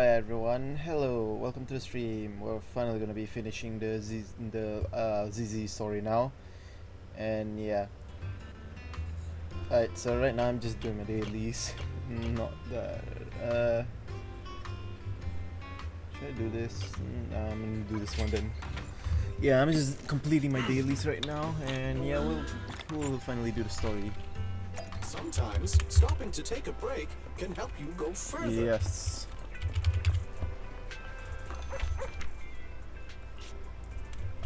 Hi everyone, hello, welcome to the stream. We're finally gonna be finishing the ZZ story now, and yeah. Alright, so right now I'm just doing my dailies. Not that. Should I do this? I'm gonna do this one then. Yeah, I'm just completing my dailies right now, and yeah, we'll finally do the story. Sometimes stopping to take a break can help you go further. Yes.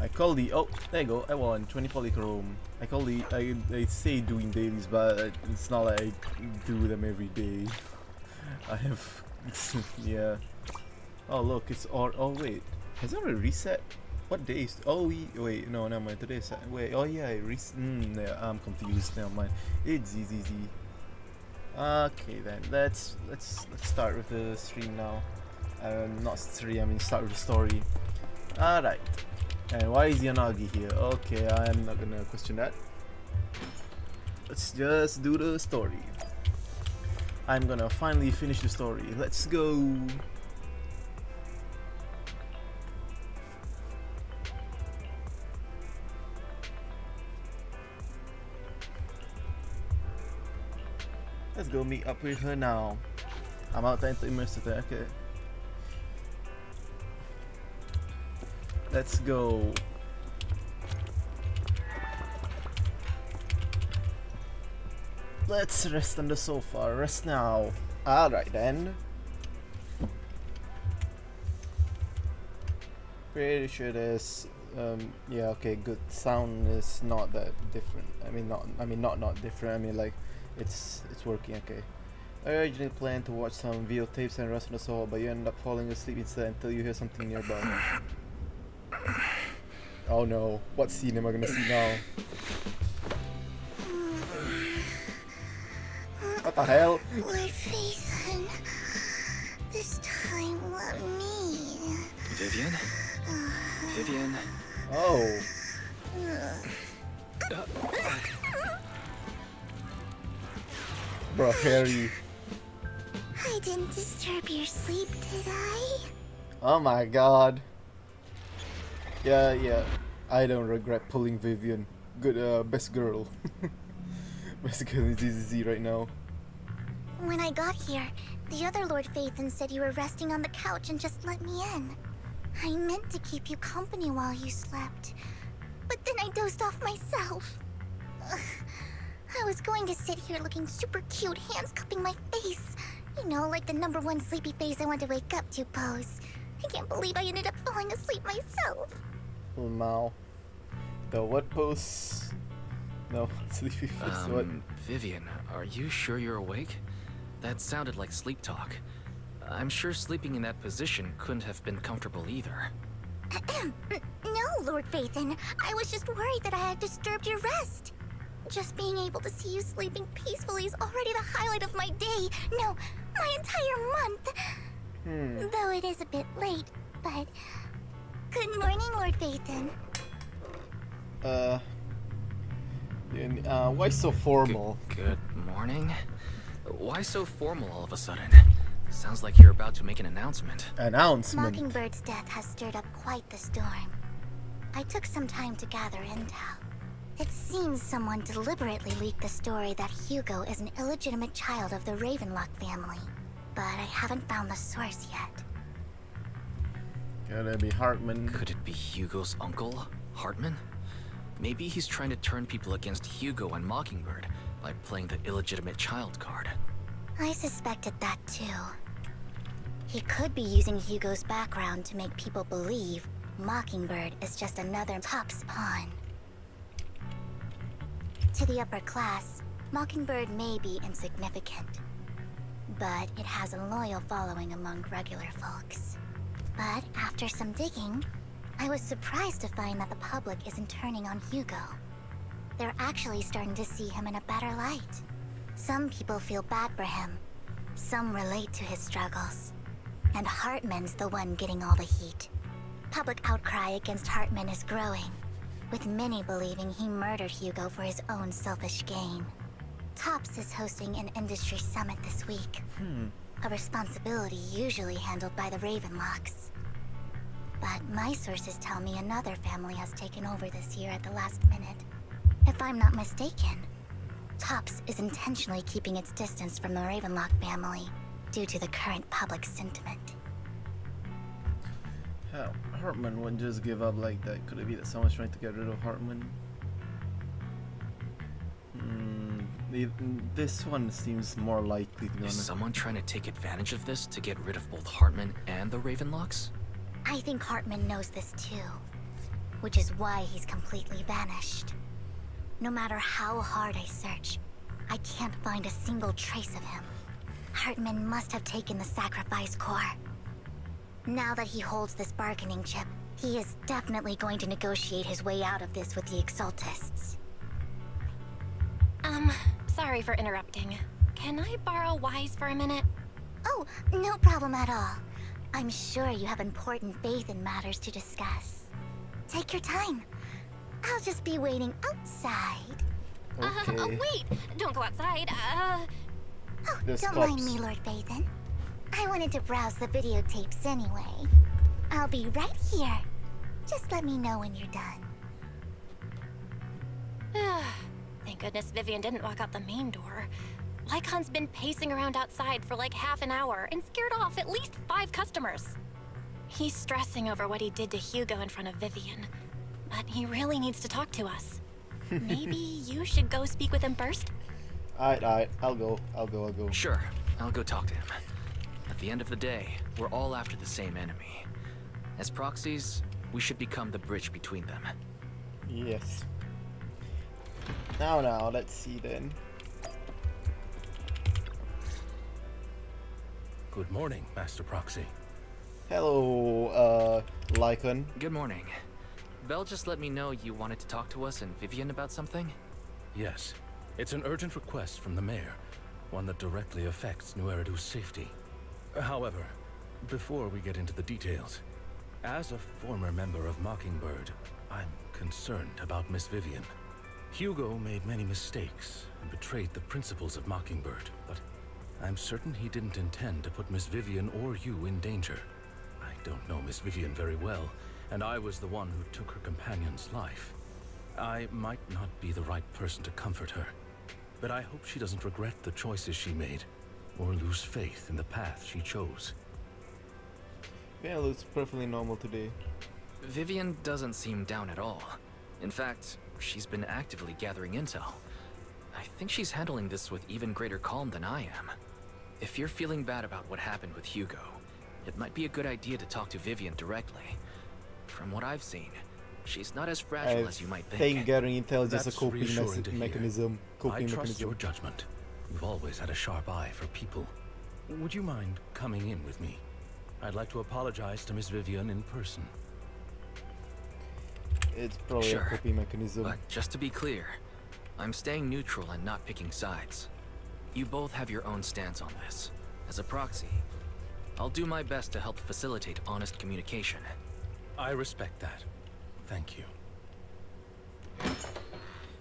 I call the there you go. I won 20 polychrome. I say doing dailies, but it's not like I do them every day. I have yeah. Oh look, it's all. Oh wait, has it already reset? What days? Oh wait, no, never mind. Today's wait. Oh yeah, yeah, I'm confused. Never mind. It's ZZZ. Okay then, let's start with the stream now. Not stream. I mean start with the story. Alright. And why is Yanagi here? Okay, I'm not gonna question that. Let's just do the story. I'm gonna finally finish the story. Let's go! Let's go meet up with her now. I'm out time to immerse it. Okay. Let's go. Let's rest on the sofa. Rest now. Alright then. Pretty sure there's yeah, okay, good. Sound is not that different. Not different. I mean like it's working, okay. I originally planned to watch some videotapes and rest on the sofa, but you end up falling asleep instead until you hear something nearby. Oh no, what scene am I gonna see now? What the hell? Lord Phaethon, this time let me. Vivian? Vivian? Oh. Bro, Harry. I didn't disturb your sleep, did I? Oh my god. Yeah. I don't regret pulling Vivian. Good, best girl. Best girl in ZZZ right now. When I got here, the other Lord Phaethon said you were resting on the couch and just let me in. I meant to keep you company while you slept, but then I dozed off myself. Ugh. I was going to sit here looking super cute, hands cupping my face. You know, like the #1 sleepy face I want to wake up to pose. I can't believe I ended up falling asleep myself. Oh Mao. The what pose? No, sleepy face. What? Vivian, are you sure you're awake? That sounded like sleep talk. I'm sure sleeping in that position couldn't have been comfortable either. No, Lord Phaethon. I was just worried that I had disturbed your rest. Just being able to see you sleeping peacefully is already the highlight of my day. No, my entire month. Though it is a bit late, but... Good morning, Lord Phaethon. Why so formal? Good morning? Why so formal all of a sudden? Sounds like you're about to make an announcement. Announcement? Mockingbird's death has stirred up quite the storm. I took some time to gather intel. It seems someone deliberately leaked the story that Hugo is an illegitimate child of the Ravenlock family. But I haven't found the source yet. Could it be Hartman? Could it be Hugo's uncle, Hartman? Maybe he's trying to turn people against Hugo and Mockingbird by playing the illegitimate child card. I suspected that too. He could be using Hugo's background to make people believe Mockingbird is just another Top's pawn. To the upper class, Mockingbird may be insignificant, but it has a loyal following among regular folks. But after some digging, I was surprised to find that the public isn't turning on Hugo. They're actually starting to see him in a better light. Some people feel bad for him. Some relate to his struggles. And Hartman's the one getting all the heat. Public outcry against Hartman is growing, with many believing he murdered Hugo for his own selfish gain. Tops is hosting an industry summit this week. a responsibility usually handled by the Ravenlocks. But my sources tell me another family has taken over this year at the last minute. If I'm not mistaken, Tops is intentionally keeping its distance from the Ravenlock family due to the current public sentiment. How Hartman wouldn't just give up like that. Could it be that someone's trying to get rid of Hartman? This one seems more likely, to be Is honest. someone trying to take advantage of this to get rid of both Hartman and the Ravenlocks? I think Hartman knows this too, which is why he's completely vanished. No matter how hard I search, I can't find a single trace of him. Hartman must have taken the sacrifice core. Now that he holds this bargaining chip, he is definitely going to negotiate his way out of this with the Exaltists. Sorry for interrupting. Can I borrow Wise for a minute? Oh, no problem at all. I'm sure you have important faith in matters to discuss. Take your time. I'll just be waiting outside. Okay. Wait! Don't go outside. Oh, There's don't cops. mind me, Lord Phaethon. I wanted to browse the videotapes anyway. I'll be right here. Just let me know when you're done. Thank goodness Vivian didn't walk out the main door. Lycon's been pacing around outside for like half an hour and scared off at least 5 customers. He's stressing over what he did to Hugo in front of Vivian, but he really needs to talk to us. Maybe you should go speak with him first? Alright, I'll go. Sure, I'll go talk to him. At the end of the day, we're all after the same enemy. As proxies, we should become the bridge between them. Yes. Now, let's see then. Good morning, Master Proxy. Hello, Lycan. Good morning. Belle just let me know you wanted to talk to us and Vivian about something? Yes, it's an urgent request from the mayor, one that directly affects New Eridu's safety. However, before we get into the details, as a former member of Mockingbird, I'm concerned about Miss Vivian. Hugo made many mistakes and betrayed the principles of Mockingbird, but I'm certain he didn't intend to put Miss Vivian or you in danger. I don't know Miss Vivian very well, and I was the one who took her companion's life. I might not be the right person to comfort her, but I hope she doesn't regret the choices she made, or lose faith in the path she chose. Yeah, looks perfectly normal today. Vivian doesn't seem down at all. In fact, she's been actively gathering intel. I think she's handling this with even greater calm than I am. If you're feeling bad about what happened with Hugo, it might be a good idea to talk to Vivian directly. From what I've seen, she's not as fragile as you might I think. think gathering intel is just a That's coping reassuring to hear. mechanism. I trust your judgment. You've always had a sharp eye for people. Would you mind coming in with me? I'd like to apologize to Miss Vivian in person. It's probably Sure, a coping mechanism. But just to be clear, I'm staying neutral and not picking sides. You both have your own stance on this. As a proxy, I'll do my best to help facilitate honest communication. I respect that. Thank you.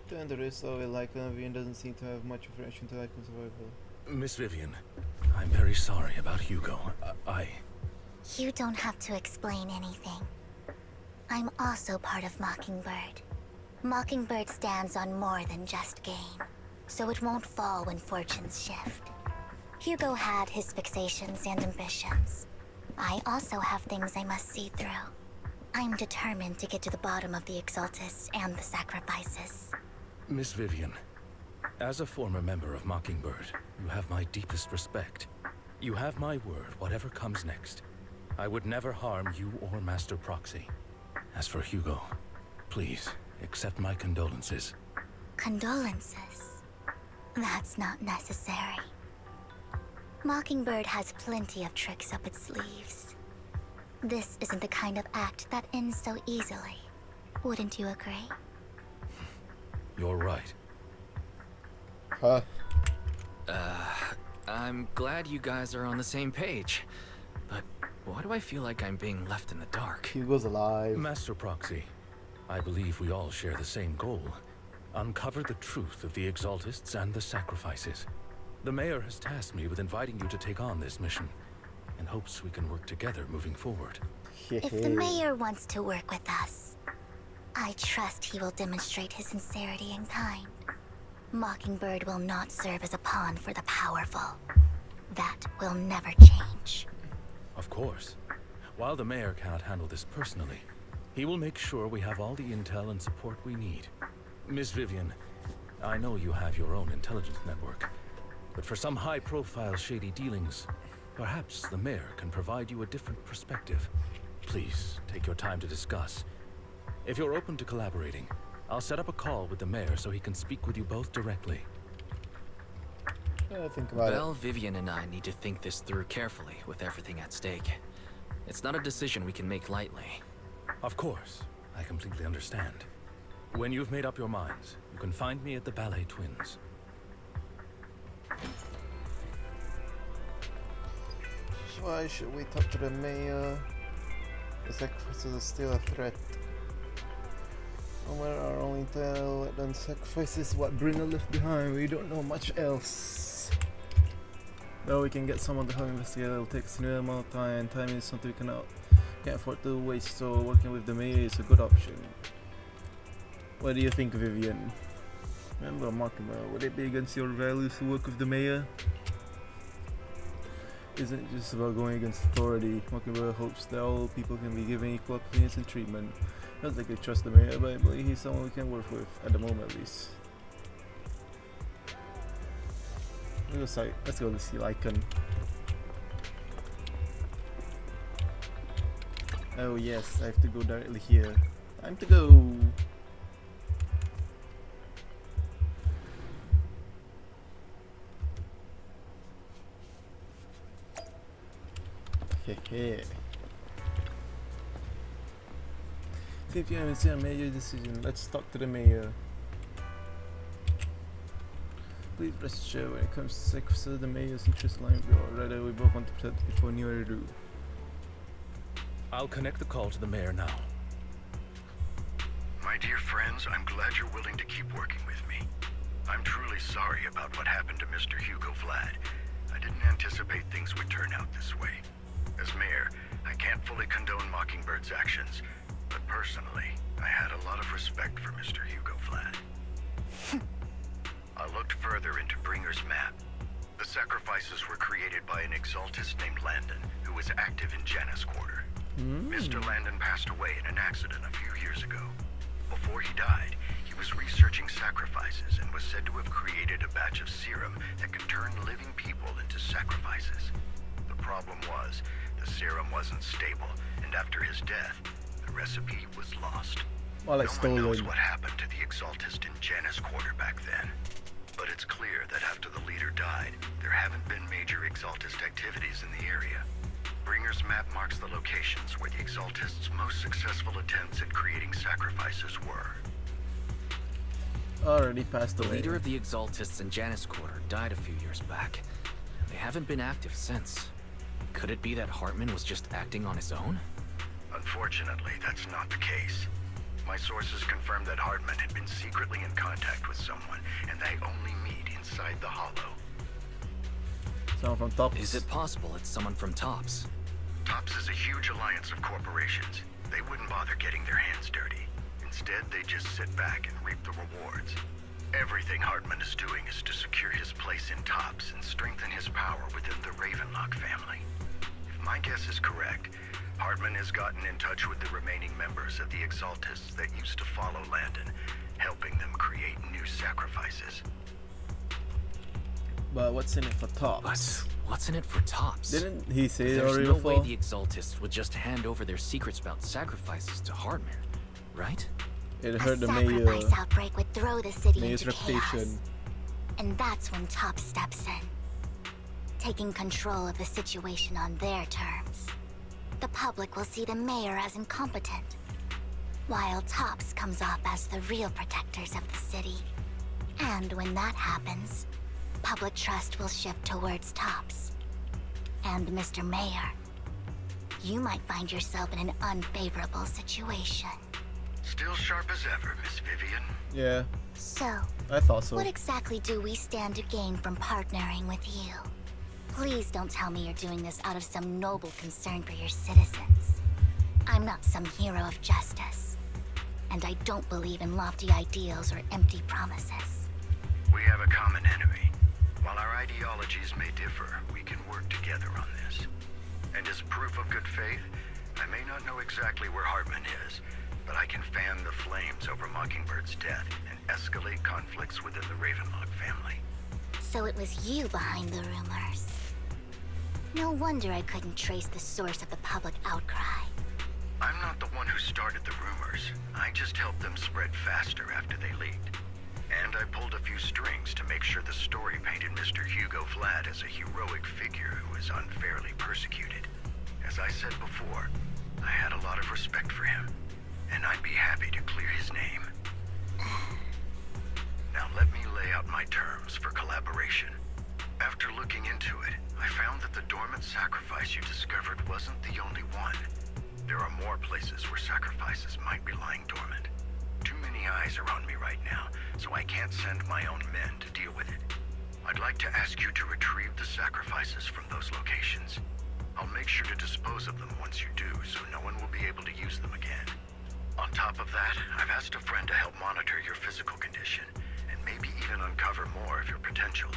Then the rest of it, Lycan Vivian doesn't seem to have much reaction to Lycan survival. Miss Vivian, I'm very sorry about Hugo. You don't have to explain anything. I'm also part of Mockingbird. Mockingbird stands on more than just gain, so it won't fall when fortunes shift. Hugo had his fixations and ambitions. I also have things I must see through. I'm determined to get to the bottom of the Exaltists and the sacrifices. Miss Vivian, as a former member of Mockingbird, you have my deepest respect. You have my word, whatever comes next. I would never harm you or Master Proxy. As for Hugo, please, accept my condolences. Condolences? That's not necessary. Mockingbird has plenty of tricks up its sleeves. This isn't the kind of act that ends so easily. Wouldn't you agree? You're right. Huh? I'm glad you guys are on the same page. But why do I feel like I'm being left in the dark? Hugo's alive. Master Proxy, I believe we all share the same goal. Uncover the truth of the Exaltists and the sacrifices. The mayor has tasked me with inviting you to take on this mission, in hopes we can work together moving forward. If the mayor wants to work with us, I trust he will demonstrate his sincerity in kind. Mockingbird will not serve as a pawn for the powerful. That will never change. Of course. While the mayor cannot handle this personally, he will make sure we have all the intel and support we need. Miss Vivian, I know you have your own intelligence network, but for some high-profile shady dealings, perhaps the mayor can provide you a different perspective. Please, take your time to discuss. If you're open to collaborating, I'll set up a call with the mayor so he can speak with you both directly. Yeah, think about Well, Vivian and I need to think this through carefully with everything at stake. It's not a decision we can make lightly. Of course, I completely understand. When you've made up your minds, you can find me at the Ballet Twins. Why should we talk to the mayor? The sacrifices are still a threat. Somewhere our own intel and sacrifices what Brina left behind. We don't know much else. Though we can get someone to help investigate, it'll take us a new amount of time, and time is something we can't afford to waste, so working with the mayor is a good option. What do you think, Vivian? Remember, Mockingbird, would it be against your values to work with the mayor? Isn't it just about going against authority? Mockingbird hopes that all people can be given equal opportunities and treatment. I don't think I trust the mayor, but I believe he's someone we can work with, at the moment at least. Let's go to see Lycan. Oh yes, I have to go directly here. Time to go! Hehe. See if you haven't seen a major decision. Let's talk to the mayor. Please rest assured when it comes to sacrifices, the mayor's interest line with yours. Rather, we both want to protect the people near to do. I'll connect the call to the mayor now. My dear friends, I'm glad you're willing to keep working with me. I'm truly sorry about what happened to Mr. Hugo Vlad. I didn't anticipate things would turn out this way. As mayor, I can't fully condone Mockingbird's actions, but personally, I had a lot of respect for Mr. Hugo Vlad. I looked further into Bringer's map. The sacrifices were created by an exaltist named Landon, who was active in Janus Quarter. Mr. Landon passed away in an accident a few years ago. Before he died, he was researching sacrifices and was said to have created a batch of serum that could turn living people into sacrifices. The problem was, the serum wasn't stable, and after his death, the recipe was lost. Well, it's no one knows stolen. what happened to the exaltist in Janus Quarter back then. But it's clear that after the leader died, there haven't been major exaltist activities in the area. Bringer's map marks the locations where the exaltists' most successful attempts at creating sacrifices were. Already passed The away. leader of the Exaltists in Janus Quarter died a few years back. They haven't been active since. Could it be that Hartman was just acting on his own? Unfortunately, that's not the case. My sources confirmed that Hartman had been secretly in contact with someone, and they only meet inside the Hollow. Someone from Tops. Is it possible it's someone from Tops? Tops is a huge alliance of corporations. They wouldn't bother getting their hands dirty. Instead, they just sit back and reap the rewards. Everything Hartman is doing is to secure his place in Tops and strengthen his power within the Ravenlock family. If my guess is correct, Hartman has gotten in touch with the remaining members of the Exaltists that used to follow Landon, helping them create new sacrifices. But what's in it for Tops? But what's in it for Tops? Didn't he say it There's already no before? way the Exaltists would just hand over their secrets about sacrifices to Hartman, right? It A hurt the sacrifice mayor. outbreak would throw the city Mayor's into chaos. reputation. And that's when Top steps in, taking control of the situation on their terms. The public will see the mayor as incompetent, while Tops comes off as the real protectors of the city. And when that happens, public trust will shift towards Tops. And Mr. Mayor, you might find yourself in an unfavorable situation. Still sharp as ever, Miss Vivian. Yeah, So, I thought so. what exactly do we stand to gain from partnering with you? Please don't tell me you're doing this out of some noble concern for your citizens. I'm not some hero of justice. And I don't believe in lofty ideals or empty promises. We have a common enemy. While our ideologies may differ, we can work together on this. And as proof of good faith, I may not know exactly where Hartman is, but I can fan the flames over Mockingbird's death and escalate conflicts within the Ravenlock family. So it was you behind the rumors. No wonder I couldn't trace the source of the public outcry. I'm not the one who started the rumors. I just helped them spread faster after they leaked. And I pulled a few strings to make sure the story painted Mr. Hugo Vlad as a heroic figure who was unfairly persecuted. As I said before, I had a lot of respect for him, and I'd be happy to clear his name. Now let me lay out my terms for collaboration. After looking into it, I found that the dormant sacrifice you discovered wasn't the only one. There are more places where sacrifices might be lying dormant. Too many eyes are on me right now, so I can't send my own men to deal with it. I'd like to ask you to retrieve the sacrifices from those locations. I'll make sure to dispose of them once you do, so no one will be able to use them again. On top of that, I've asked a friend to help monitor your physical condition, and maybe even uncover more of your potential.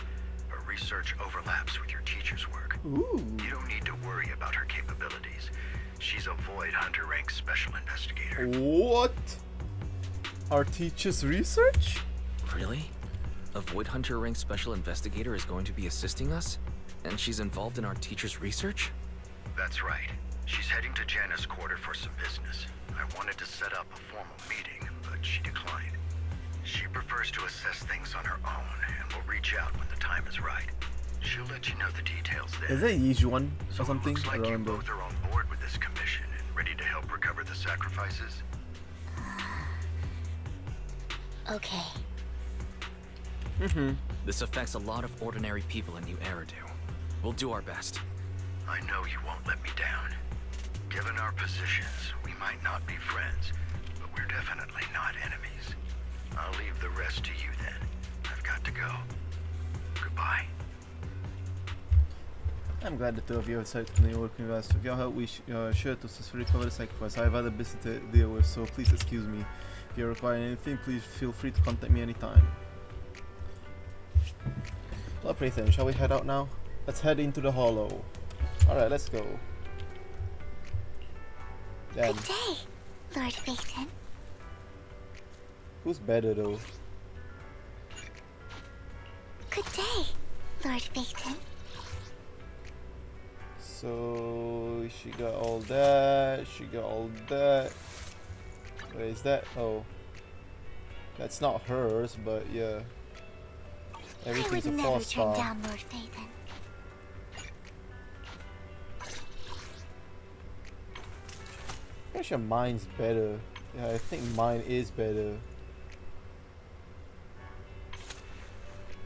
Her research overlaps with your teacher's work. Ooh. You don't need to worry about her capabilities. She's a Void Hunter rank special investigator. What? Our teacher's research? Really? A Void Hunter rank special investigator is going to be assisting us? And she's involved in our teacher's research? That's right. She's heading to Janus Quarter for some business. I wanted to set up a formal meeting, but she declined. She prefers to assess things on her own, and will reach out when the time is right. She'll let you know the details then. Is that Yijuan So or something? it looks I like don't you remember. both are on board with this commission and ready to help recover the sacrifices. Okay. This affects a lot of ordinary people in New Eridu. We'll do our best. I know you won't let me down. Given our positions, we might not be friends, but we're definitely not enemies. I'll leave the rest to you then. I've got to go. Goodbye. I'm glad the two of you have decided to continue working with us. With your help, we sure to successfully recover the sacrifice. I have other business to deal with, so please excuse me. If you require anything, please feel free to contact me anytime. Well, pretty then, shall we head out now? Let's head into the hollow. Alright, let's go. Damn. Good day, Lord Phaeton. Who's better though? Good day, Lord Phaeton. So she got all that, she got all that. Where is that? Oh. That's not hers, but yeah. I would Everything's a never 4-star. turn down Lord Phaeton. Pretty sure mine's better. Yeah, I think mine is better.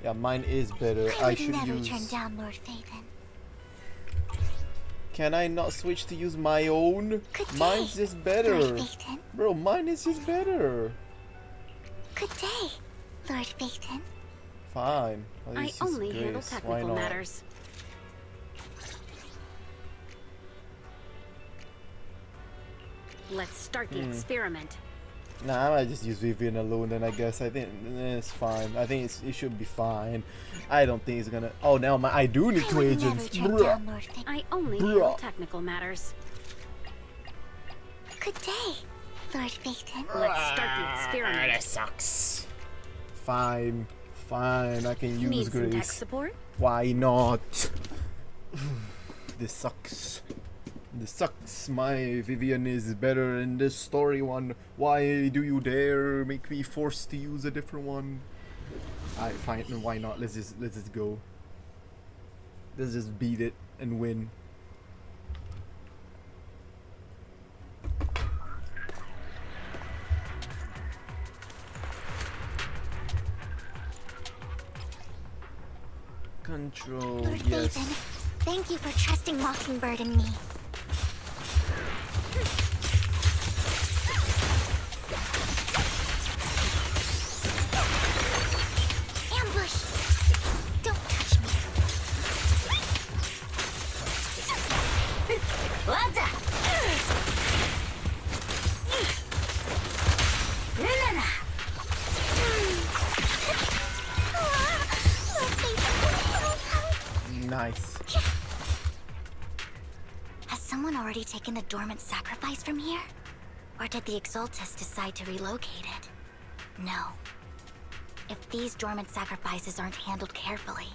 Yeah, mine is better. I I would should never use. turn down Lord Phaeton. Can I not switch to use my own? Good day, Mine's just better. Lord Phaeton. Bro, mine is just better. Good day, Lord Phaeton. Fine. At I least it's only handle Grace. Why technical not? matters. Let's start the experiment. Nah, I might just use Vivian alone then I guess. I think it's fine. I think it should be fine. I don't think it's gonna... Oh, now I do need I two would never agents. turn Bruh. down Lord Phaeton. I only Bruh. handle technical matters. Good day, Lord Phaeton. Let's start the That experiment. sucks. Fine. Fine. I can use Need some tech Grace. support? Why not? This sucks. This sucks. My Vivian is better in this story one. Why do you dare make me forced to use a different one? Alright, fine. Why not? Let's just go. Let's just beat it and win. Control, Lord yes. Phaeton, thank you for trusting Mockingbird and me. Nice. Has someone already taken the dormant sacrifice from here? Or did the Exaltus decide to relocate it? No. If these dormant sacrifices aren't handled carefully,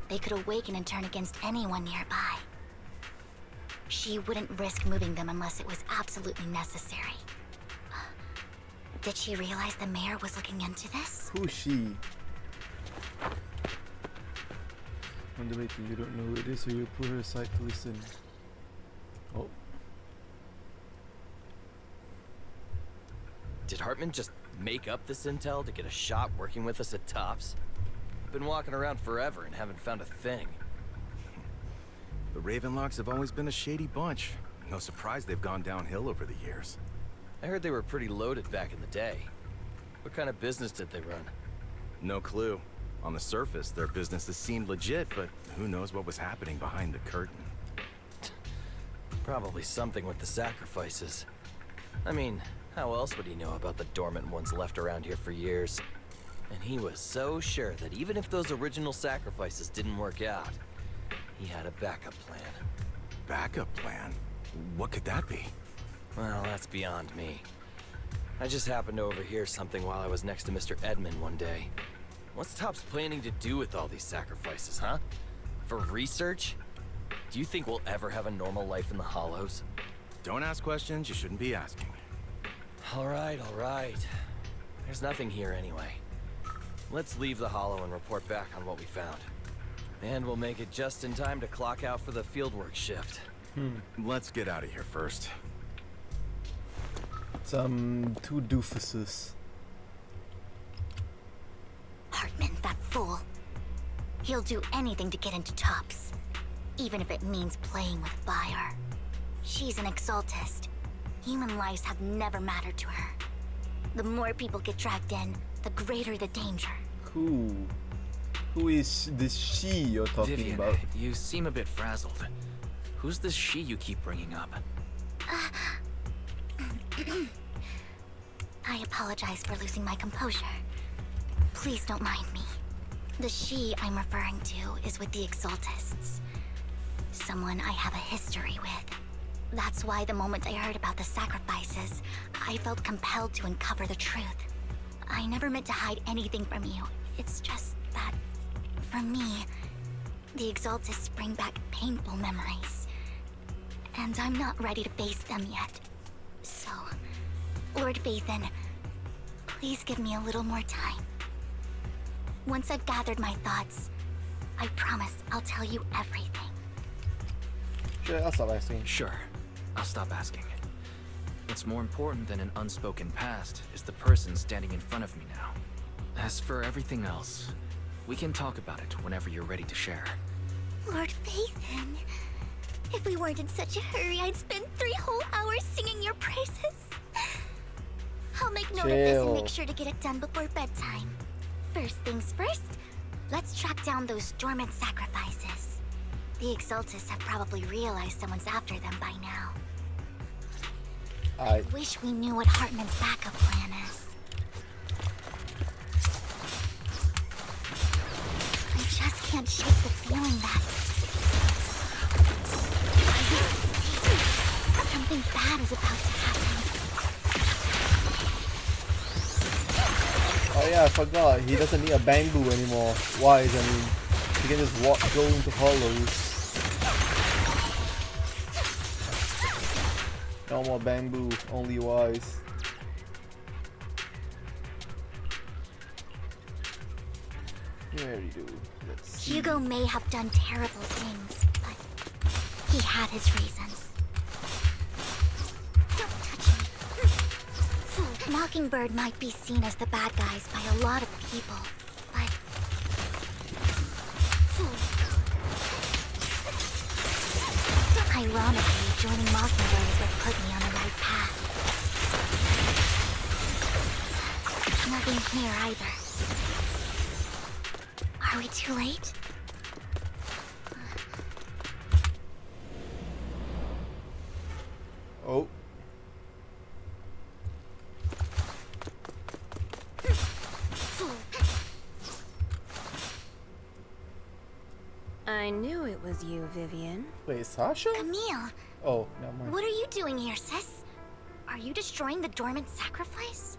they could awaken and turn against anyone nearby. She wouldn't risk moving them unless it was absolutely necessary. Did she realize the mayor was looking into this? Who's she? Underrated, you don't know who it is, so you put her aside to listen. Oh. Did Hartman just make up this intel to get a shot working with us at Tops? Been walking around forever and haven't found a thing. The Ravenlocks have always been a shady bunch. No surprise they've gone downhill over the years. I heard they were pretty loaded back in the day. What kind of business did they run? No clue. On the surface, their businesses seemed legit, but who knows what was happening behind the curtain. Probably something with the sacrifices. I mean, how else would he know about the dormant ones left around here for years? And he was so sure that even if those original sacrifices didn't work out, he had a backup plan. Backup plan? What could that be? Well, that's beyond me. I just happened to overhear something while I was next to Mr. Edmund one day. What's Tops planning to do with all these sacrifices, huh? For research? Do you think we'll ever have a normal life in the Hollows? Don't ask questions you shouldn't be asking. All right. There's nothing here anyway. Let's leave the Hollow and report back on what we found. And we'll make it just in time to clock out for the fieldwork shift. Let's get out of here first. Some two doofuses. Hartman, that fool. He'll do anything to get into Tops, even if it means playing with fire. She's an Exaltist. Human lives have never mattered to her. The more people get dragged in, the greater the danger. Who is this she you're talking Vivian, about? you seem a bit frazzled. Who's this she you keep bringing up? I apologize for losing my composure. Please don't mind me. The she I'm referring to is with the Exaltists. Someone I have a history with. That's why the moment I heard about the sacrifices, I felt compelled to uncover the truth. I never meant to hide anything from you. It's just that, for me, the Exaltists bring back painful memories. And I'm not ready to face them yet. So, Lord Vathan, please give me a little more time. Once I've gathered my thoughts, I promise I'll tell you everything. Sure, I'll stop asking. Sure, I'll stop asking. What's more important than an unspoken past is the person standing in front of me now. As for everything else, we can talk about it whenever you're ready to share. Lord Vathan, if we weren't in such a hurry, I'd spend 3 whole hours singing your praises. I'll make note of this and make sure to get it done before bedtime. First things first, let's track down those dormant sacrifices. The Exaltists have probably realized someone's after them by now. I wish we knew what Hartman's backup plan is. I just can't shake the feeling that something bad is about to happen. Oh yeah, I forgot. He doesn't need a bamboo anymore. Wise, I mean. He can just go into hollows. No more bamboo, only wise. Very do. Let's see. Hugo may have done terrible things, but he had his reasons. Don't touch me. Mockingbird might be seen as the bad guys by a lot of people, but ironically, joining Mockingbird is what put me on the right path. Nothing here either. Are we too late? Oh. I knew it was you, Vivian. Wait, Sasha? Camille, Oh, never mind. what are you doing here, sis? Are you destroying the dormant sacrifice?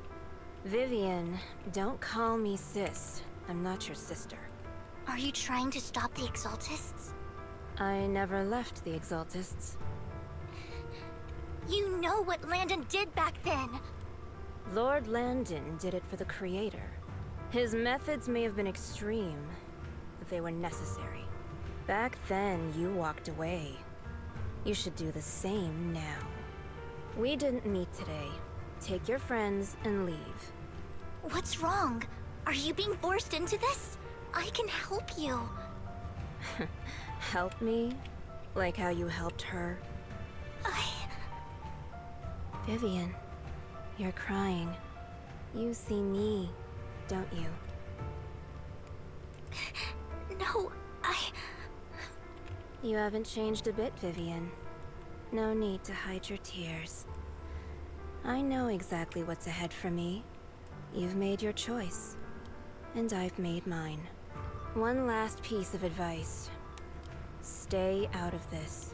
Vivian, don't call me sis. I'm not your sister. Are you trying to stop the Exaltists? I never left the Exaltists. You know what Landon did back then. Lord Landon did it for the Creator. His methods may have been extreme, but they were necessary. Back then, you walked away. You should do the same now. We didn't meet today. Take your friends and leave. What's wrong? Are you being forced into this? I can help you. Help me? Like how you helped her? Vivian, you're crying. You see me, don't you? No, You haven't changed a bit, Vivian. No need to hide your tears. I know exactly what's ahead for me. You've made your choice, and I've made mine. One last piece of advice. Stay out of this.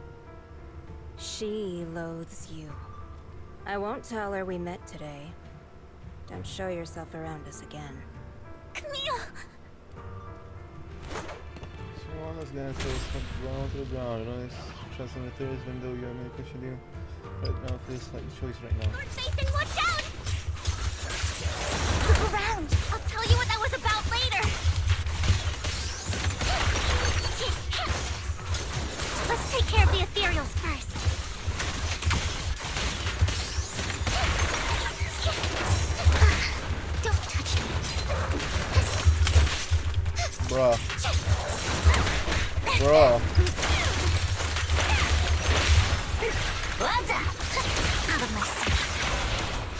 She loathes you. I won't tell her we met today. Don't show yourself around us again. Camille! One is gonna throw us down to the ground. You know, it's trusting the terrorist window. You're going to question you right now. Feels like a choice right now. Lord Nathan, watch out! Look around! I'll tell you what that was about later! Let's take care of the ethereals first. Don't touch me. Bruh. Bruh. Out of my sight.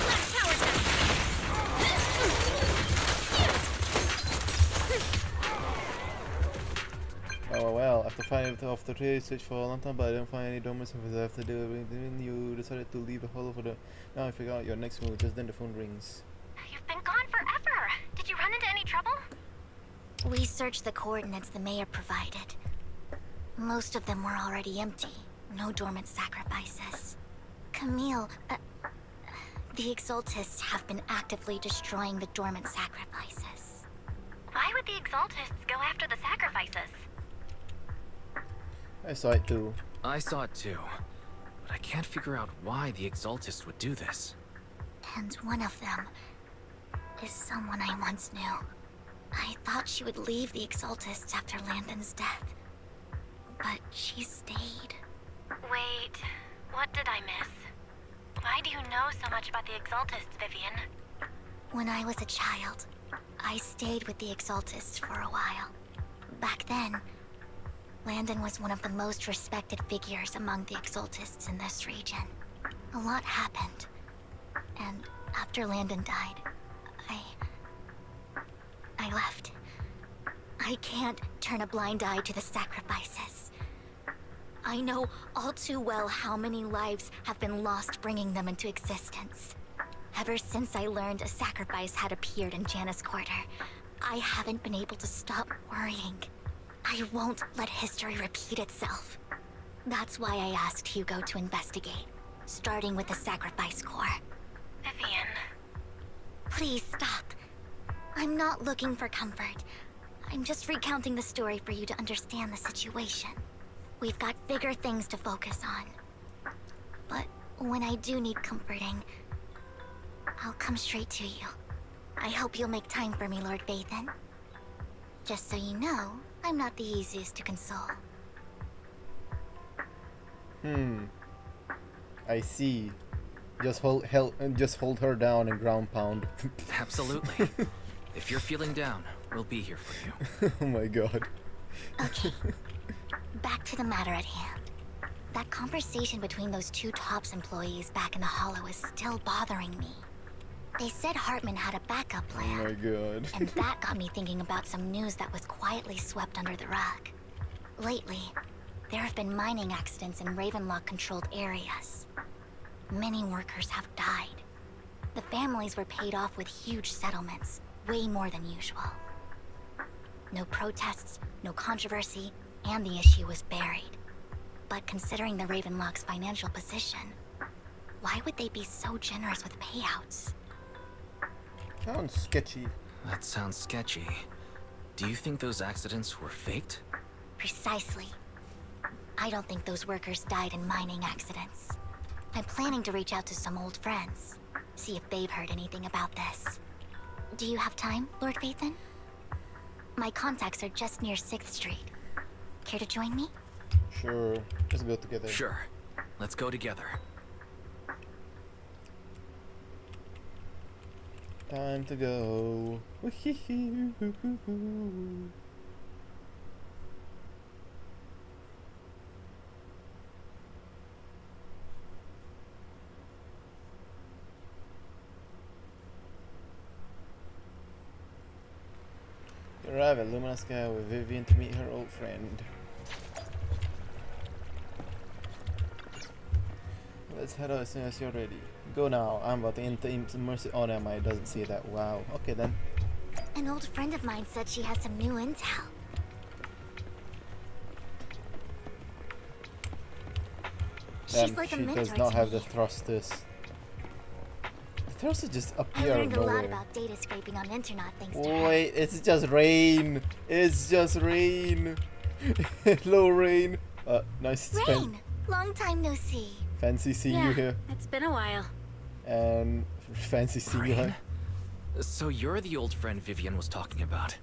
Oh well, after finding off the trail, search for a long time, but I didn't find any dormant surfaces. After when you decided to leave the hollow for the... Now I figure out your next move. Just then the phone rings. You've been gone forever. Did you run into any trouble? We searched the coordinates the mayor provided. Most of them were already empty. No dormant sacrifices. Camille, the Exaltists have been actively destroying the dormant sacrifices. Why would the Exaltists go after the sacrifices? I saw it too. I saw it too, but I can't figure out why the Exaltists would do this. And one of them is someone I once knew. I thought she would leave the Exaltists after Landon's death. But she stayed. Wait, what did I miss? Why do you know so much about the Exaltists, Vivian? When I was a child, I stayed with the Exaltists for a while. Back then, Landon was one of the most respected figures among the Exaltists in this region. A lot happened. And after Landon died, I left. I can't turn a blind eye to the sacrifices. I know all too well how many lives have been lost bringing them into existence. Ever since I learned a sacrifice had appeared in Janus Quarter, I haven't been able to stop worrying. I won't let history repeat itself. That's why I asked Hugo to investigate, starting with the Sacrifice Corps. Vivian. Please stop. I'm not looking for comfort. I'm just recounting the story for you to understand the situation. We've got bigger things to focus on. But when I do need comforting, I'll come straight to you. I hope you'll make time for me, Lord Vathan. Just so you know, I'm not the easiest to console. I see. Just hold her down and ground pound. Absolutely. If you're feeling down, we'll be here for you. Oh my god. Okay. Back to the matter at hand. That conversation between those two TOPS employees back in the Hollow is still bothering me. They said Hartman had a backup Oh plan. my god. And that got me thinking about some news that was quietly swept under the rug. Lately, there have been mining accidents in Ravenlock-controlled areas. Many workers have died. The families were paid off with huge settlements, way more than usual. No protests, no controversy, and the issue was buried. But considering the Ravenlock's financial position, why would they be so generous with payouts? Sounds sketchy. That sounds sketchy. Do you think those accidents were faked? Precisely. I don't think those workers died in mining accidents. I'm planning to reach out to some old friends, see if they've heard anything about this. Do you have time, Lord Phaethon? My contacts are just near 6th Street. Care to join me? Sure. Let's go together. Sure. Let's go together. Time to go. Arrive at Luminous Sky with Vivian to meet her old friend. Let's head out as soon as you're ready. Go now. I'm about to enter into Mercy. Oh, no, it doesn't say that. Wow. Okay then. An old friend of mine said she has some new intel. She's like a she mentor does not to have me. the thrusters. The thrusters just I appear out of learned a lot nowhere. about data scraping on internet thanks to her. Wait, it's just rain. It's just rain. Hello, rain. Nice. Rain! Long time no see. Fancy seeing you here. It's been a while. And fancy seeing you Rain? here. So you're the old friend Vivian was talking about.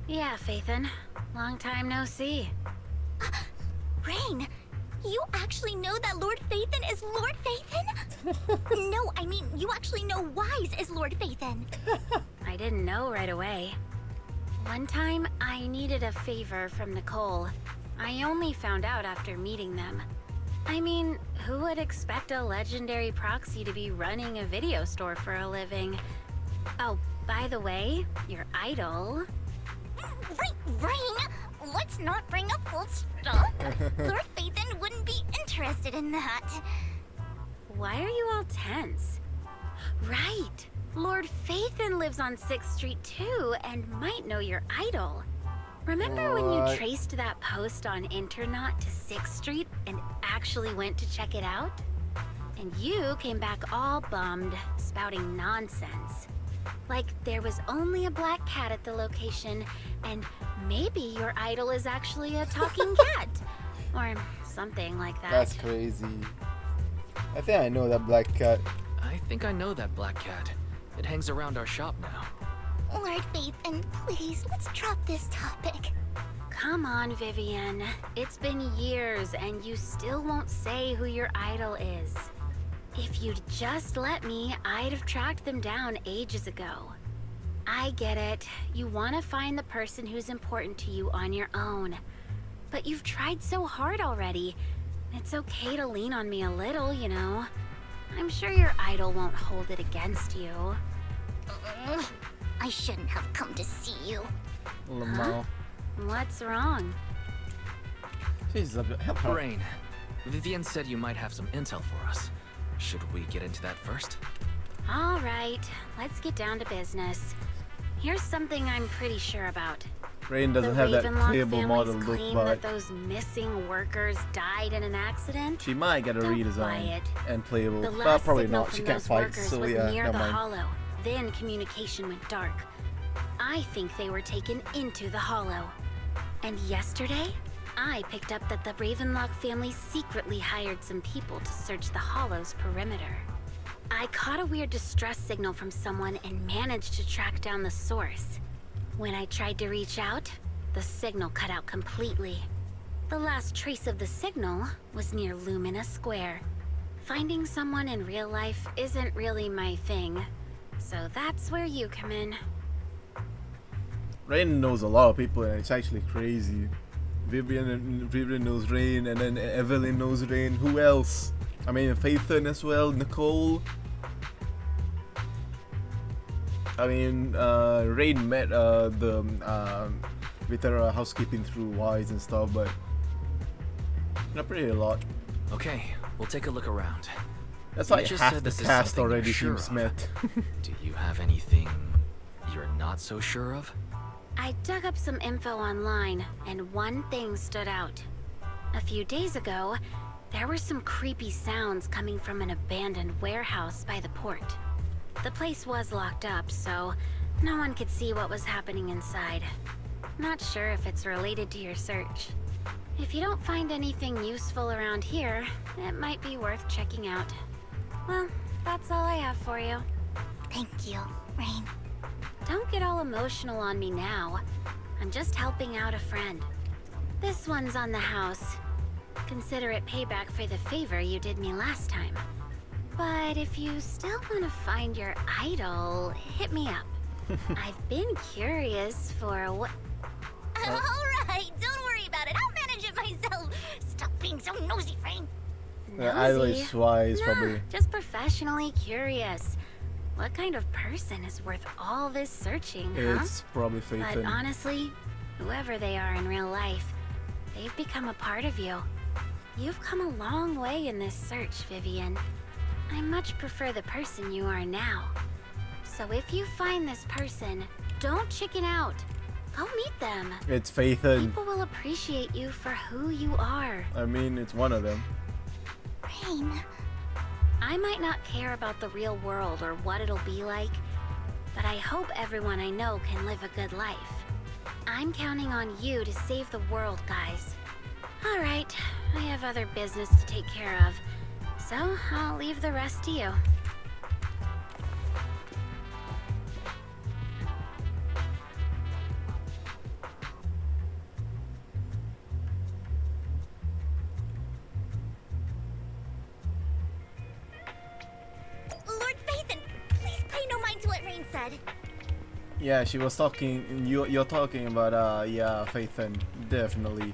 Yeah, Phaethon. Long time no see. Rain! You actually know that Lord Phaethon is Lord Phaethon? No, I mean, you actually know Wise is Lord Phaethon. I didn't know right away. One time, I needed a favor from Nicole. I only found out after meeting them. I mean, who would expect a legendary proxy to be running a video store for a living? Oh, by the way, your idol... Rain! Let's not bring up old stuff. Lord Phaethon wouldn't be interested in that. Why are you all tense? Right! Lord Phaethon lives on 6th Street too, and might know your idol. Remember when you What? traced that post on Internet to 6th Street and actually went to check it out? And you came back all bummed, spouting nonsense. Like there was only a black cat at the location, and maybe your idol is actually a talking cat. Or something like that. That's crazy. I think I know that black cat. I think I know that black cat. It hangs around our shop now. Lord Phaethon, please, let's drop this topic. Come on, Vivian. It's been years and you still won't say who your idol is. If you'd just let me, I'd have tracked them down ages ago. I get it. You want to find the person who's important to you on your own. But you've tried so hard already. It's okay to lean on me a little, you know. I'm sure your idol won't hold it against you. I shouldn't have come to see you. Lamau. What's wrong? She's a bit. Help her. Rain, Vivian said you might have some intel for us. Should we get into that first? All right, let's get down to business. Here's something I'm pretty sure about. Rain doesn't The have that Ravenlock playable model families look, claim but that those missing workers died in an accident. she might get a Don't buy redesign it. and playable. The But last probably signal not. from She can't those fight, workers so was yeah, near never the mind. hollow. Then communication went dark. I think they were taken into the hollow. And yesterday, I picked up that the Ravenlock family secretly hired some people to search the hollow's perimeter. I caught a weird distress signal from someone and managed to track down the source. When I tried to reach out, the signal cut out completely. The last trace of the signal was near Lumina Square. Finding someone in real life isn't really my thing, so that's where you come in. Rain knows a lot of people, and it's actually crazy. Vivian knows Rain, and then Evelyn knows Rain. Who else? I mean, Phaethon as well. Nicole. I mean, Rain met with her housekeeping through Wise and stuff, but not pretty a lot. Okay, we'll take a look around. That's You why just half said the this is cast something you're already sure seems of. met. Do you have anything you're not so sure of? I dug up some info online, and one thing stood out. A few days ago, there were some creepy sounds coming from an abandoned warehouse by the port. The place was locked up, so no one could see what was happening inside. Not sure if it's related to your search. If you don't find anything useful around here, it might be worth checking out. Well, that's all I have for you. Thank you, Rain. Don't get all emotional on me now. I'm just helping out a friend. This one's on the house. Consider it payback for the favor you did me last time. But if you still want to find your idol, hit me up. I've been curious for what... Alright, don't worry about it. I'll manage it myself. Stop being so nosy, Rain. The idol is Nosy? wise, Nah, probably. just professionally curious. What kind of person is worth all this searching, huh? It's probably But Phaethon. honestly, whoever they are in real life, they've become a part of you. You've come a long way in this search, Vivian. I much prefer the person you are now. So if you find this person, don't chicken out. Go meet them. It's Phaethon. People will appreciate you for who you are. I mean, it's one of them. Rain. I might not care about the real world or what it'll be like, but I hope everyone I know can live a good life. I'm counting on you to save the world, guys. Alright, I have other business to take care of, so I'll leave the rest to you. Lord Phaethon, please pay no mind to what Rain said. Yeah, she was talking. You're talking about yeah, Phaethon. Definitely.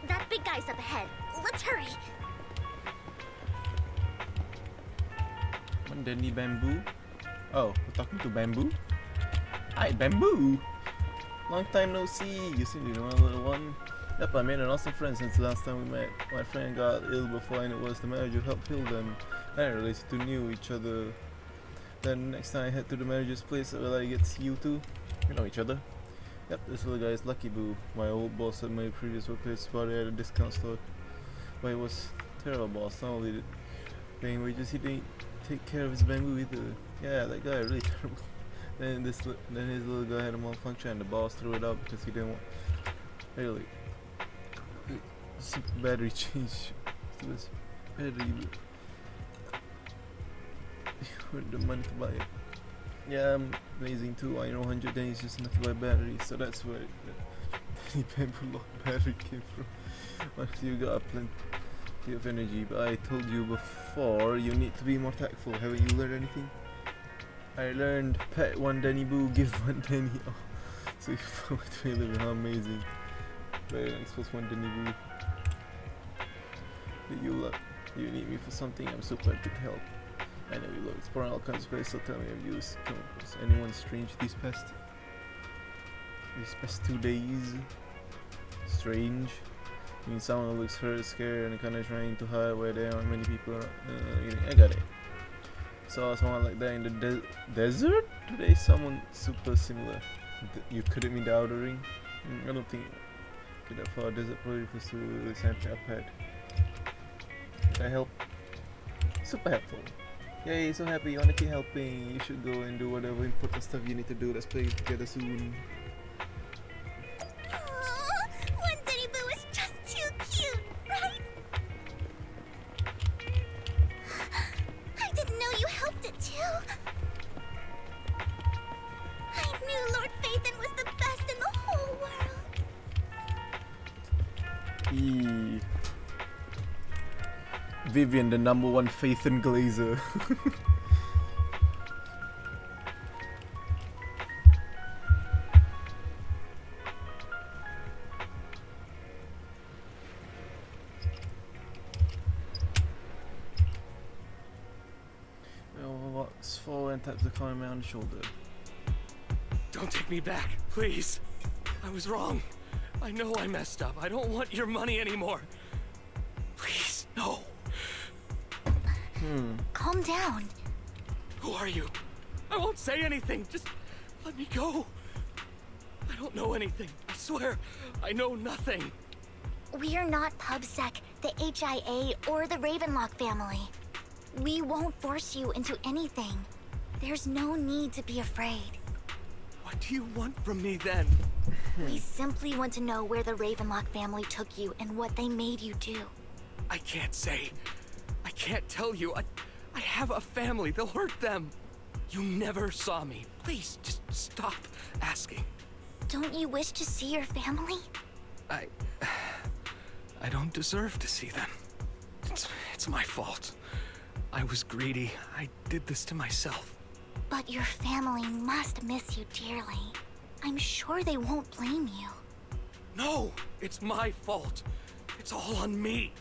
That big guy's up ahead. Let's hurry. Danny Bamboo. Oh, we're talking to Bamboo. Hi, Bamboo. Long time no see. You seem to be one little one. Yep, I made an awesome friend since the last time we met. My friend got ill before, and it was the manager who helped heal them. I realized you two knew each other. Then next time I head to the manager's place, will I get to see you two? We know each other. Yep, this little guy is Lucky Boo. My old boss at my previous workplace bought it at a discount store. But he was a terrible boss. Not only did paying wages, he didn't take care of his bamboo either. Yeah, that guy really terrible. Then his little guy had a malfunction, and the boss threw it out because he didn't want. Really, simple battery change. It was battery. With the money to buy it. Yeah, I'm amazing too. I know 100 days just enough to buy batteries, so that's where the bamboo lock battery came from. Once you got plenty of energy, but I told you before, you need to be more tactful. Haven't you learned anything? I learned pet one Denny Boo, give one Denny. Oh, so you found a way to live. How amazing! Very nice, plus one Denny Boo. But you need me for something. I'm super happy to help. I know you love exploring all kinds of places, so tell me, have you come across anyone strange these past 2 days? Strange? I mean, someone who looks hurt, scared, and kind of trying to hide where there aren't many people around. I got it. Saw someone like that in the desert today. Someone super similar. You couldn't mean the Outer Ring? I don't think get that far. Desert probably refers to the center I've had. Can I help? Super helpful. Yay, so happy, you wanna keep helping. You should go and do whatever important stuff you need to do. Let's play together soon. One Denny Boo is just too cute, right? I didn't know you helped it too. I knew Lord Phaethon was the best in the whole world. Vivian, the #1 Phaethon Glazer. Walks forward and taps the corner man on the shoulder. Don't take me back, please. I was wrong. I know I messed up. I don't want your money anymore. Please, no. Calm down. Who are you? I won't say anything. Just let me go. I don't know anything. I swear, I know nothing. We are not PubSec, the HIA, or the Ravenlock family. We won't force you into anything. There's no need to be afraid. What do you want from me then? We simply want to know where the Ravenlock family took you and what they made you do. I can't say. I can't tell you. I have a family. They'll hurt them. You never saw me. Please, just stop asking. Don't you wish to see your family? I don't deserve to see them. It's my fault. I was greedy. I did this to myself. But your family must miss you dearly. I'm sure they won't blame you. No, it's my fault. It's all on me.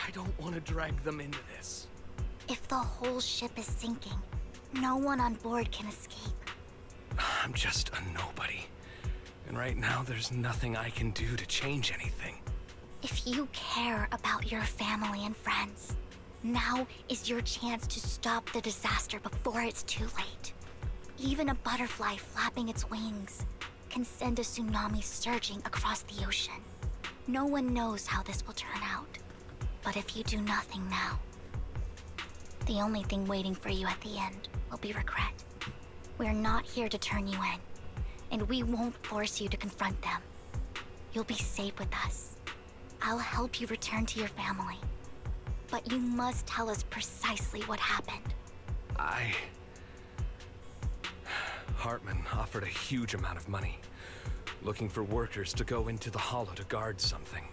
I don't want to drag them into this. If the whole ship is sinking, no one on board can escape. I'm just a nobody. And right now, there's nothing I can do to change anything. If you care about your family and friends, now is your chance to stop the disaster before it's too late. Even a butterfly flapping its wings can send a tsunami surging across the ocean. No one knows how this will turn out. But if you do nothing now, the only thing waiting for you at the end will be regret. We're not here to turn you in, and we won't force you to confront them. You'll be safe with us. I'll help you return to your family. But you must tell us precisely what happened. Hartman offered a huge amount of money, looking for workers to go into the hollow to guard something.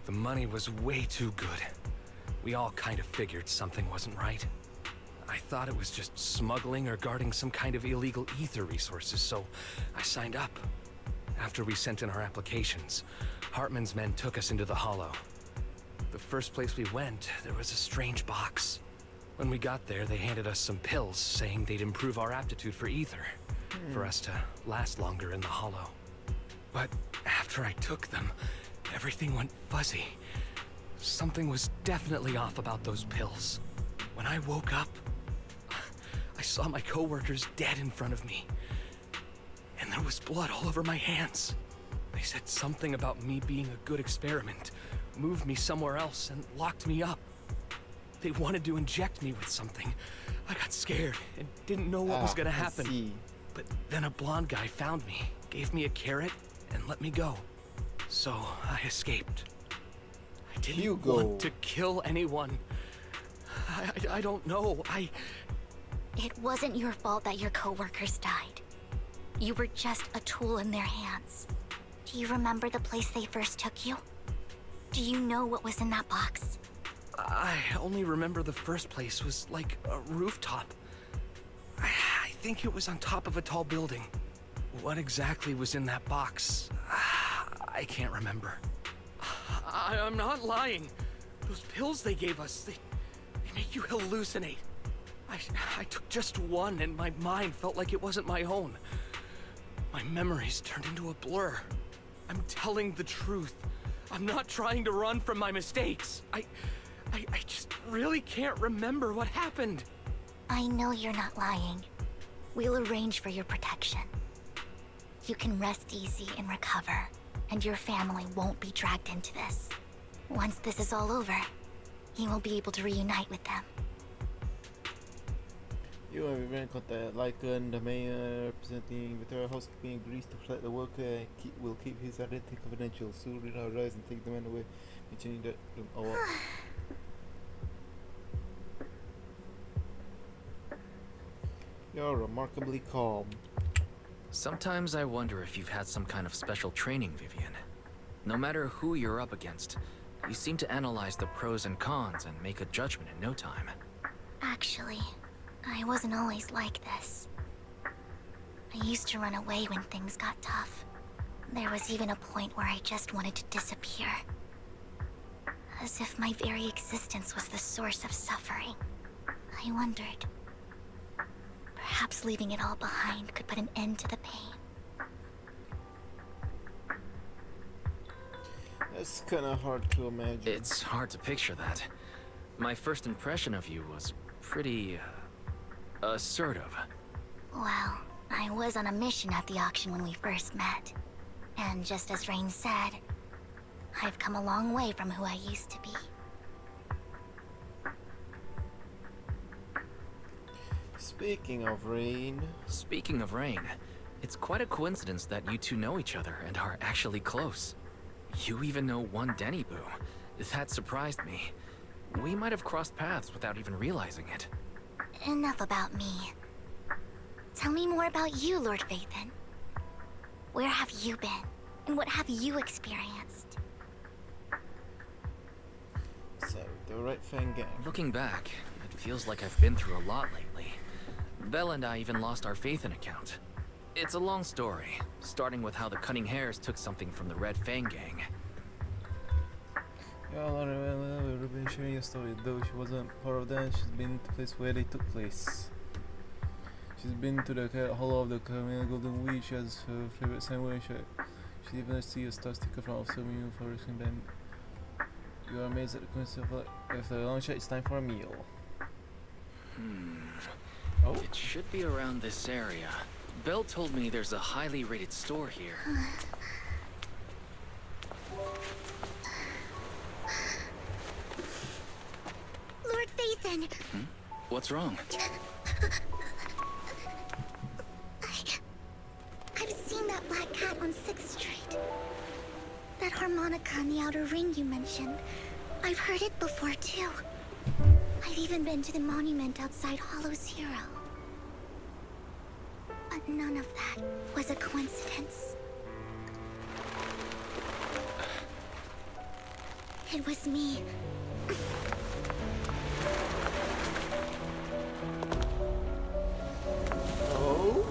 The money was way too good. We all kind of figured something wasn't right. I thought it was just smuggling or guarding some kind of illegal ether resources, so I signed up. After we sent in our applications, Hartman's men took us into the hollow. The first place we went, there was a strange box. When we got there, they handed us some pills, saying they'd improve our aptitude for ether, for us to last longer in the hollow. But after I took them, everything went fuzzy. Something was definitely off about those pills. When I woke up, I saw my coworkers dead in front of me. And there was blood all over my hands. They said something about me being a good experiment, moved me somewhere else, and locked me up. They wanted to inject me with something. I got scared and didn't know what was gonna happen. I see. But then a blonde guy found me, gave me a carrot, and let me go. So I escaped. I didn't want to kill anyone. I don't know. It wasn't your fault that your coworkers died. You were just a tool in their hands. Do you remember the place they first took you? Do you know what was in that box? I only remember the first place was like a rooftop. I think it was on top of a tall building. What exactly was in that box? I can't remember. I'm not lying. Those pills they gave us, they make you hallucinate. I took just one and my mind felt like it wasn't my own. My memories turned into a blur. I'm telling the truth. I'm not trying to run from my mistakes. I just really can't remember what happened. I know you're not lying. We'll arrange for your protection. You can rest easy and recover, and your family won't be dragged into this. Once this is all over, you will be able to reunite with them. You have been in contact. Lycan, the mayor representing Victoria Housekeeping, agrees to let the worker will keep his identity confidential. Soon we'll arise and take the man away, mentioning that You're remarkably calm. Sometimes I wonder if you've had some kind of special training, Vivian. No matter who you're up against, you seem to analyze the pros and cons and make a judgment in no time. Actually, I wasn't always like this. I used to run away when things got tough. There was even a point where I just wanted to disappear. As if my very existence was the source of suffering. I wondered. Perhaps leaving it all behind could put an end to the pain. That's kinda hard to imagine. It's hard to picture that. My first impression of you was pretty assertive. Well, I was on a mission at the auction when we first met. And just as Rain said, I've come a long way from who I used to be. Speaking of Rain... Speaking of Rain, it's quite a coincidence that you two know each other and are actually close. You even know one Denny Boo. That surprised me. We might have crossed paths without even realizing it. Enough about me. Tell me more about you, Lord Vathan. Where have you been? And what have you experienced? So, the Red Fang Gang. Looking back, it feels like I've been through a lot lately. Belle and I even lost our Vathan account. It's a long story, starting with how the Cunning Hares took something from the Red Fang Gang. Yeah, we've been sharing a story. Though she wasn't part of them, she's been to the place where they took place. She's been to the hollow of the Carmina Golden Witch. She has her favorite sandwich. She even received a star sticker from Officer Mew for risking them. You are amazed at the coincidence of after a long shot, it's time for a meal. Oh? It should be around this area. Belle told me there's a highly rated store here. Lord Vathan! What's wrong? I've seen that black cat on 6th Street. That harmonica in the outer ring you mentioned. I've heard it before too. I've even been to the monument outside Hollow Zero. But none of that was a coincidence. It was me. Oh?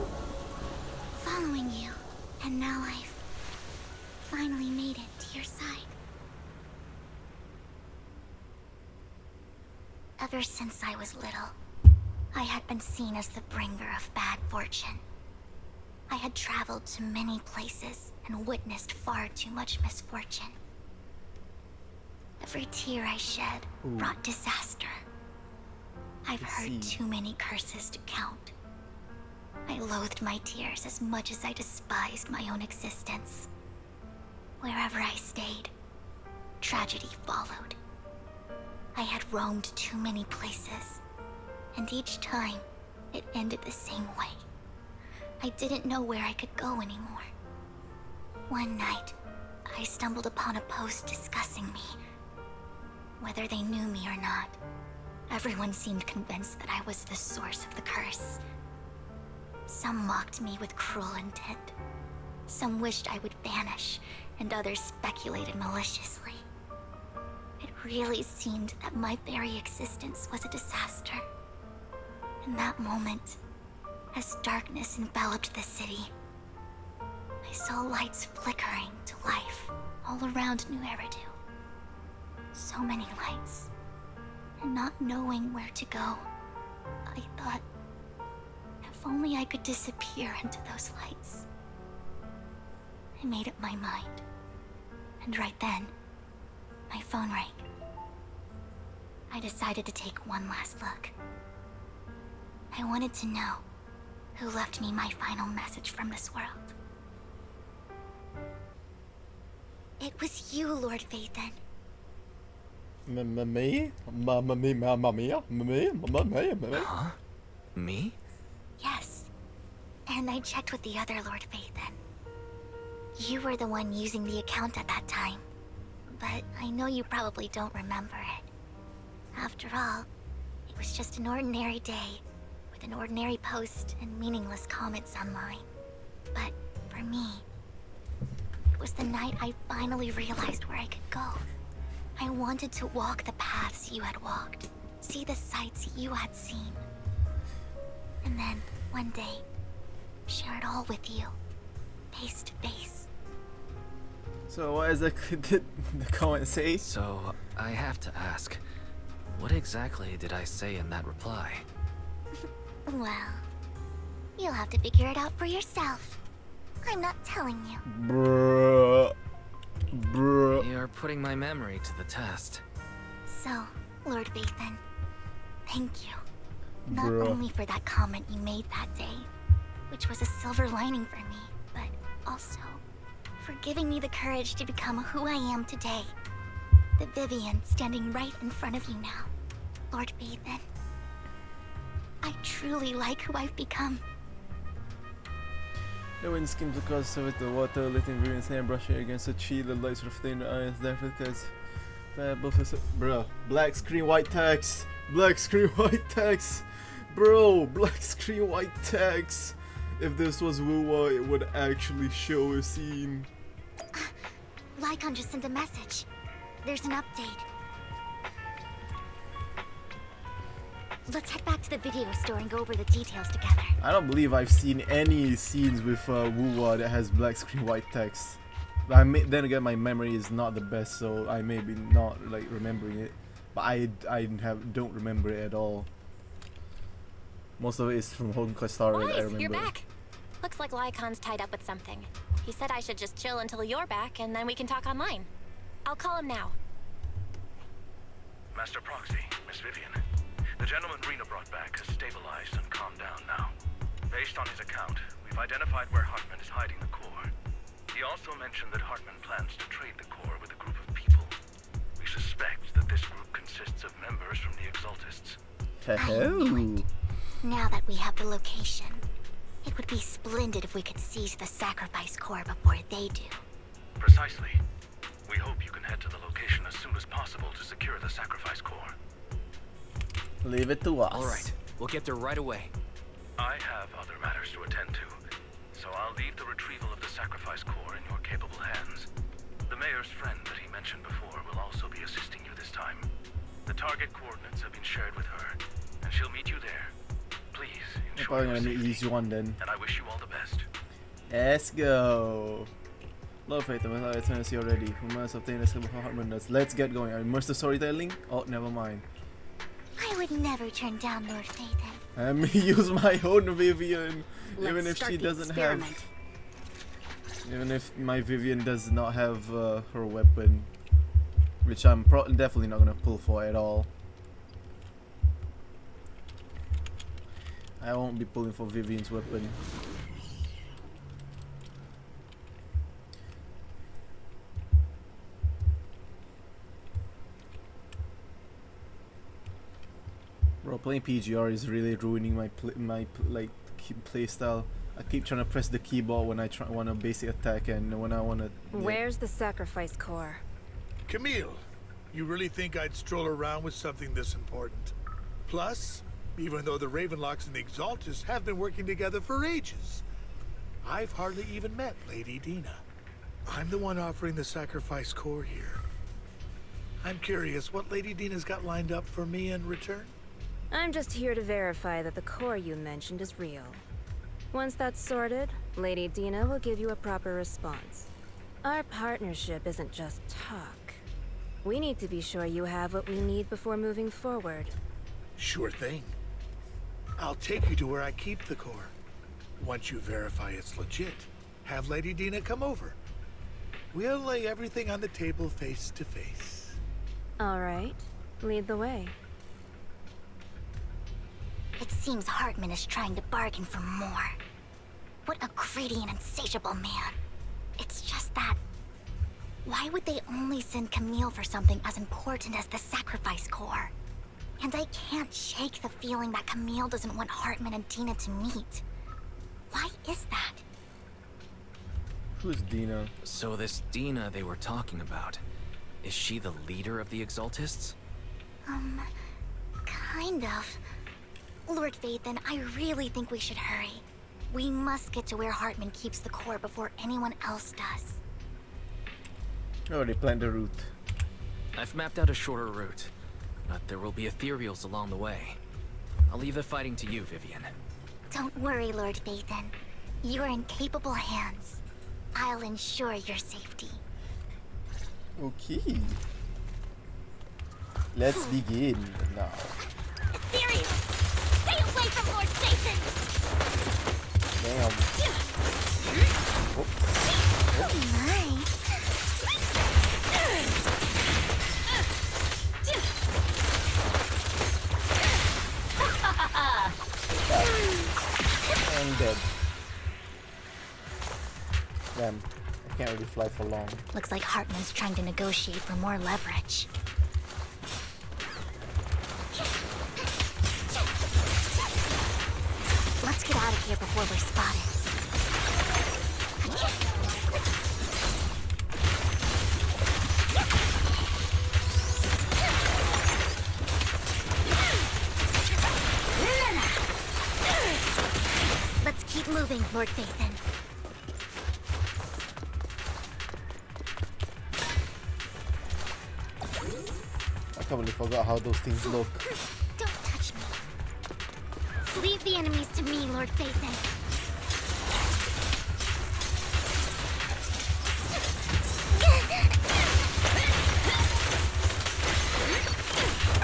Following you. And now I've finally made it to your side. Ever since I was little, I had been seen as the bringer of bad fortune. I had traveled to many places and witnessed far too much misfortune. Every tear I shed brought disaster. I've heard too many curses to count. I loathed my tears as much as I despised my own existence. Wherever I stayed, tragedy followed. I had roamed too many places, and each time, it ended the same way. I didn't know where I could go anymore. One night, I stumbled upon a post discussing me. Whether they knew me or not, everyone seemed convinced that I was the source of the curse. Some mocked me with cruel intent. Some wished I would vanish, and others speculated maliciously. It really seemed that my very existence was a disaster. In that moment, as darkness enveloped the city, I saw lights flickering to life all around New Eridu. So many lights, and not knowing where to go, I thought, if only I could disappear into those lights. I made up my mind, and right then, my phone rang. I decided to take one last look. I wanted to know who left me my final message from this world. It was you, Lord Vathan. Me? Huh? Me? Yes. And I checked with the other Lord Vathan. You were the one using the account at that time. But I know you probably don't remember it. After all, it was just an ordinary day, with an ordinary post and meaningless comments online. But for me, it was the night I finally realized where I could go. I wanted to walk the paths you had walked, see the sights you had seen. And then, one day, share it all with you, face to face. So what is the comment say? So, I have to ask, what exactly did I say in that reply? Well, you'll have to figure it out for yourself. I'm not telling you. Bruh. You're putting my memory to the test. So, Lord Vathan, thank you. Not Bruh. only for that comment you made that day, which was a silver lining for me, but also for giving me the courage to become who I am today. The Vivian standing right in front of you now. Lord Vathan, I truly like who I've become. The wind skims across with the water, letting Vivian's hair brushing against the tree. The lights reflecting the eyes there because bruh, black screen white text. Black screen white text. Bro, black screen white text. If this was Wuwa, it would actually show a scene. Lycon just sent a message. There's an update. Let's head back to the video store and go over the details together. I don't believe I've seen any scenes with Wuwa that has black screen white text. But then again, my memory is not the best, so I may be not like remembering it. But I don't remember it at all. Most of it is from Honkai Star that I Boys, remember. you're back. Looks like Lycon's tied up with something. He said I should just chill until you're back, and then we can talk online. I'll call him now. Master Proxy, Miss Vivian. The gentleman Rena brought back has stabilized and calmed down now. Based on his account, we've identified where Hartman is hiding the core. He also mentioned that Hartman plans to trade the core with a group of people. We suspect that this group consists of members from the Exaltists. Hey-ho. Now that we have the location, it would be splendid if we could seize the sacrifice core before they do. Precisely. We hope you can head to the location as soon as possible to secure the sacrifice core. Leave it to us. Alright, we'll get there right away. I have other matters to attend to, so I'll leave the retrieval of the sacrifice core in your capable hands. The mayor's friend that he mentioned before will also be assisting you this time. The target coordinates have been shared with her, and she'll meet you there. Please I'm ensure probably your gonna safety, ease you on then. and I wish you all the best. Let's go. Love Faith, I'm going to see already. We must obtain the skill before Hartman does. Let's get going. Immersive storytelling? Oh, never mind. I would never turn down Lord Vathan. I may use my own Vivian, even Let's if start she the doesn't experiment. have. Even if my Vivian does not have her weapon, which I'm definitely not gonna pull for at all. I won't be pulling for Vivian's weapon. Bro, playing PGR is really ruining my play style. I keep trying to press the keyboard when I want a basic attack, and when I want to. Where's the sacrifice core? Camille, you really think I'd stroll around with something this important? Plus, even though the Ravenlocks and the Exaltists have been working together for ages, I've hardly even met Lady Dina. I'm the one offering the sacrifice core here. I'm curious what Lady Dina's got lined up for me in return? I'm just here to verify that the core you mentioned is real. Once that's sorted, Lady Dina will give you a proper response. Our partnership isn't just talk. We need to be sure you have what we need before moving forward. Sure thing. I'll take you to where I keep the core. Once you verify it's legit, have Lady Dina come over. We'll lay everything on the table face to face. All right, lead the way. It seems Hartman is trying to bargain for more. What a greedy and insatiable man. It's just that... why would they only send Camille for something as important as the sacrifice core? And I can't shake the feeling that Camille doesn't want Hartman and Dina to meet. Why is that? Who's Dina? So this Dina they were talking about, is she the leader of the Exaltists? Kind of. Lord Vathan, I really think we should hurry. We must get to where Hartman keeps the core before anyone else does. Oh, they planned the route. I've mapped out a shorter route, but there will be ethereals along the way. I'll leave the fighting to you, Vivian. Don't worry, Lord Vathan. You're in capable hands. I'll ensure your safety. Okay. Let's begin now. Ethereal! Stay away from Lord Vathan! Damn. Oh my. I'm dead. Damn, I can't really fly for long. Looks like Hartman's trying to negotiate for more leverage. Let's get out of here before we're spotted. Let's keep moving, Lord Phaethon. I completely forgot how those things look. Don't touch me. Leave the enemies to me, Lord Phaethon.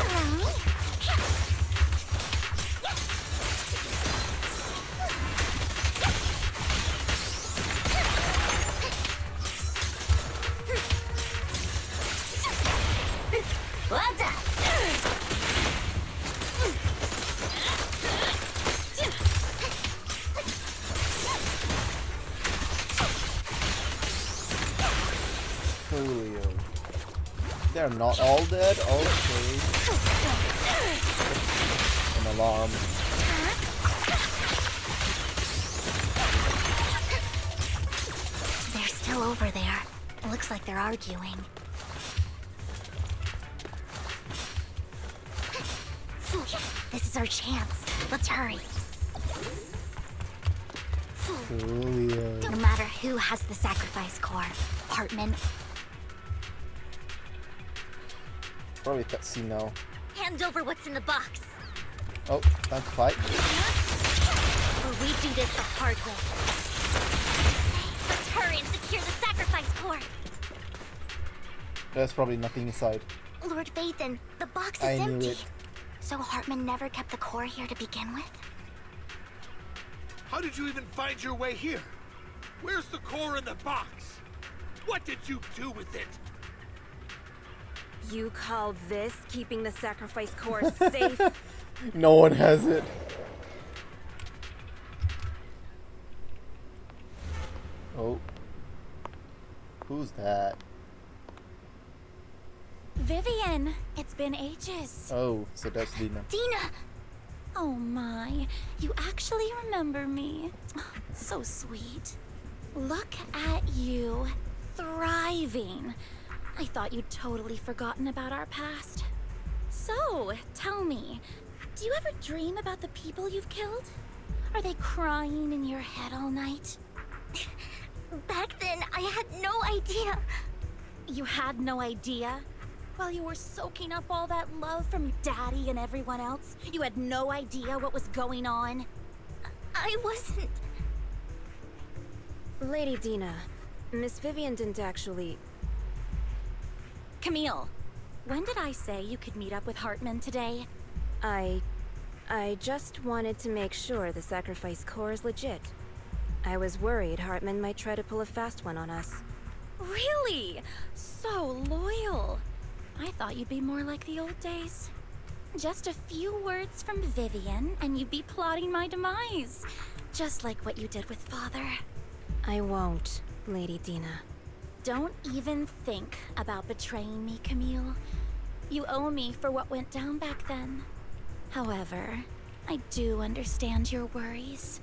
Allow me. Well done. Coolio. They're not all dead? Okay. An alarm. They're still over there. Looks like they're arguing. This is our chance. Let's hurry. Coolio. No matter who has the sacrifice core, Hartman, Probably cutscene now. hand over what's in the box. Oh, time to fight. Or we do this the hard way. Let's hurry and secure the sacrifice core. There's probably nothing inside. Lord Phaethon, the box is I knew empty. it. So Hartman never kept the core here to begin with? How did you even find your way here? Where's the core in the box? What did you do with it? You call this keeping the sacrifice core safe? No one has it. Oh. Who's that? Vivian, it's been ages. Oh, so that's Dina. Dina! Oh my, you actually remember me. So sweet. Look at you, thriving. I thought you'd totally forgotten about our past. So, tell me, do you ever dream about the people you've killed? Are they crying in your head all night? Back then, I had no idea. You had no idea? While you were soaking up all that love from Daddy and everyone else, you had no idea what was going on? I wasn't. Lady Dina, Miss Vivian didn't actually... Camille, when did I say you could meet up with Hartman today? I just wanted to make sure the sacrifice core is legit. I was worried Hartman might try to pull a fast one on us. Really? So loyal. I thought you'd be more like the old days. Just a few words from Vivian, and you'd be plotting my demise. Just like what you did with Father. I won't, Lady Dina. Don't even think about betraying me, Camille. You owe me for what went down back then. However, I do understand your worries.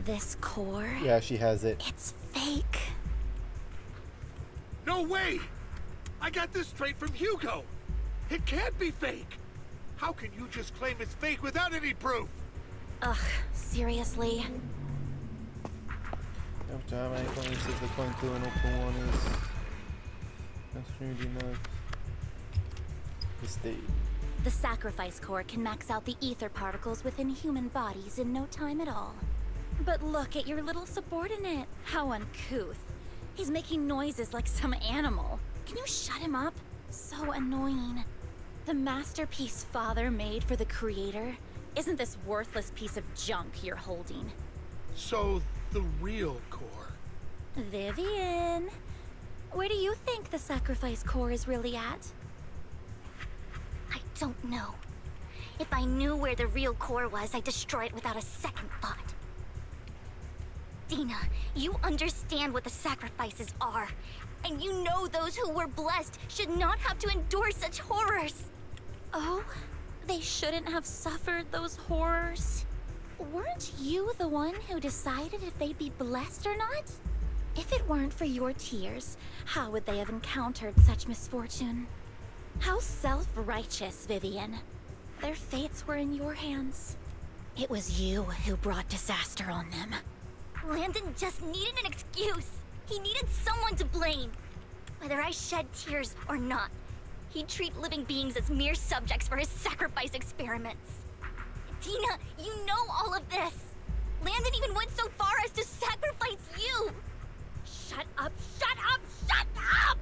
This core... Yeah, she has it. It's fake. No way! I got this straight from Hugo. It can't be fake. How can you just claim it's fake without any proof? Ugh, seriously? Every time I go into the coin clue and open one is... That's really nice. Mistake. The sacrifice core can max out the ether particles within human bodies in no time at all. But look at your little subordinate. How uncouth. He's making noises like some animal. Can you shut him up? So annoying. The masterpiece Father made for the Creator isn't this worthless piece of junk you're holding. So, the real core. Vivian, where do you think the sacrifice core is really at? I don't know. If I knew where the real core was, I'd destroy it without a second thought. Dina, you understand what the sacrifices are. And you know those who were blessed should not have to endure such horrors. Oh? They shouldn't have suffered those horrors? Weren't you the one who decided if they'd be blessed or not? If it weren't for your tears, how would they have encountered such misfortune? How self-righteous, Vivian. Their fates were in your hands. It was you who brought disaster on them. Landon just needed an excuse. He needed someone to blame. Whether I shed tears or not, he'd treat living beings as mere subjects for his sacrifice experiments. Dina, you know all of this. Landon even went so far as to sacrifice you. Shut up, shut up, shut up!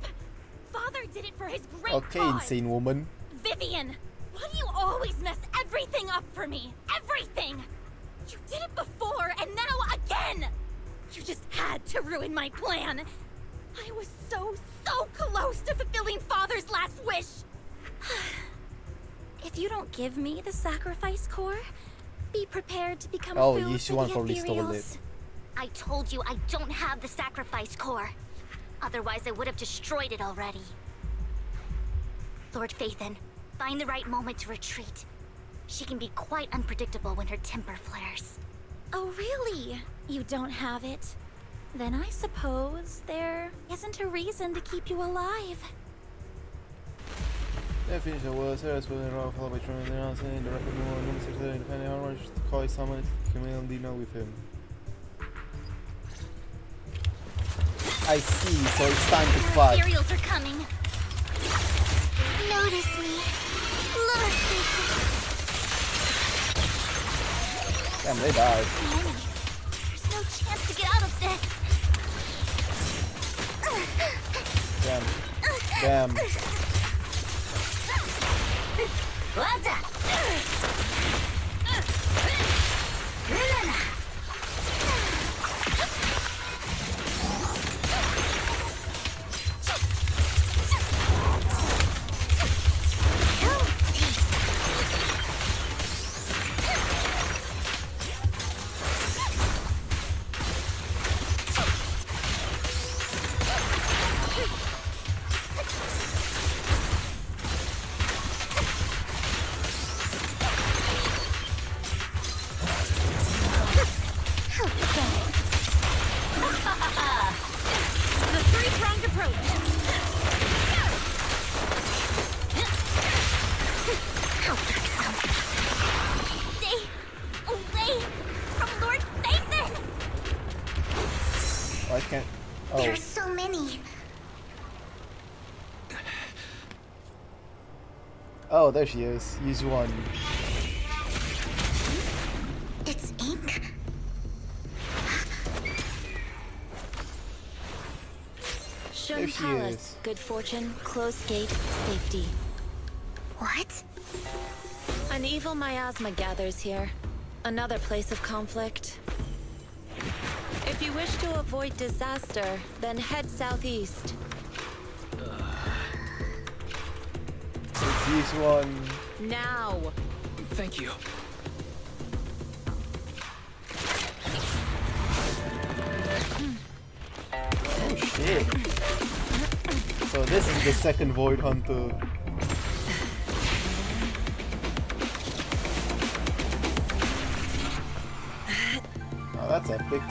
Father did it for his great Okay, cause. insane woman. Vivian, why do you always mess everything up for me? Everything! You did it before, and now again! You just had to ruin my plan. I was so close to fulfilling Father's last wish. If you don't give me the sacrifice core, be prepared to become Oh, food for Yishuan the probably stole it. ethereals. I told you I don't have the sacrifice core. Otherwise, I would have destroyed it already. Lord Phaethon, find the right moment to retreat. She can be quite unpredictable when her temper flares. Oh, really? You don't have it? Then I suppose there isn't a reason to keep you alive. Yeah, finish the world series with a roll followed by trying the answer in the record more number 6 depending on which to call someone Camille Dino with him. I see, so it's time to fight. Ethereals are coming. Notice me. Lord Phaethon. Damn, they died. Danny, there's no chance to get out of this. Damn. The three-pronged approach. Stay away from Lord Phaethon! I can't. There Oh. are so many. Oh, there she is. Use one. It's ink. Shun There she Palace, is. good fortune, closed gate, safety. What? An evil miasma gathers here. Another place of conflict. If you wish to avoid disaster, then head southeast. Let's use one. Now! Thank you. Oh shit. So this is the second Void Hunter. Oh, that's epic.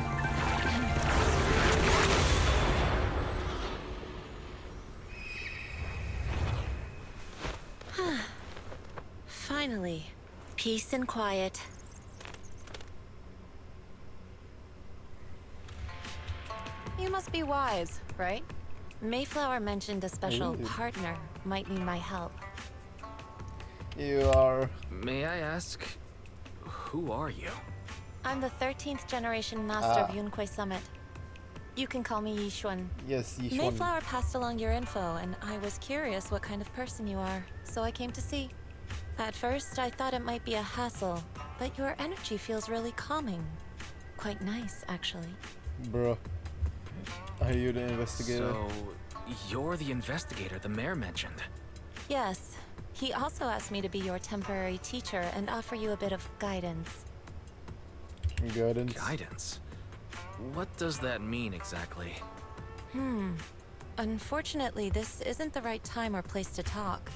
Finally, peace and quiet. You must be wise, right? Mayflower mentioned a special Ooh. partner might need my help. You are. May I ask, who are you? I'm the 13th generation master of Ah. Yunquei Summit. You can call me Yishuan. Yes, Yishuan. Mayflower passed along your info, and I was curious what kind of person you are, so I came to see. At first, I thought it might be a hassle, but your energy feels really calming. Quite nice, actually. Bruh. Are you the investigator? So, you're the investigator the mayor mentioned. Yes. He also asked me to be your temporary teacher and offer you a bit of guidance. Guidance. Guidance? What does that mean exactly? Unfortunately, this isn't the right time or place to talk.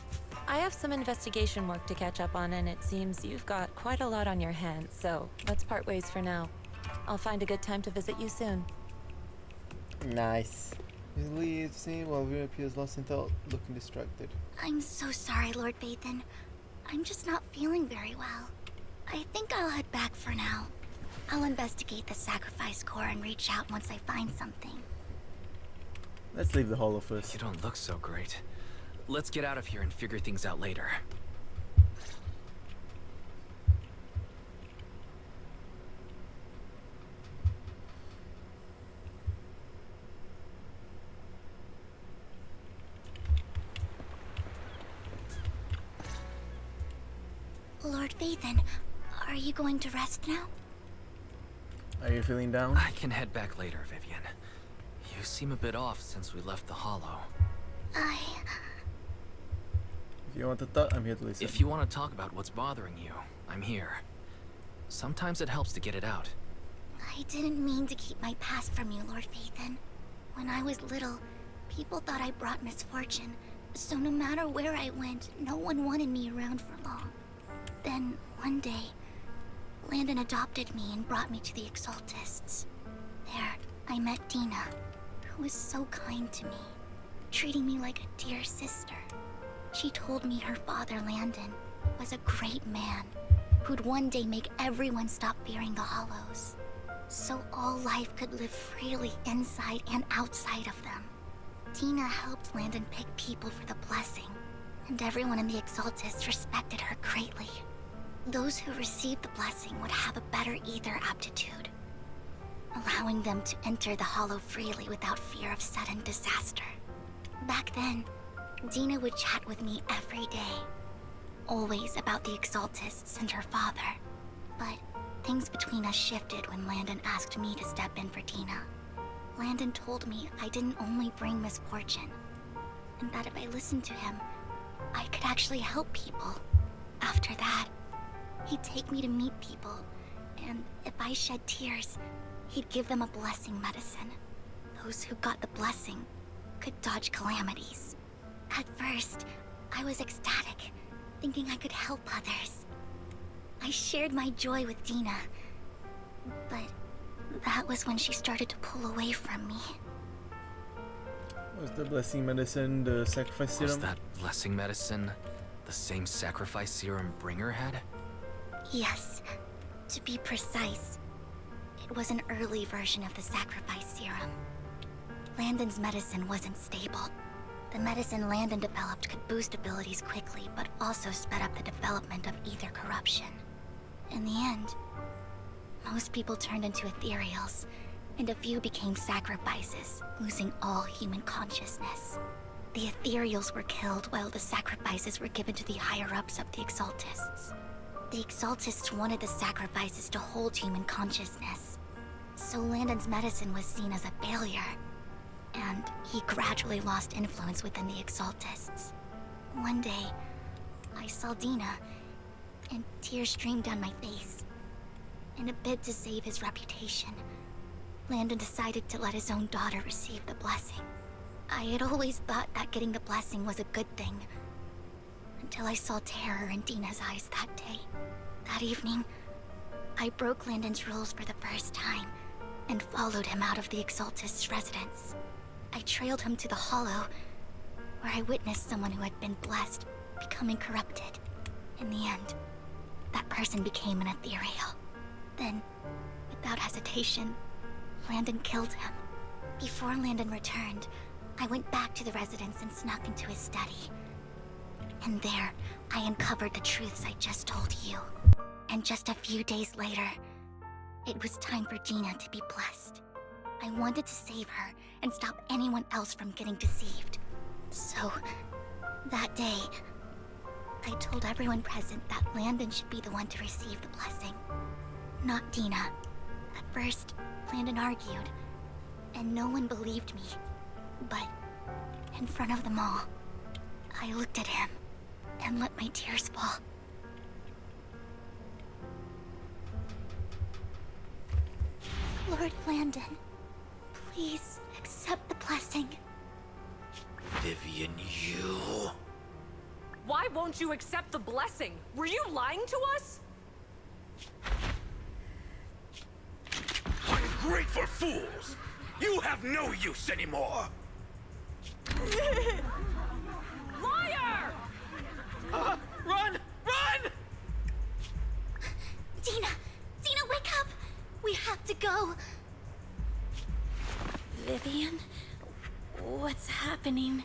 I have some investigation work to catch up on, and it seems you've got quite a lot on your hands, so let's part ways for now. I'll find a good time to visit you soon. Nice. He leaves, see, while Vera appears lost in thought, looking distracted. I'm so sorry, Lord Vathan. I'm just not feeling very well. I think I'll head back for now. I'll investigate the sacrifice core and reach out once I find something. Let's leave the hollow first. You don't look so great. Let's get out of here and figure things out later. Lord Vathan, are you going to rest now? Are you feeling down? I can head back later, Vivian. You seem a bit off since we left the hollow. If you want to talk, I'm here to listen. If you want to talk about what's bothering you, I'm here. Sometimes it helps to get it out. I didn't mean to keep my past from you, Lord Vathan. When I was little, people thought I brought misfortune, so no matter where I went, no one wanted me around for long. Then, one day, Landon adopted me and brought me to the Exaltists. There, I met Dina, who was so kind to me, treating me like a dear sister. She told me her father, Landon, was a great man, who'd one day make everyone stop fearing the Hollows, so all life could live freely inside and outside of them. Dina helped Landon pick people for the blessing, and everyone in the Exaltists respected her greatly. Those who received the blessing would have a better ether aptitude, allowing them to enter the Hollow freely without fear of sudden disaster. Back then, Dina would chat with me every day, always about the Exaltists and her father. But things between us shifted when Landon asked me to step in for Dina. Landon told me I didn't only bring misfortune, and that if I listened to him, I could actually help people. After that, he'd take me to meet people, and if I shed tears, he'd give them a blessing medicine. Those who got the blessing could dodge calamities. At first, I was ecstatic, thinking I could help others. I shared my joy with Dina, but that was when she started to pull away from me. Was the blessing medicine the sacrifice serum? Was that blessing medicine the same sacrifice serum Bringer had? Yes. To be precise, it was an early version of the sacrifice serum. Landon's medicine wasn't stable. The medicine Landon developed could boost abilities quickly, but also sped up the development of ether corruption. In the end, most people turned into ethereals, and a few became sacrifices, losing all human consciousness. The ethereals were killed while the sacrifices were given to the higher-ups of the Exaltists. The Exaltists wanted the sacrifices to hold human consciousness, so Landon's medicine was seen as a failure, and he gradually lost influence within the Exaltists. One day, I saw Dina, and tears streamed down my face. In a bid to save his reputation, Landon decided to let his own daughter receive the blessing. I had always thought that getting the blessing was a good thing, until I saw terror in Dina's eyes that day. That evening, I broke Landon's rules for the first time, and followed him out of the Exaltist's residence. I trailed him to the Hollow, where I witnessed someone who had been blessed becoming corrupted. In the end, that person became an ethereal. Then, without hesitation, Landon killed him. Before Landon returned, I went back to the residence and snuck into his study. And there, I uncovered the truths I just told you. And just a few days later, it was time for Dina to be blessed. I wanted to save her and stop anyone else from getting deceived. So, that day, I told everyone present that Landon should be the one to receive the blessing, not Dina. At first, Landon argued, and no one believed me. But, in front of them all, I looked at him and let my tears fall. Lord Lord Landon, please accept the blessing. Vivian, you... Why won't you accept the blessing? Were you lying to us? Ungrateful fools! You have no use anymore! Liar! Run! Run! Dina! Dina, wake up! We have to go! Vivian? What's happening?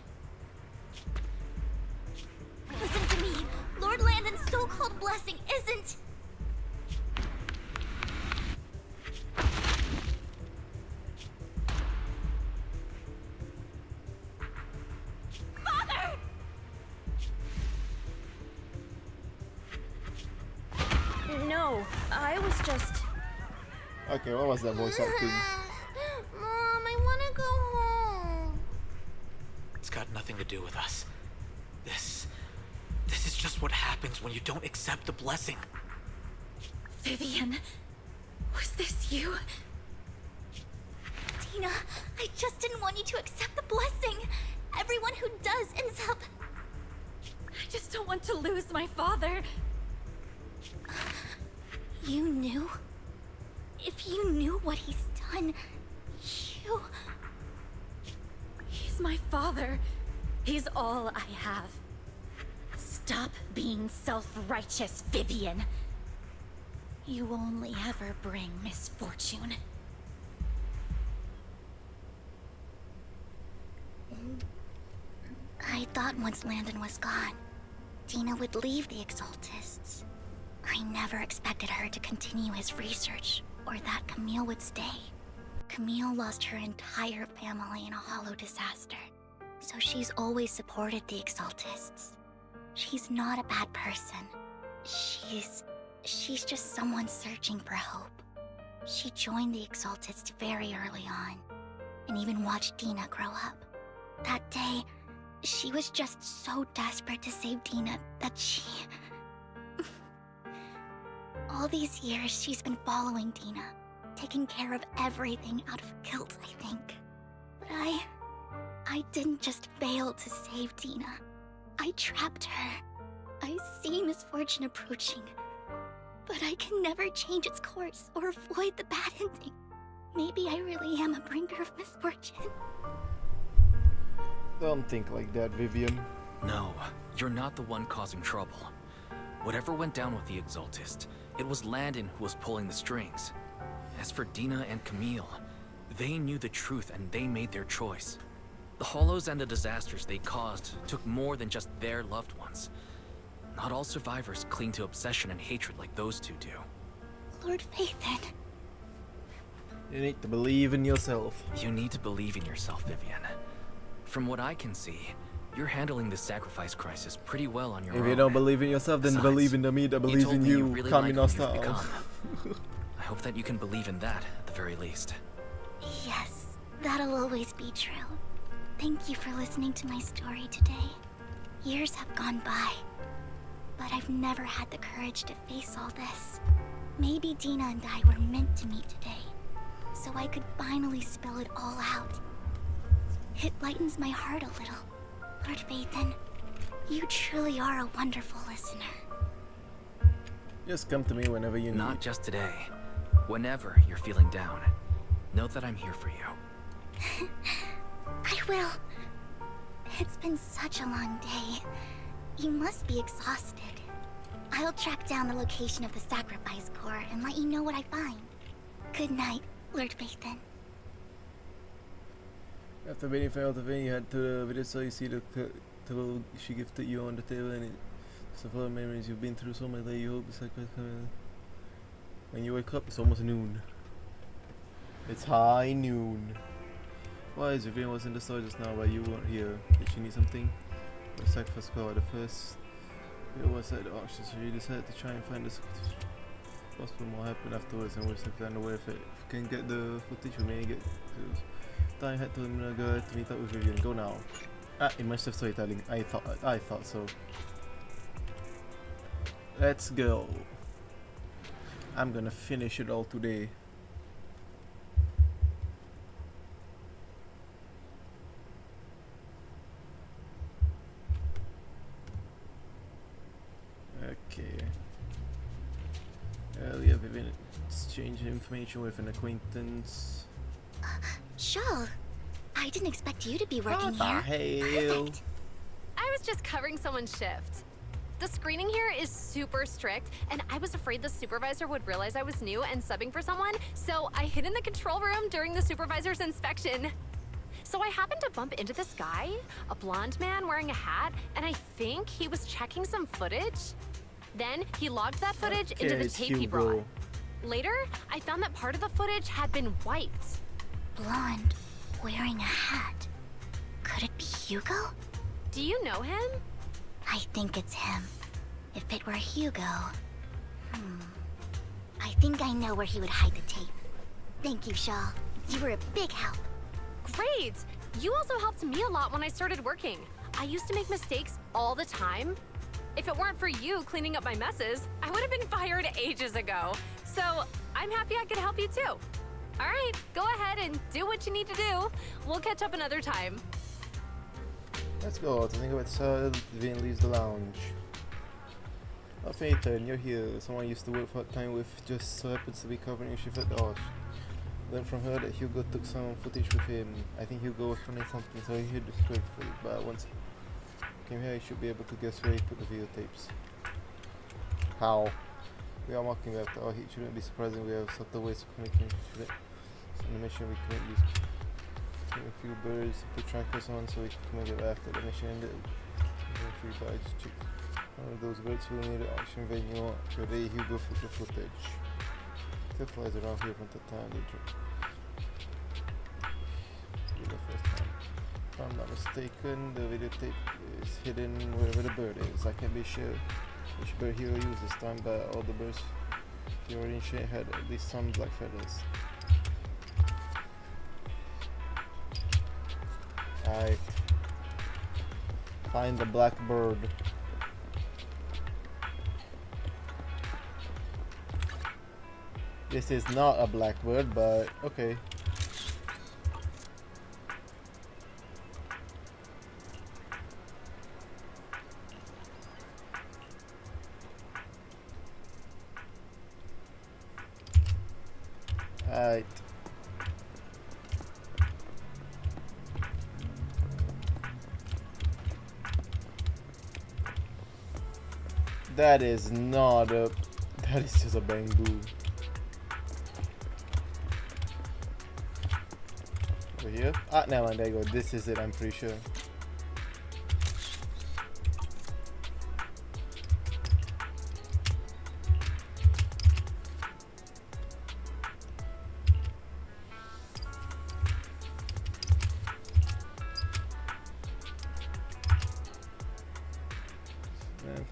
Listen to me! Lord Landon's so-called blessing isn't... Father! No, I was just... Okay, what was that voice acting? Mom, I want to go home. It's got nothing to do with us. This is just what happens when you don't accept the blessing. Vivian, was this you? Dina, I just didn't want you to accept the blessing. Everyone who does ends up... I just don't want to lose my father. You knew? If you knew what he's done, you... He's my father. He's all I have. Stop being self-righteous, Vivian. You only ever bring misfortune. I thought once Landon was gone, Dina would leave the Exaltists. I never expected her to continue his research, or that Camille would stay. Camille lost her entire family in a hollow disaster, so she's always supported the Exaltists. She's not a bad person. She's just someone searching for hope. She joined the Exaltists very early on, and even watched Dina grow up. That day, she was just so desperate to save Dina that she... All these years, she's been following Dina, taking care of everything out of guilt, I think. But I didn't just fail to save Dina. I trapped her. I see misfortune approaching, but I can never change its course or avoid the bad ending. Maybe I really am a bringer of misfortune. Don't think like that, Vivian. No, you're not the one causing trouble. Whatever went down with the Exaltist, it was Landon who was pulling the strings. As for Dina and Camille, they knew the truth and they made their choice. The Hollows and the disasters they caused took more than just their loved ones. Not all survivors cling to obsession and hatred like those two do. Lord Phaethon. You need to believe in yourself. You need to believe in yourself, Vivian. From what I can see, you're handling this sacrifice crisis pretty well on your own. If you don't believe in yourself, then Besides, believe in the me that believes told in me you. really Kami like no who you've style. become. I hope that you can believe in that, at the very least. Yes, that'll always be true. Thank you for listening to my story today. Years have gone by, but I've never had the courage to face all this. Maybe Dina and I were meant to meet today, so I could finally spill it all out. It lightens my heart a little. Lord Phaethon, you truly are a wonderful listener. Just come to me whenever you need. Not just today. Whenever you're feeling down, know that I'm here for you. I will. It's been such a long day. You must be exhausted. I'll track down the location of the sacrifice core and let you know what I find. Good night, Lord Phaethon. After waiting for out of you head to the video so you see the table she gifted you on the table and it's of all the memories you've been through so much that you hope the sacrifice coming. When you wake up, it's almost noon. It's high noon. Why is Vivian was in the store just now while you weren't here? Did she need something? The sacrifice core the first. It was at the auction, so you decided to try and find this possible what happened afterwards and we're still aware if we can get the footage we may get to. I had to go to meet up with Vivian. Go now. Immersive storytelling. I thought so. Let's go. I'm gonna finish it all today. Earlier, Vivian exchanged information with an acquaintance. Shaw, I didn't expect you to be working What the here. hell? Perfect. I was just covering someone's shift. The screening here is super strict, and I was afraid the supervisor would realize I was new and subbing for someone, so I hid in the control room during the supervisor's inspection. So I happened to bump into this guy, a blonde man wearing a hat, and I think he was checking some footage. Then he logged that footage into the it's tape he Hugo. brought. Later, I found that part of the footage had been wiped. Blonde, wearing a hat. Could it be Hugo? Do you know him? I think it's him. If it were Hugo... I think I know where he would hide the tape. Thank you, Shaw. You were a big help. Great! You also helped me a lot when I started working. I used to make mistakes all the time. If it weren't for you cleaning up my messes, I would have been fired ages ago. So I'm happy I could help you too. All right, go ahead and do what you need to do. We'll catch up another time. Let's go. To think about it, Vivian leaves the lounge. Oh, Phaeton, you're here. Someone I used to work part-time with just so happens to be covering a shift at Dosh. Learned from her that Hugo took some footage with him. I think Hugo was planning something, so he hid the script for it. But once he came here, he should be able to guess where he put the videotapes. How? We are mocking that. Oh, it shouldn't be surprising. We have subtle ways of communicating with it. On the mission, we couldn't use a few birds to put trackers on so we can communicate after the mission ended. Free by just check one of those birds will need an auction venue where they Hugo for the footage. Still flies around here from the time they drop. The first time. If I'm not mistaken, the videotape is hidden wherever the bird is. I can't be sure which bird Hero used this time, but all the birds he already shared had at least some black feathers. Alright. Find the black bird. This is not a black bird, but okay. Alright. That is not a... That is just a bamboo. Over here? Ah, never mind, there you go. This is it, I'm pretty sure.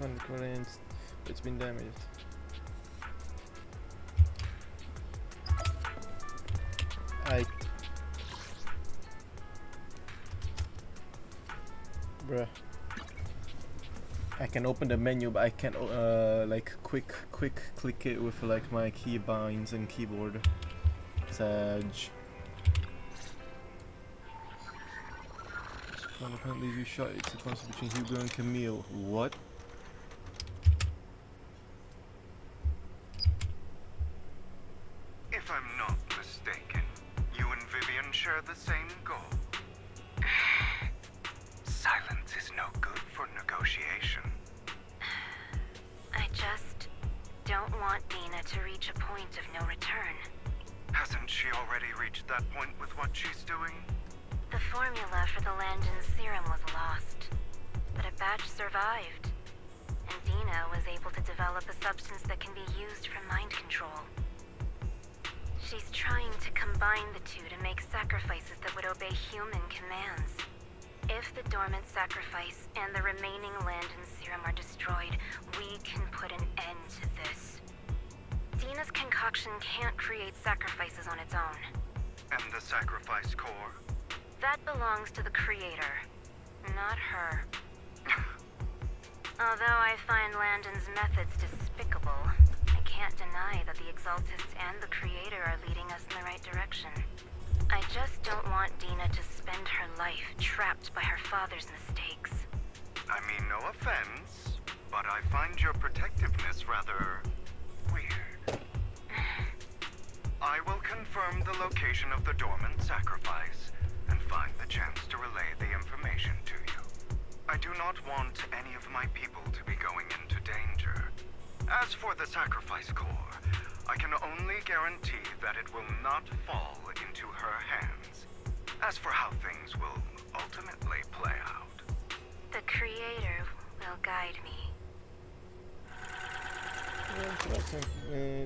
Find the coordinates. It's been damaged. Bruh. I can open the menu, but I can't like quick click it with like my keybinds and keyboard. Sag. Apparently you shot. It's a conflict between Hugo and Camille. What? If I'm not mistaken, you and Vivian share the same goal. Silence is no good for negotiation. I just don't want Dina to reach a point of no return. Hasn't she already reached that point with what she's doing? The formula for the Landon serum was lost, but a batch survived, and Dina was able to develop a substance that can be used for mind control. She's trying to combine the two to make sacrifices that would obey human commands. If the dormant sacrifice and the remaining Landon serum are destroyed, we can put an end to this. Dina's concoction can't create sacrifices on its own. And the sacrifice core? That belongs to the creator, not her. Although I find Landon's methods despicable, I can't deny that the Exaltists and the creator are leading us in the right direction. I just don't want Dina to spend her life trapped by her father's mistakes. I mean, no offense, but I find your protectiveness rather weird. the location of the dormant sacrifice and find the chance to relay the information to you. I do not want any of my people to be going into danger. As for the sacrifice core, I can only guarantee that it will not fall into her hands. As for how things will ultimately play out, The Creator will guide me.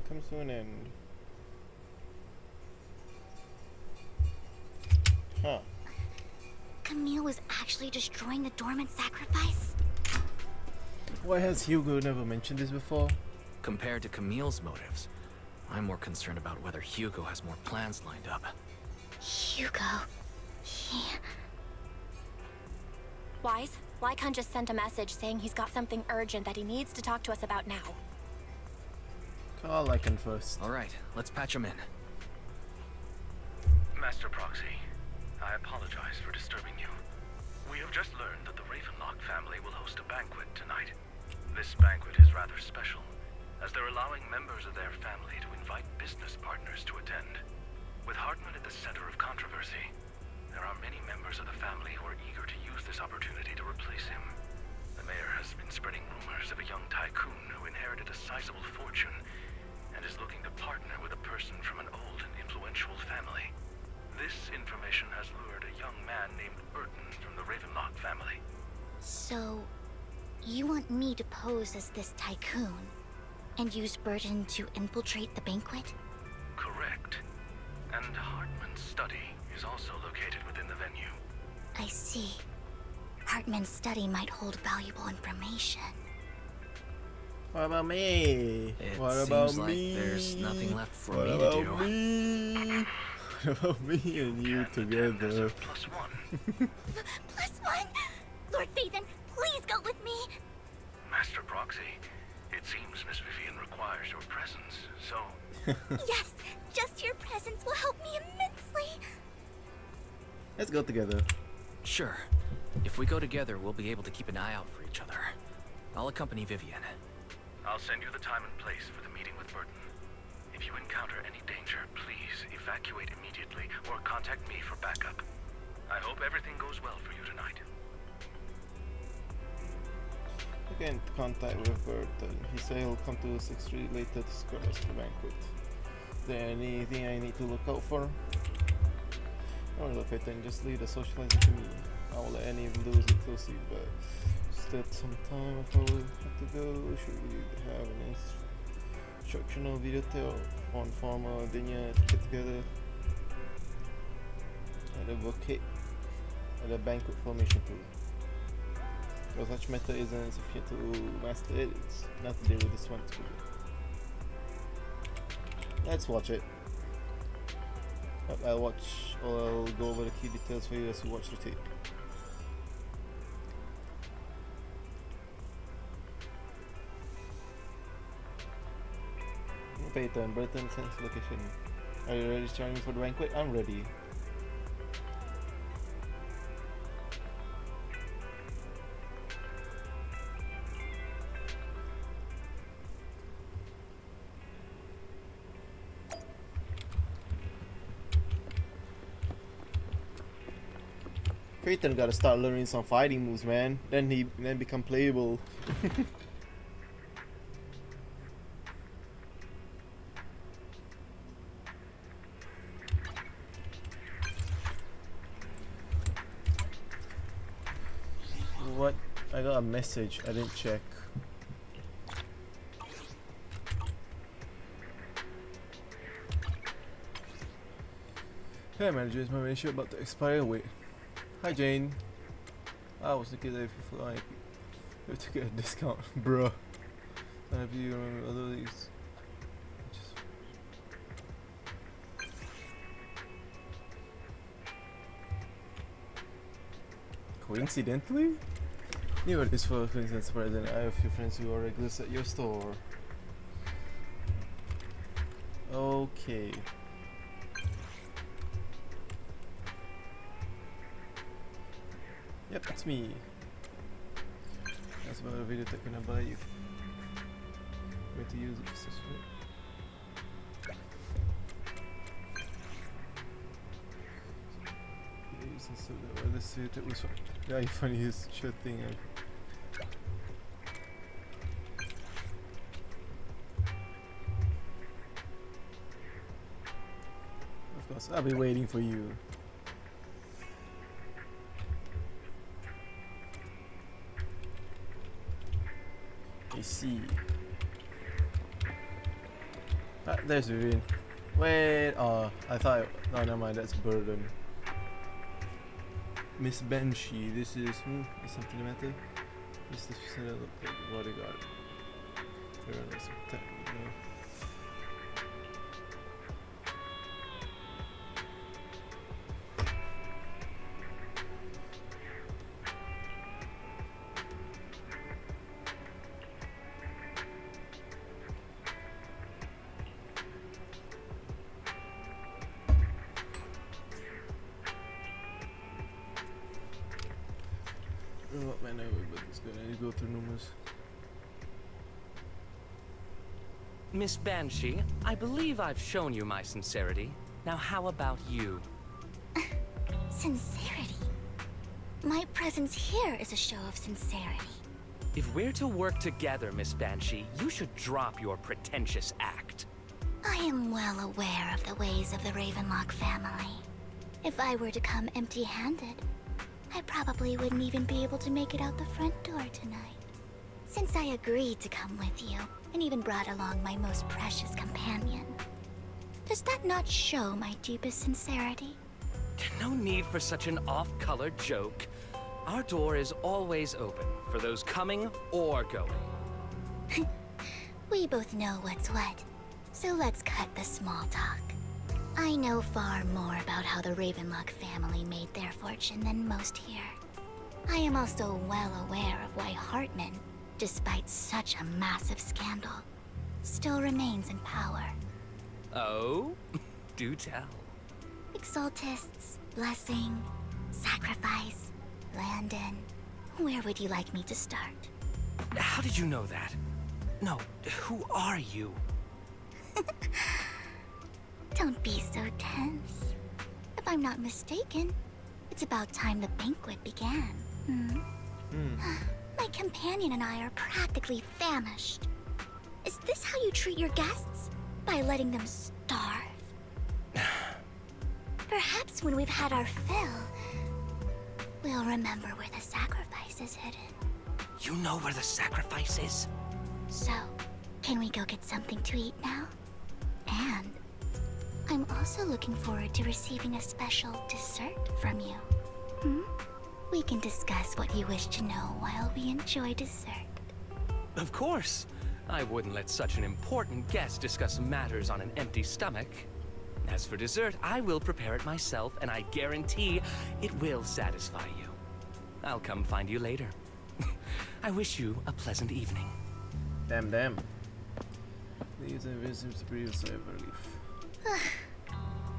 Comes to an end. Huh. Camille was actually destroying the dormant sacrifice? Why has Hugo never mentioned this before? Compared to Camille's motives, I'm more concerned about whether Hugo has more plans lined up. Hugo... he... Wise, Lycon just sent a message saying he's got something urgent that he needs to talk to us about now. Call Lycan first. Alright, let's patch him in. Master Proxy, I apologize for disturbing you. We have just learned that the Ravenlock family will host a banquet tonight. This banquet is rather special, as they're allowing members of their family to invite business partners to attend. With Hartman at the center of controversy, there are many members of the family who are eager to use this opportunity to replace him. The mayor has been spreading rumors of a young tycoon who inherited a sizable fortune and is looking to partner with a person from an old and influential family. This information has lured a young man named Burton from the Ravenlock family. So... you want me to pose as this tycoon? And use Burton to infiltrate the banquet? Correct. And Hartman's study is also located within the venue. I see. Hartman's study might hold valuable information. What about me? It What seems about like me? there's nothing left for What me to about do. me? What about me and you together? +1? Lord Phaethon, please go with me! Master Proxy, it seems Miss Vivian requires your presence, so... Yes! Just your presence will help me immensely! Let's go together. Sure. If we go together, we'll be able to keep an eye out for each other. I'll accompany Vivian. I'll send you the time and place for the meeting with Burton. If you encounter any danger, please evacuate immediately or contact me for backup. I hope everything goes well for you tonight. Get in contact with Burton. He said he'll come to 6th Street later to escort us to the banquet. Is there anything I need to look out for? Don't look at it, just leave the socializing to me. I won't let any of them do it closely, but just at some time if I will have to go, should we have an instructional video tape on former Dinya to get together at the bouquet at the banquet formation tool. Though such meta isn't sufficient to master it, it's not to deal with this one too. Let's watch it. I'll watch, or I'll go over the key details for you as you watch the tape. Phaethon, Burton sense location. Are you ready to join me for the banquet? I'm ready. Phaethon gotta start learning some fighting moves, man. Then he become playable. What? I got a message. I didn't check. Hey manager, is my relationship about to expire? Wait. Hi Jane. I was thinking that if you feel like you have to get a discount, bruh. None of you remember other these. Coincidentally? Knew it is for a coincidence surprising. I have a few friends who are regulars at your store. Okay. Yep, it's me. That's about a video taken by you. Way to use it. let's see. That was yeah, funny his shirt thing. Of course, I'll be waiting for you. I see. Ah, there's Vivian. Wait, I thought. No, never mind. That's Burden. Miss Banshee. This is something the matter. This is bodyguard. What man, but it's good. I need to go through numbers. Miss Banshee, I believe I've shown you my sincerity. Now how about you? Sincerity? My presence here is a show of sincerity. If we're to work together, Miss Banshee, you should drop your pretentious act. I am well aware of the ways of the Ravenlock family. If I were to come empty-handed, I probably wouldn't even be able to make it out the front door tonight. Since I agreed to come with you, and even brought along my most precious companion, does that not show my deepest sincerity? No need for such an off-color joke. Our door is always open for those coming or going. We both know what's what, so let's cut the small talk. I know far more about how the Ravenlock family made their fortune than most here. I am also well aware of why Hartman, despite such a massive scandal, still remains in power. Oh? Do tell. Exaltists, blessing, sacrifice, Landon. Where would you like me to start? How did you know that? No, who are you? Don't be so tense. If I'm not mistaken, it's about time the banquet began. My companion and I are practically famished. Is this how you treat your guests? By letting them starve? Perhaps when we've had our fill, we'll remember where the sacrifice is hidden. You know where the sacrifice is? So, can we go get something to eat now? And I'm also looking forward to receiving a special dessert from you. We can discuss what you wish to know while we enjoy dessert. Of course. I wouldn't let such an important guest discuss matters on an empty stomach. As for dessert, I will prepare it myself, and I guarantee it will satisfy you. I'll come find you later. I wish you a pleasant evening. Damn. These invisible breeze of relief.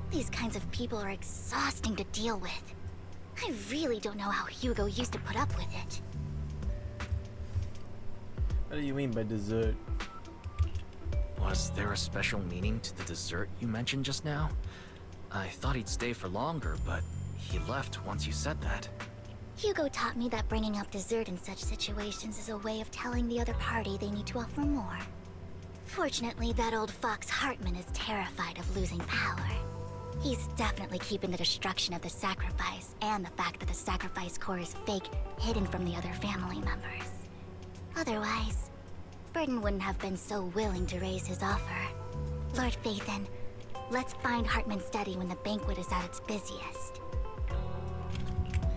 These kinds of people are exhausting to deal with. I really don't know how Hugo used to put up with it. What do you mean by dessert? Was there a special meaning to the dessert you mentioned just now? I thought he'd stay for longer, but he left once you said that. Hugo taught me that bringing up dessert in such situations is a way of telling the other party they need to offer more. Fortunately, that old fox Hartman is terrified of losing power. He's definitely keeping the destruction of the sacrifice and the fact that the sacrifice core is fake hidden from the other family members. Otherwise, Burden wouldn't have been so willing to raise his offer. Lord Phaethon, let's find Hartman's study when the banquet is at its busiest.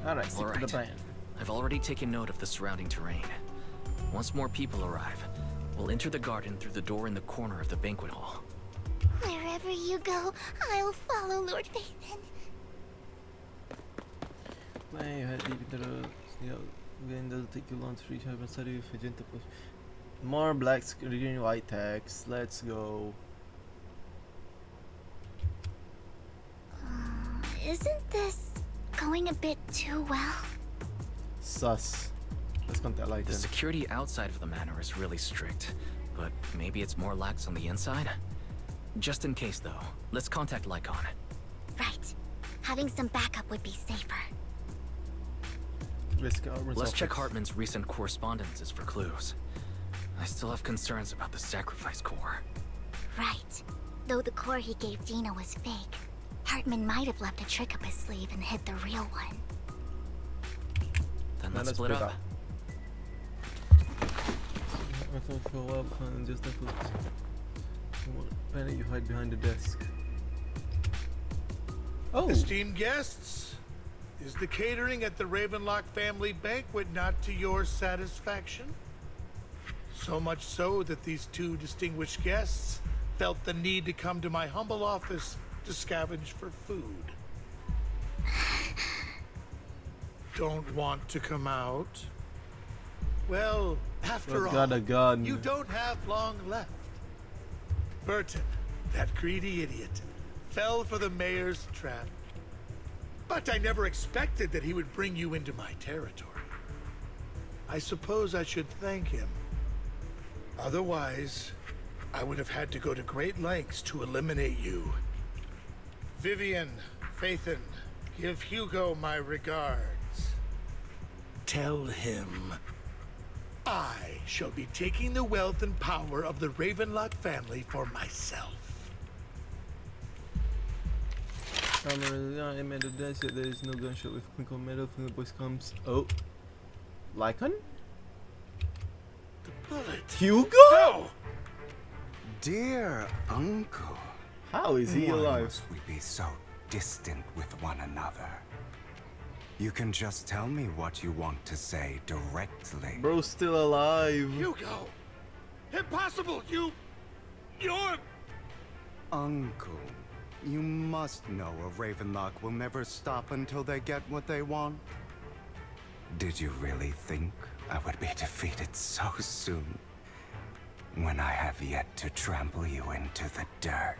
Alright, stick to the plan. I've already taken note of the surrounding terrain. Once more people arrive, we'll enter the garden through the door in the corner of the banquet hall. Wherever you go, I'll follow, Lord Phaethon. Plan your head deep into the again, doesn't take you long to reach Hartman's study with a gentle push. More black screen, white text. Let's go. Isn't this going a bit too well? Sus. Let's contact Lycan. The security outside of the manor is really strict, but maybe it's more lax on the inside? Just in case, though, let's contact Lycan. Right. Having some backup would be safer. Let's check Hartman's recent correspondences for clues. I still have concerns about the sacrifice core. Right. Though the core he gave Dina was fake, Hartman might have left a trick up his sleeve and hid the real one. Then let's split up. Panic, you hide behind the desk. Oh! Esteemed guests, is the catering at the Ravenlock family banquet not to your satisfaction? So much so that these two distinguished guests felt the need to come to my humble office to scavenge for food. Don't want to come out? Well, after all, got a gun. you don't have long left. Burton, that greedy idiot, fell for the mayor's trap. But I never expected that he would bring you into my territory. I suppose I should thank him. Otherwise, I would have had to go to great lengths to eliminate you. Vivian, Phaethon, give Hugo my regards. Tell him I shall be taking the wealth and power of the Ravenlock family for myself. There is no gunshot with crinkle metal from the voice comes. Oh. Lycon? The bullet. Hugo? No! Dear uncle. How is he Why alive? must we be so distant with one another? You can just tell me what you want to say directly. Bro's still alive. Hugo! Impossible! You're... Uncle, you must know a Ravenlock will never stop until they get what they want. Did you really think I would be defeated so soon? When I have yet to trample you into the dirt.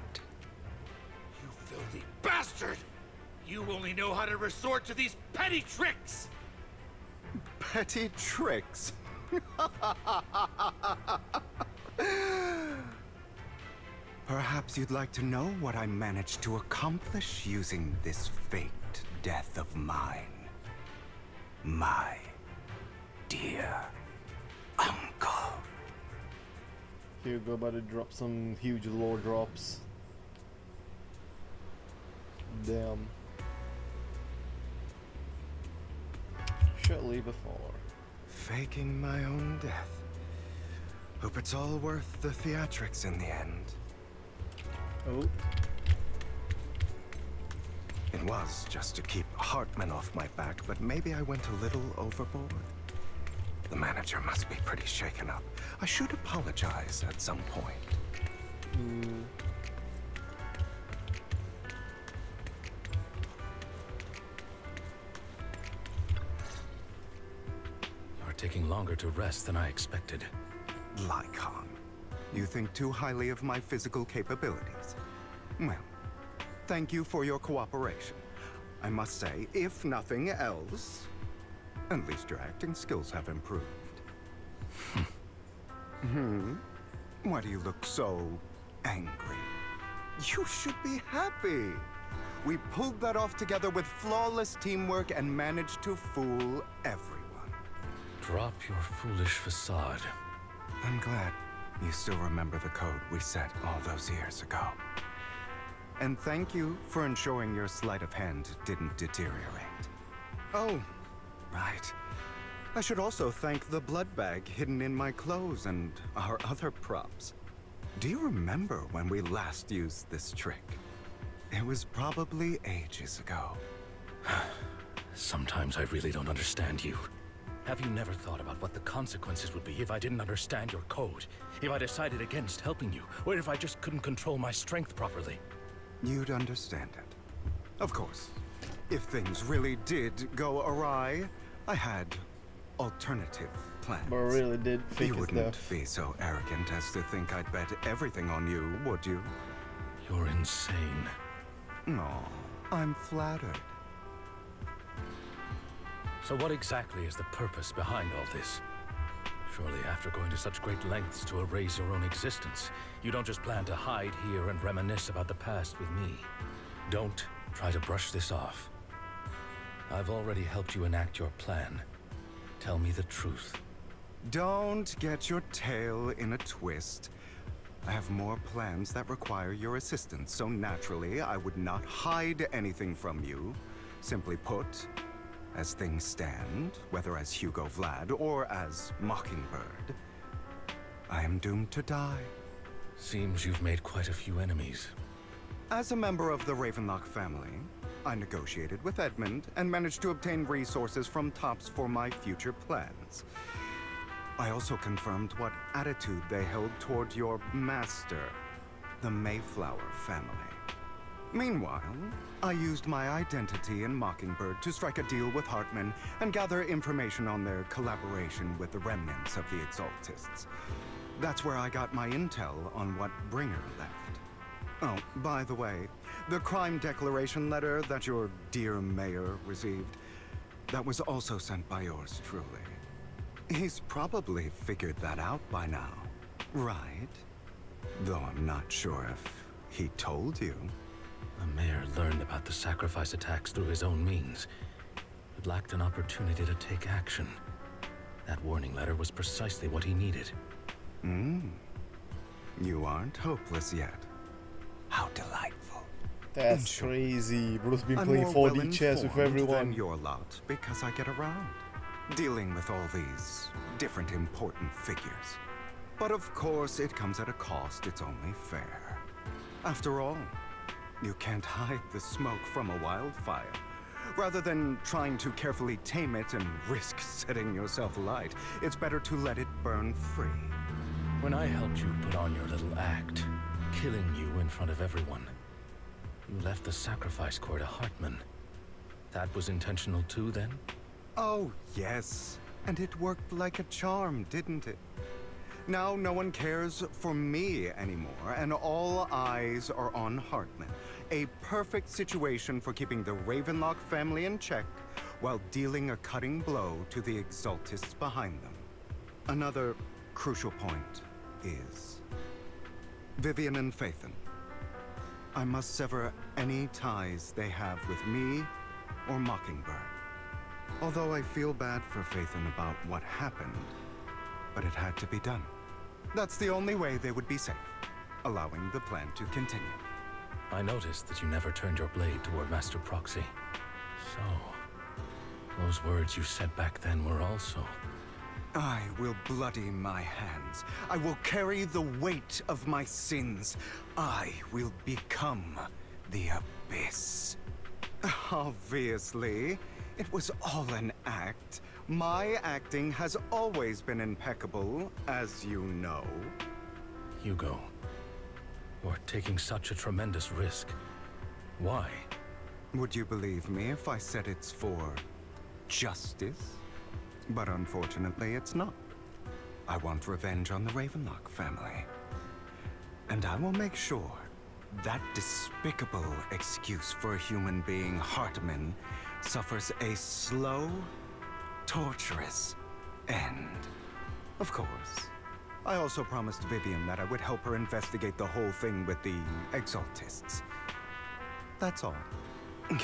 You filthy bastard! You only know how to resort to these petty tricks! Petty tricks? Perhaps you'd like to know what I managed to accomplish using this faked death of mine. My dear uncle. Hugo about to drop some huge lore drops. Damn. Shortly before. Faking my own death. Hope it's all worth the theatrics in the end. Oh. It was just to keep Hartman off my back, but maybe I went a little overboard. The manager must be pretty shaken up. I should apologize at some point. You're taking longer to rest than I expected. Lycon, you think too highly of my physical capabilities. Well, thank you for your cooperation. I must say, if nothing else, at least your acting skills have improved. Why do you look so angry? You should be happy. We pulled that off together with flawless teamwork and managed to fool everyone. Drop your foolish facade. I'm glad you still remember the code we set all those years ago. And thank you for ensuring your sleight of hand didn't deteriorate. Oh, right. I should also thank the blood bag hidden in my clothes and our other props. Do you remember when we last used this trick? It was probably ages ago. Sometimes I really don't understand you. Have you never thought about what the consequences would be if I didn't understand your code? If I decided against helping you? Or if I just couldn't control my strength properly? You'd understand it. Of course. If things really did go awry, I had alternative plans. But really did fake You his wouldn't death. be so arrogant as to think I'd bet everything on you, would you? You're insane. No, I'm flattered. So what exactly is the purpose behind all this? Surely after going to such great lengths to erase your own existence, you don't just plan to hide here and reminisce about the past with me. Don't try to brush this off. I've already helped you enact your plan. Tell me the truth. Don't get your tail in a twist. I have more plans that require your assistance, so naturally I would not hide anything from you. Simply put, as things stand, whether as Hugo Vlad or as Mockingbird, I am doomed to die. Seems you've made quite a few enemies. As a member of the Ravenlock family, I negotiated with Edmund and managed to obtain resources from Tops for my future plans. I also confirmed what attitude they held toward your master, the Mayflower family. Meanwhile, I used my identity in Mockingbird to strike a deal with Hartman and gather information on their collaboration with the remnants of the Exaltists. That's where I got my intel on what Bringer left. Oh, by the way, the crime declaration letter that your dear mayor received, that was also sent by yours truly. He's probably figured that out by now, right? Though I'm not sure if he told you. The mayor learned about the sacrifice attacks through his own means, but lacked an opportunity to take action. That warning letter was precisely what he needed. You aren't hopeless yet. How delightful. That's crazy. Bro's been I'm playing more 4D chess with well-informed everyone. than your lot because I get around, dealing with all these different important figures. But of course, it comes at a cost. It's only fair. After all, you can't hide the smoke from a wildfire. Rather than trying to carefully tame it and risk setting yourself alight, it's better to let it burn free. When I helped you put on your little act, killing you in front of everyone, you left the sacrifice core to Hartman. That was intentional too, then? Oh, yes. And it worked like a charm, didn't it? Now no one cares for me anymore, and all eyes are on Hartman. A perfect situation for keeping the Ravenlock family in check while dealing a cutting blow to the Exaltists behind them. Another crucial point is Vivian and Phaethon. I must sever any ties they have with me or Mockingbird. Although I feel bad for Phaethon about what happened, but it had to be done. That's the only way they would be safe, allowing the plan to continue. I noticed that you never turned your blade toward Master Proxy. So, those words you said back then were also... I will bloody my hands. I will carry the weight of my sins. I will become the Abyss. Obviously, it was all an act. My acting has always been impeccable, as you know. Hugo, you're taking such a tremendous risk. Why? Would you believe me if I said it's for justice? But unfortunately, it's not. I want revenge on the Ravenlock family. And I will make sure that despicable excuse for a human being, Hartman, suffers a slow, torturous end. Of course. I also promised Vivian that I would help her investigate the whole thing with the Exaltists. That's all. You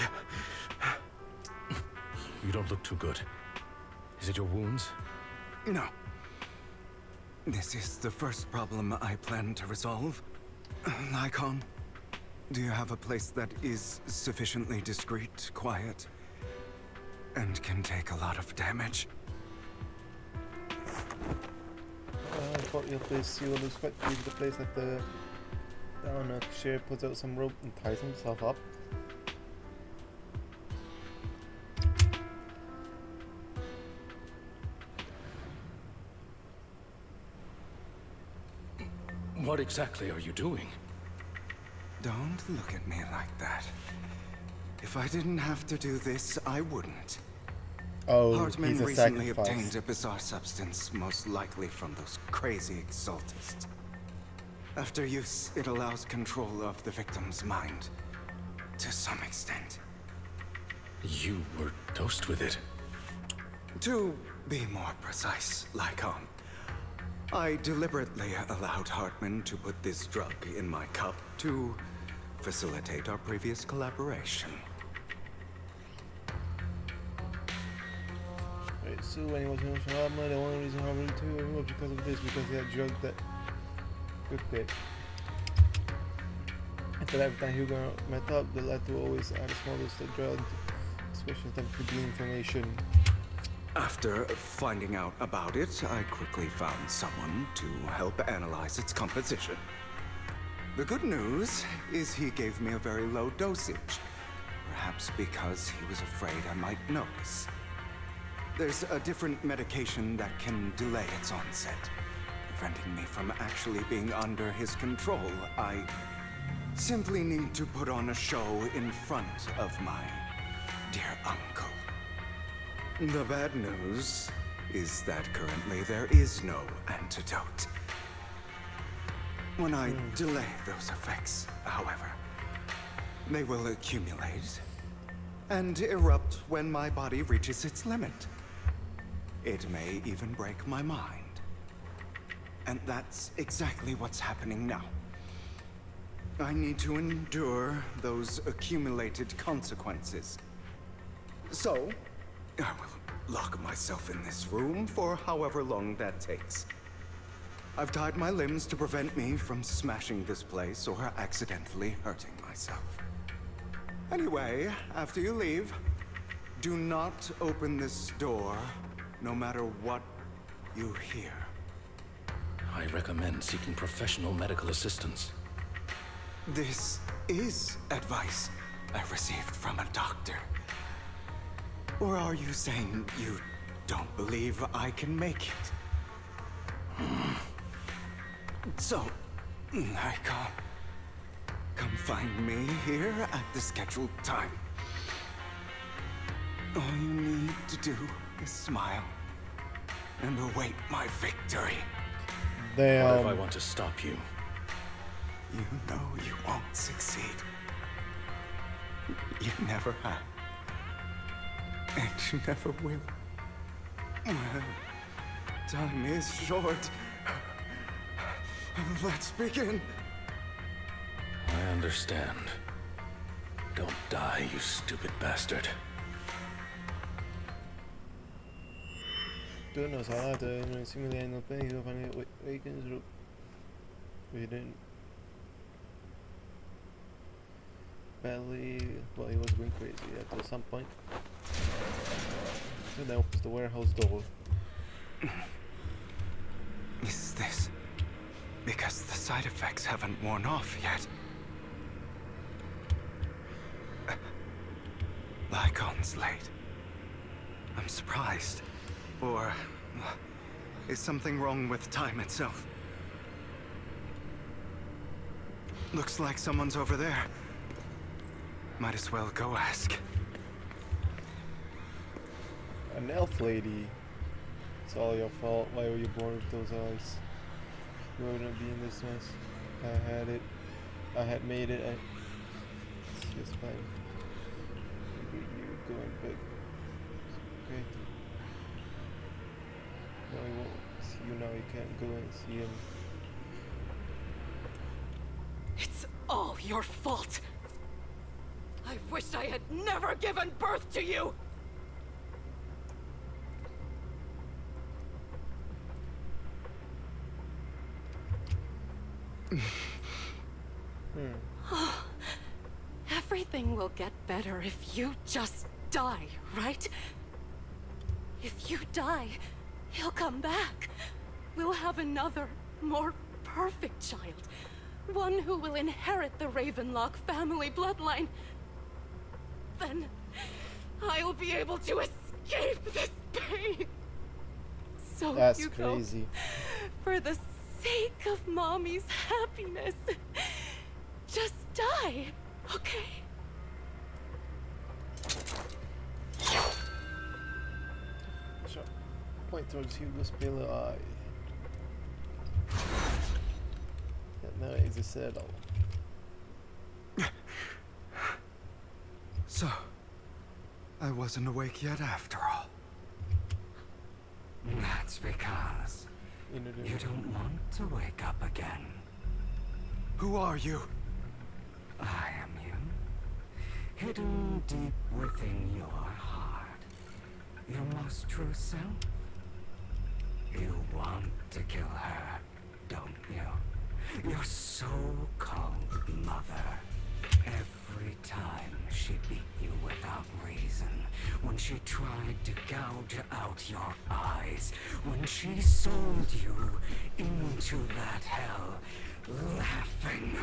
don't look too good. Is it your wounds? No. This is the first problem I plan to resolve. Nikon, do you have a place that is sufficiently discreet, quiet, and can take a lot of damage? I thought your place seal looks quite big. The place at the down Share puts out some rope and ties himself up. What exactly are you doing? Don't look at me like that. If I didn't have to do this, I wouldn't. Oh, Hartman he's a recently sacrifice. obtained a bizarre substance, most likely from those crazy Exaltists. After use, it allows control of the victim's mind. To some extent. You were dosed with it. To be more precise, Lycon, I deliberately allowed Hartman to put this drug in my cup to facilitate our previous collaboration. Wait, So when he was in Alabama, the only reason I really took him was because of this, because he had drugged that. Okay. After every time he was gonna met up, the letter always add a small list of drugs, especially them could be information. After finding out about it, I quickly found someone to help analyze its composition. The good news is he gave me a very low dosage, perhaps because he was afraid I might notice. There's a different medication that can delay its onset, preventing me from actually being under his control. I simply need to put on a show in front of my dear uncle. The bad news is that currently there is no antidote. When I delay those effects, however, they will accumulate and erupt when my body reaches its limit. It may even break my mind. And that's exactly what's happening now. I need to endure those accumulated consequences. So, I will lock myself in this room for however long that takes. I've tied my limbs to prevent me from smashing this place or accidentally hurting myself. Anyway, after you leave, do not open this door, no matter what you hear. I recommend seeking professional medical assistance. This is advice I received from a doctor. Or are you saying you don't believe I can make it? So, I can't. Come find me here at the scheduled time. All you need to do is smile and await my victory. Damn. What if I want to stop you? You know you won't succeed. You never have. And you never will. Well, time is short. Let's begin. I understand. Don't die, you stupid bastard. Toen als later in een simulatie op een van de wekens we didn't belly. Well, he was going crazy at some point. So that opens the warehouse door. Is this because the side effects haven't worn off yet? Lycon's late. I'm surprised. Or is something wrong with time itself? Looks like someone's over there. Might as well go ask. An elf lady. It's all your fault. Why were you born with those eyes? You wouldn't be in this mess. I had it. I had made it. It's just fine. You're going back. Okay. No, he won't see you now. You can't go and see him. It's all your fault. I wish I had never given birth to you. Everything will get better if you just die, right? If you die, he'll come back. We'll have another, more perfect child. One who will inherit the Ravenlock family bloodline. Then I'll be able to escape this pain. So That's Hugo, crazy. for the sake of Mommy's happiness, just die, okay? Sure. Point towards Hugo's pillow eye. And now he's a saddle. So, I wasn't awake yet after all. That's because you don't want to wake up again. Who are you? I am you. Hidden deep within your heart. your most true self? You want to kill her, don't you? Your so-called mother. Every time she beat you without reason, when she tried to gouge out your eyes, when she sold you into that hell, laughing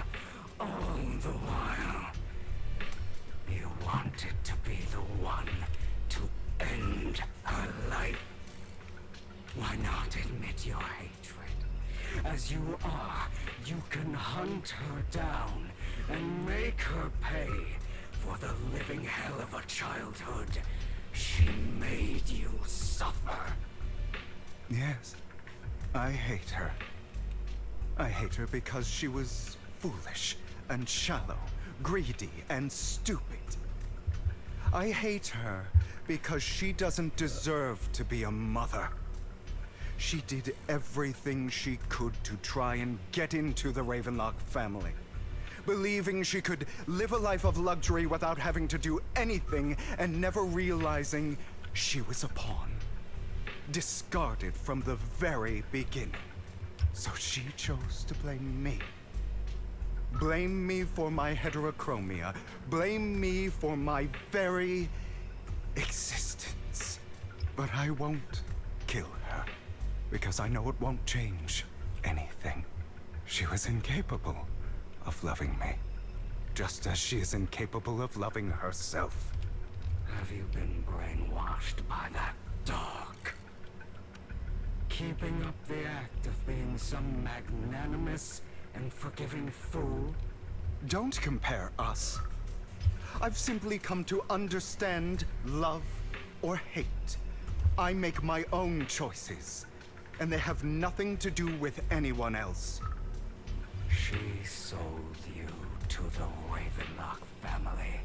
all the while. You wanted to be the one to end her life. Why not admit your hatred? As you are, you can hunt her down and make her pay for the living hell of a childhood she made you suffer. Yes, I hate her. I hate her because she was foolish and shallow, greedy and stupid. I hate her because she doesn't deserve to be a mother. She did everything she could to try and get into the Ravenlock family, believing she could live a life of luxury without having to do anything and never realizing she was a pawn, discarded from the very beginning. So she chose to blame me. Blame me for my heterochromia. Blame me for my very existence. But I won't kill her, because I know it won't change anything. She was incapable of loving me, just as she is incapable of loving herself. Have you been brainwashed by that dog? Keeping up the act of being some magnanimous and forgiving fool? Don't compare us. I've simply come to understand love or hate. I make my own choices, and they have nothing to do with anyone else. She sold you to the Ravenlock family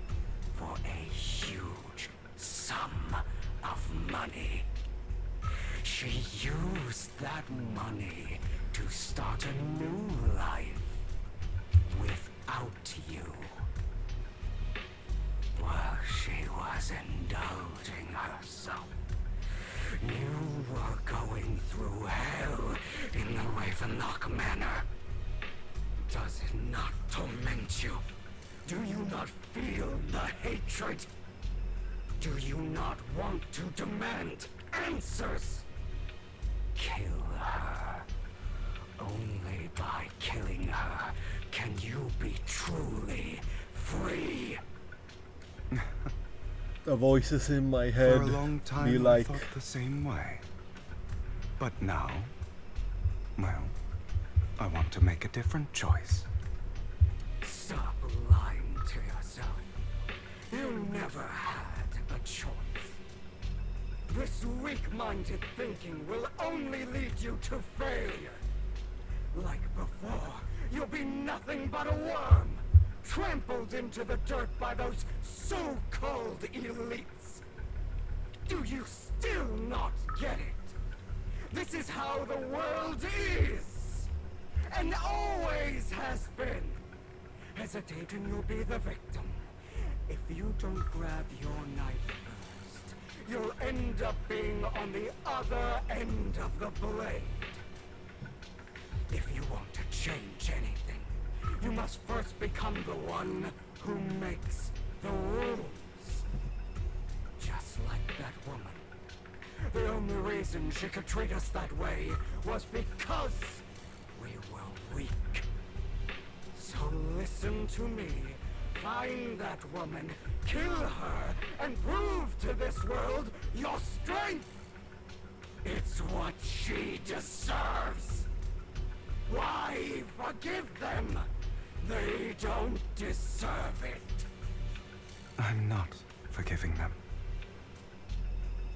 for a huge sum of money. She used that money to start a new life without you. While she was indulging herself, you were going through hell in the Ravenlock Manor. Does it not torment you? Do you not feel the hatred? Do you not want to demand answers? Kill her. Only by killing her can you be truly free. The voices in my head For a long time be like, I thought the same way. But now, well, I want to make a different choice. Stop lying to yourself. You never had a choice. This weak-minded thinking will only lead you to failure. Like before, you'll be nothing but a worm, trampled into the dirt by those so-called elites. Do you still not get it? This is how the world is, and always has been. Hesitate and you'll be the victim. If you don't grab your knife first, you'll end up being on the other end of the blade. If you want to change anything, you must first become the one who makes the rules. Just like that woman. The only reason she could treat us that way was because we were weak. So listen to me. Find that woman, kill her, and prove to this world your strength! It's what she deserves! Why forgive them? They don't deserve it. I'm not forgiving them.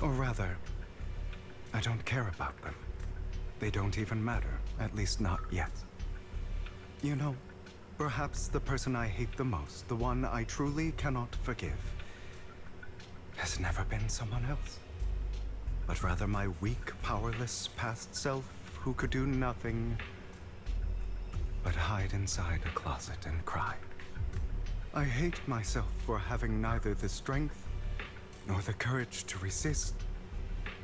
Or rather, I don't care about them. They don't even matter, at least not yet. You know, perhaps the person I hate the most, the one I truly cannot forgive, has never been someone else, but rather my weak, powerless past self who could do nothing but hide inside a closet and cry. I hate myself for having neither the strength nor the courage to resist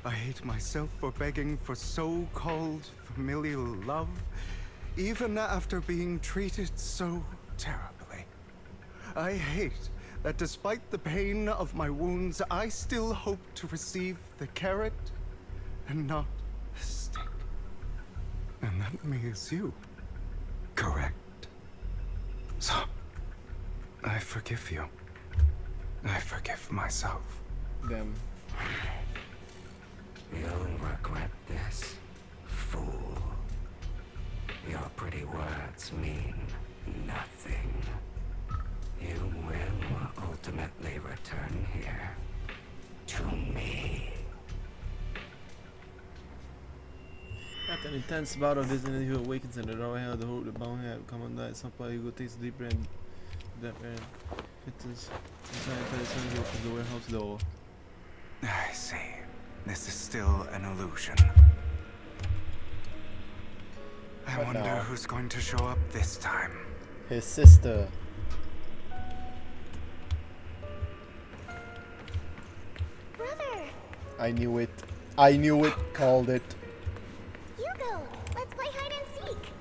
I hate myself for begging for so-called familial love, even after being treated so terribly. I hate that despite the pain of my wounds, I still hope to receive the carrot and not the stick. And that means you, correct? So, I forgive you. I forgive myself. Damn. You'll regret this, fool. Your pretty words mean nothing. You will ultimately return here to me. After an intense bout of dizziness, he awakens and the door held the hope the bone had come undone. At some point, Hugo takes a deep breath and hits his he opens the warehouse door. I see. This is still an illusion. I What wonder now? who's going to show up this time. His sister. Brother! I knew it. I knew it. Called it. Hugo! Let's play hide and seek!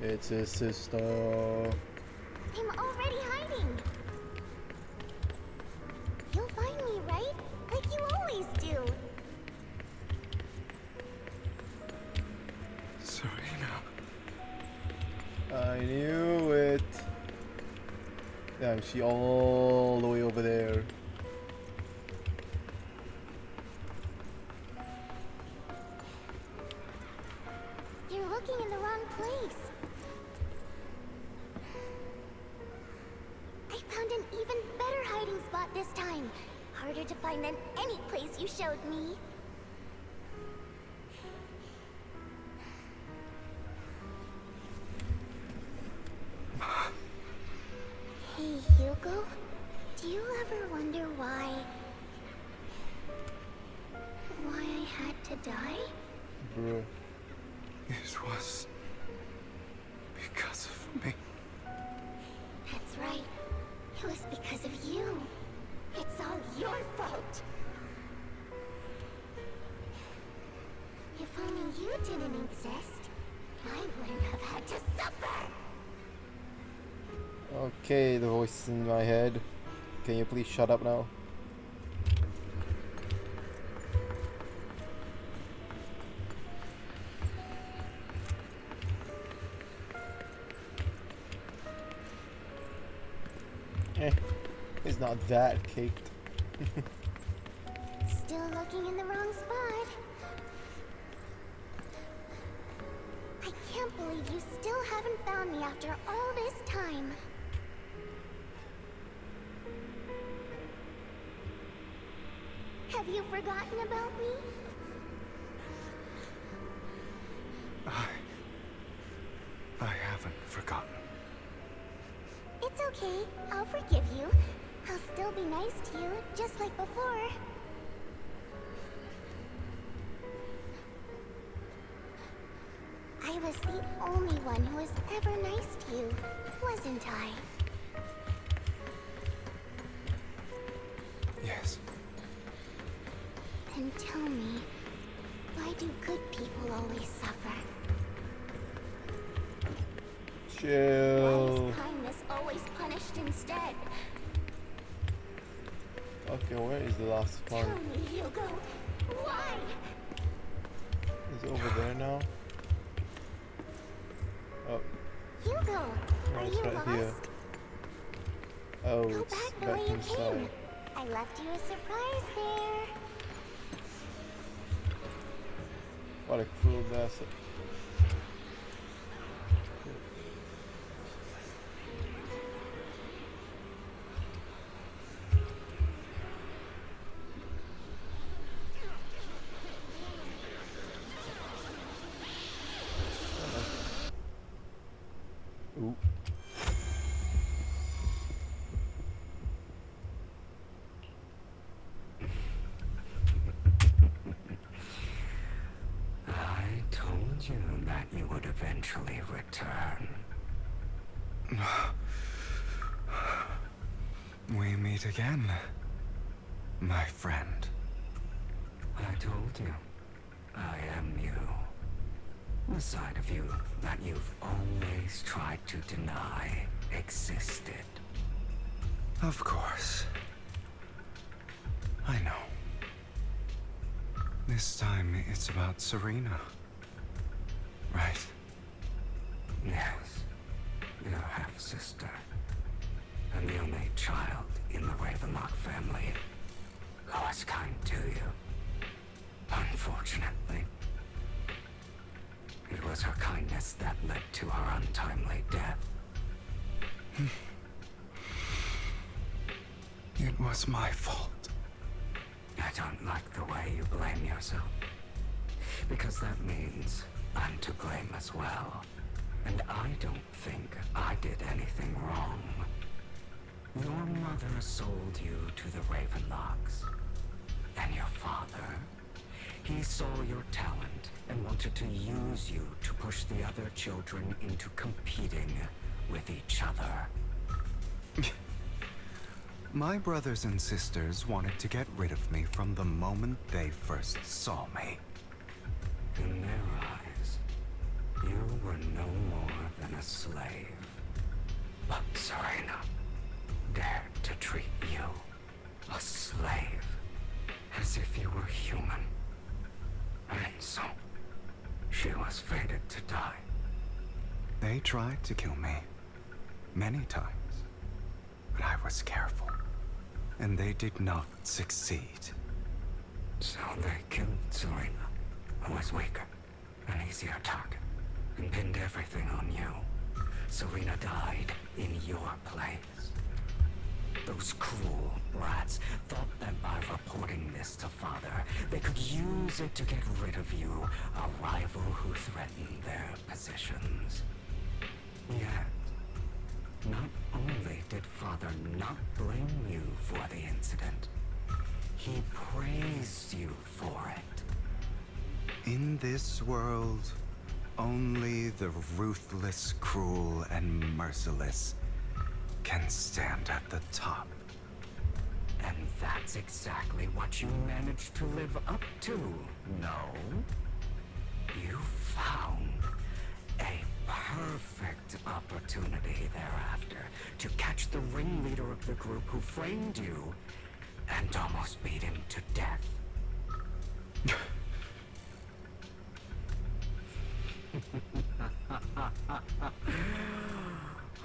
It's his sister. I'm already hiding! You'll find me, right? Like you always do! Serena. I knew it. Damn, she all the way over there. You're looking in the wrong place. I found an even better hiding spot this time. Harder to find than any place you showed me. Hey, Hugo. Do you ever wonder why I had to die? Bro. It was because of me. That's right. It was because of you. It's all your fault. If only you didn't exist, I wouldn't have had to suffer. Okay, the voice in my head. Can you please shut up now? It's not that caked. Still looking in the wrong spot. I can't believe you still haven't found me after all this time. Have you forgotten about me? I haven't forgotten. It's okay. I'll forgive you. I'll still be nice to you, just like before. I was the only one who was ever nice to you, wasn't I? Yes. Then tell me, why do good people always suffer? Why Chill. is kindness always punished instead? Okay, where is the last Tell one? me, Hugo, why? Is it over there now? Oh, Hugo, no, are it's you right lost? here. Oh, Go it's back the back way you inside. came. I left you a surprise there. What a cruel bastard. Ooh. I told you that you would eventually return. We meet again, my friend. I told you, I am you. The side of you that you've always tried to deny existed. Of course. I know. This time it's about Serena. Right? Yes. Your half-sister. And the only child in the Ravenlock family who was kind to you. Unfortunately, it was her kindness that led to her untimely death. It was my fault. I don't like the way you blame yourself. Because that means I'm to blame as well. And I don't think I did anything wrong. Your mother sold you to the Ravenlocks. And your father, he saw your talent and wanted to use you to push the other children into competing with each other. My brothers and sisters wanted to get rid of me from the moment they first saw me. In their eyes, you were no more than a slave. But Serena dared to treat you, a slave, as if you were human. And so, she was fated to die. They tried to kill me many times, but I was careful, and they did not succeed. So they killed Serena, who was weaker, an easier target, and pinned everything on you. Serena died in your place. Those cruel brats thought that by reporting this to Father, they could use it to get rid of you, a rival who threatened their positions. Yet, not only did Father not blame you for the incident, he praised you for it. In this world, only the ruthless, cruel, and merciless can stand at the top. And that's exactly what you managed to live up to, no? You found a perfect opportunity thereafter to catch the ringleader of the group who framed you and almost beat him to death.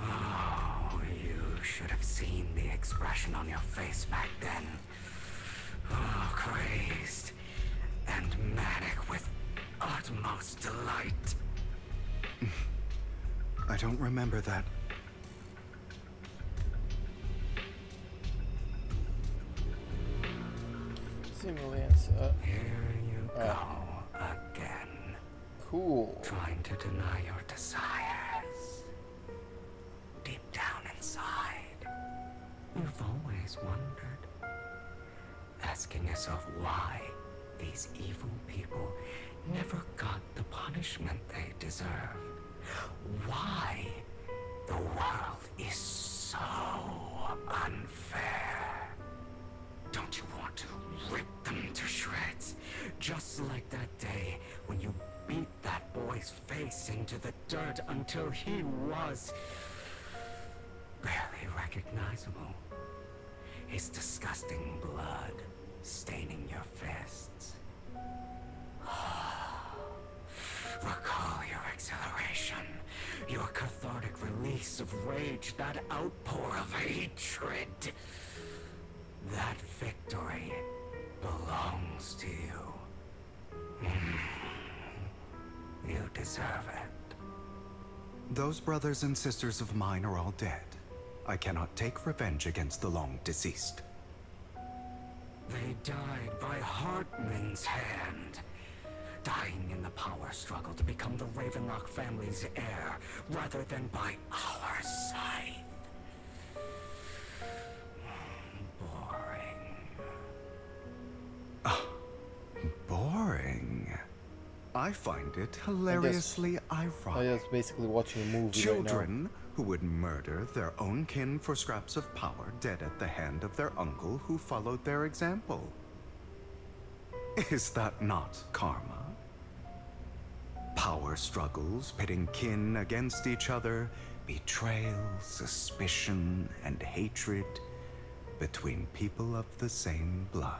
Oh, you should have seen the expression on your face back then. Oh, crazed and manic with utmost delight. I don't remember that. Simulants. Here you go again. Cool. Trying to deny your desires. Deep down inside, you've always wondered. Asking yourself why these evil people never got the punishment they deserve. Why the world is so unfair. Don't you want to rip them to shreds? Just like that day when you beat that boy's face into the dirt until he was barely recognizable. His disgusting blood staining your fists. Recall your exhilaration, your cathartic release of rage, that outpour of hatred. That victory belongs to you. You deserve it. Those brothers and sisters of mine are all dead. I cannot take revenge against the long deceased. They died by Hartman's hand. Dying in the power struggle to become the Ravenlock family's heir, rather than by our side. Boring. I find it hilariously ironic. I was basically watching a movie Children who would murder their own kin for scraps of power, dead at the hand of their uncle who followed their example. Is that not karma? Power struggles, pitting kin against each other, betrayal, suspicion, and hatred between people of the same blood.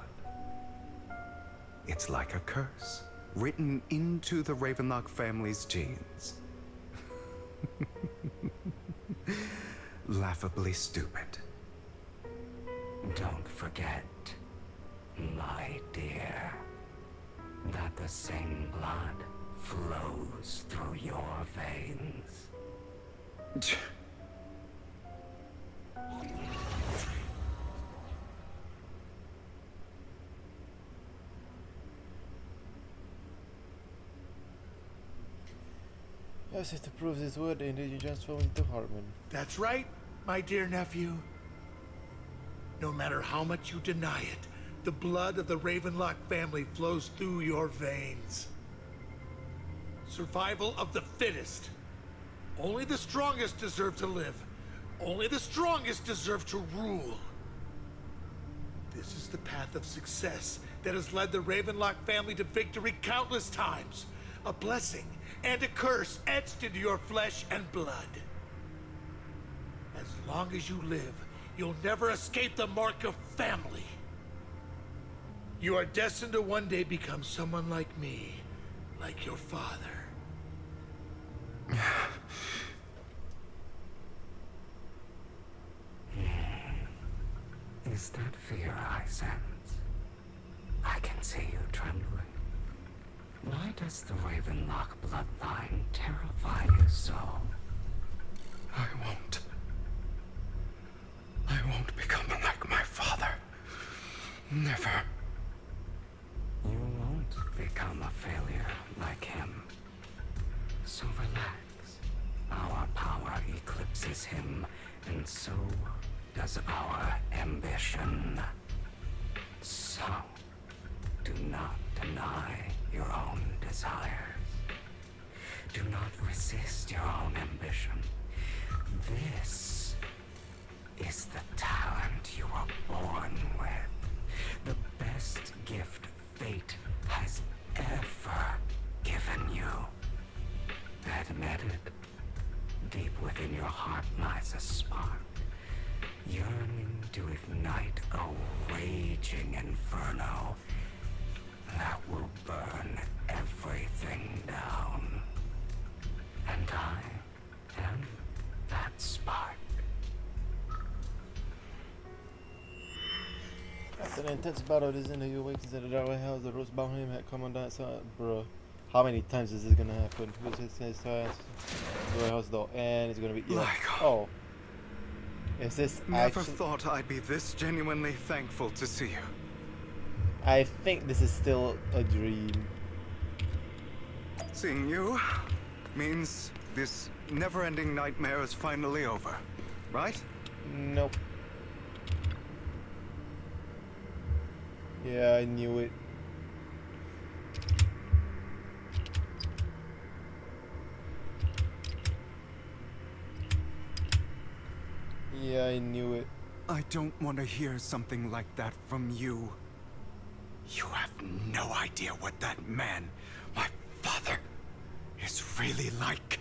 It's like a curse, written into the Ravenlock family's genes. Laughably stupid. Don't forget, my dear, that the same blood flows through your veins. Your sister proves his word, and you transform into Hartman. That's right, my dear nephew. No matter how much you deny it, the blood of the Ravenlock family flows through your veins. Survival of the fittest. Only the strongest deserve to live. Only the strongest deserve to rule. This is the path of success that has led the Ravenlock family to victory countless times. A blessing and a curse etched into your flesh and blood. As long as you live, you'll never escape the mark of family. You are destined to one day become someone like me, like your father. Is that fear I sense? I can see you trembling. Why does the Ravenlock bloodline terrify you so? I won't become like my father. Never. You won't become a failure like him. So relax. Our power eclipses him, and so does our ambition. So, do not deny your own desires. Do not resist your own ambition. This is the talent you were born with. The best gift fate has ever given you. Admit it. Deep within your heart lies a spark, yearning to ignite a raging inferno that will burn everything down. And I am that spark. After an intense battle, this interview awakens in the dark house. The roast bound him had come on that side. Bruh, how many times is this gonna happen? Who's his house? The house door, and it's gonna be oh. Is this Never thought I'd be this genuinely thankful to see you. I think this is still a dream. Seeing you means this never-ending nightmare is finally over, right? Nope. Yeah, I knew it. Yeah, I knew it. I don't want to hear something like that from you. You have no idea what that man, my father, is really like.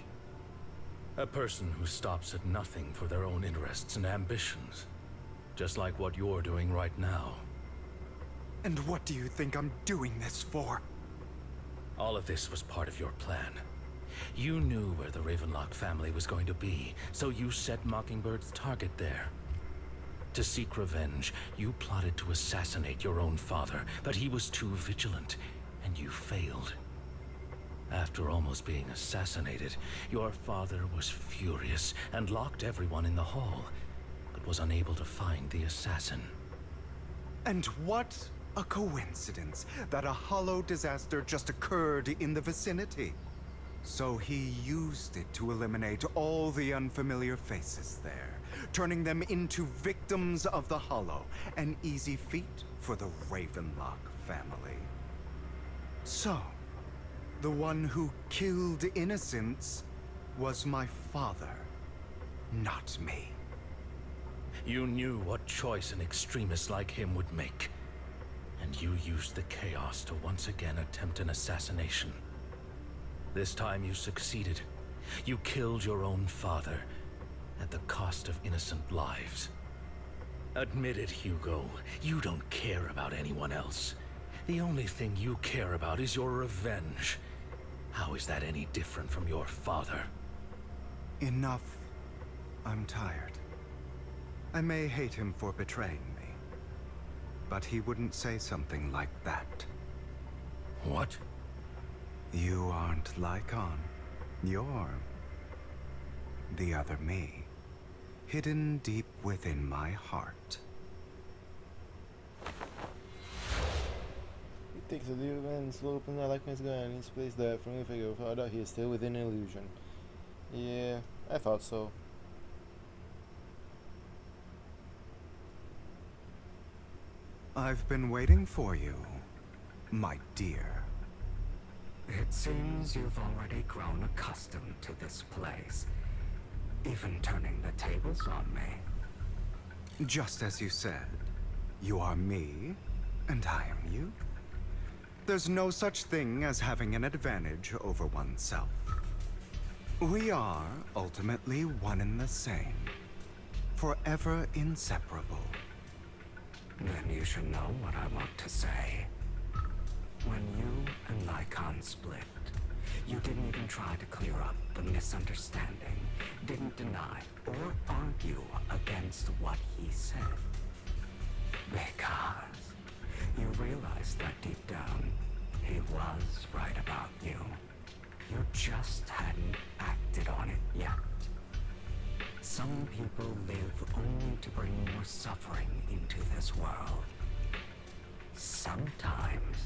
A person who stops at nothing for their own interests and ambitions. Just like what you're doing right now. And what do you think I'm doing this for? All of this was part of your plan. You knew where the Ravenlock family was going to be, so you set Mockingbird's target there. To seek revenge, you plotted to assassinate your own father, but he was too vigilant, and you failed. After almost being assassinated, your father was furious and locked everyone in the hall, but was unable to find the assassin. And what a coincidence that a hollow disaster just occurred in the vicinity. So he used it to eliminate all the unfamiliar faces there, turning them into victims of the hollow, an easy feat for the Ravenlock family. So, the one who killed innocents was my father, not me. You knew what choice an extremist like him would make. And you used the chaos to once again attempt an assassination. This time you succeeded. You killed your own father at the cost of innocent lives. Admit it, Hugo. You don't care about anyone else. The only thing you care about is your revenge. How is that any different from your father? Enough. I'm tired. I may hate him for betraying me, but he wouldn't say something like that. What? You aren't Lycon. You're the other me, hidden deep within my heart. It takes a little bit and slow open the Lycon's gun and he's placed there from the figure found out he is still within an illusion. Yeah, I thought so. I've been waiting for you, my dear. It seems you've already grown accustomed to this place, even turning the tables on me. Just as you said, you are me, and I am you. There's no such thing as having an advantage over oneself. We are ultimately one and the same, forever inseparable. Then you should know what I want to say. When you and Lycon split, you didn't even try to clear up the misunderstanding, didn't deny or argue against what he said. Because you realized that deep down, he was right about you. You just hadn't acted on it yet. Some people live only to bring more suffering into this world. Sometimes,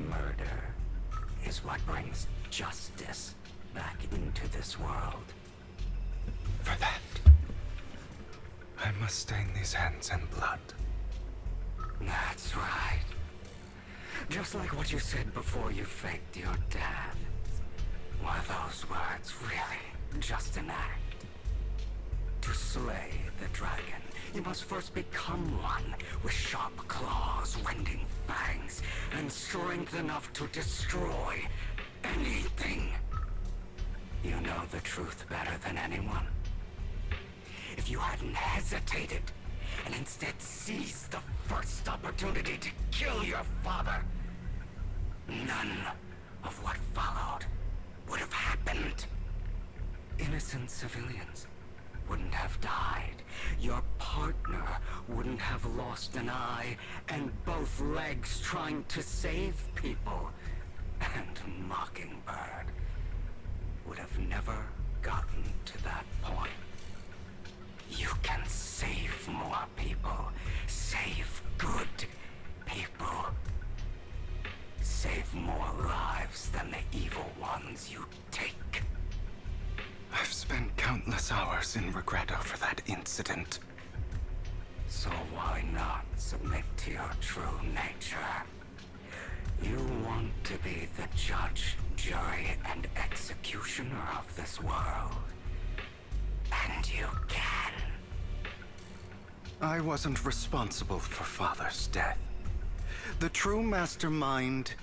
murder is what brings justice back into this world. For that, I must stain these hands in blood. That's right. Just like what you said before you faked your dad. Were those words really just an act? To slay the dragon, you must first become one with sharp claws, wending fangs, and strength enough to destroy anything. You know the truth better than anyone. If you hadn't hesitated, and instead seized the first opportunity to kill your father, none of what followed would have happened. Innocent civilians wouldn't have died. Your partner wouldn't have lost an eye and both legs trying to save people. And Mockingbird would have never gotten to that point. You can save more people. Save good people. Save more lives than the evil ones you take. I've spent countless hours in regret over that incident. So why not submit to your true nature? You want to be the judge, jury, and executioner of this world. And you can. I wasn't responsible for Father's death. The true mastermind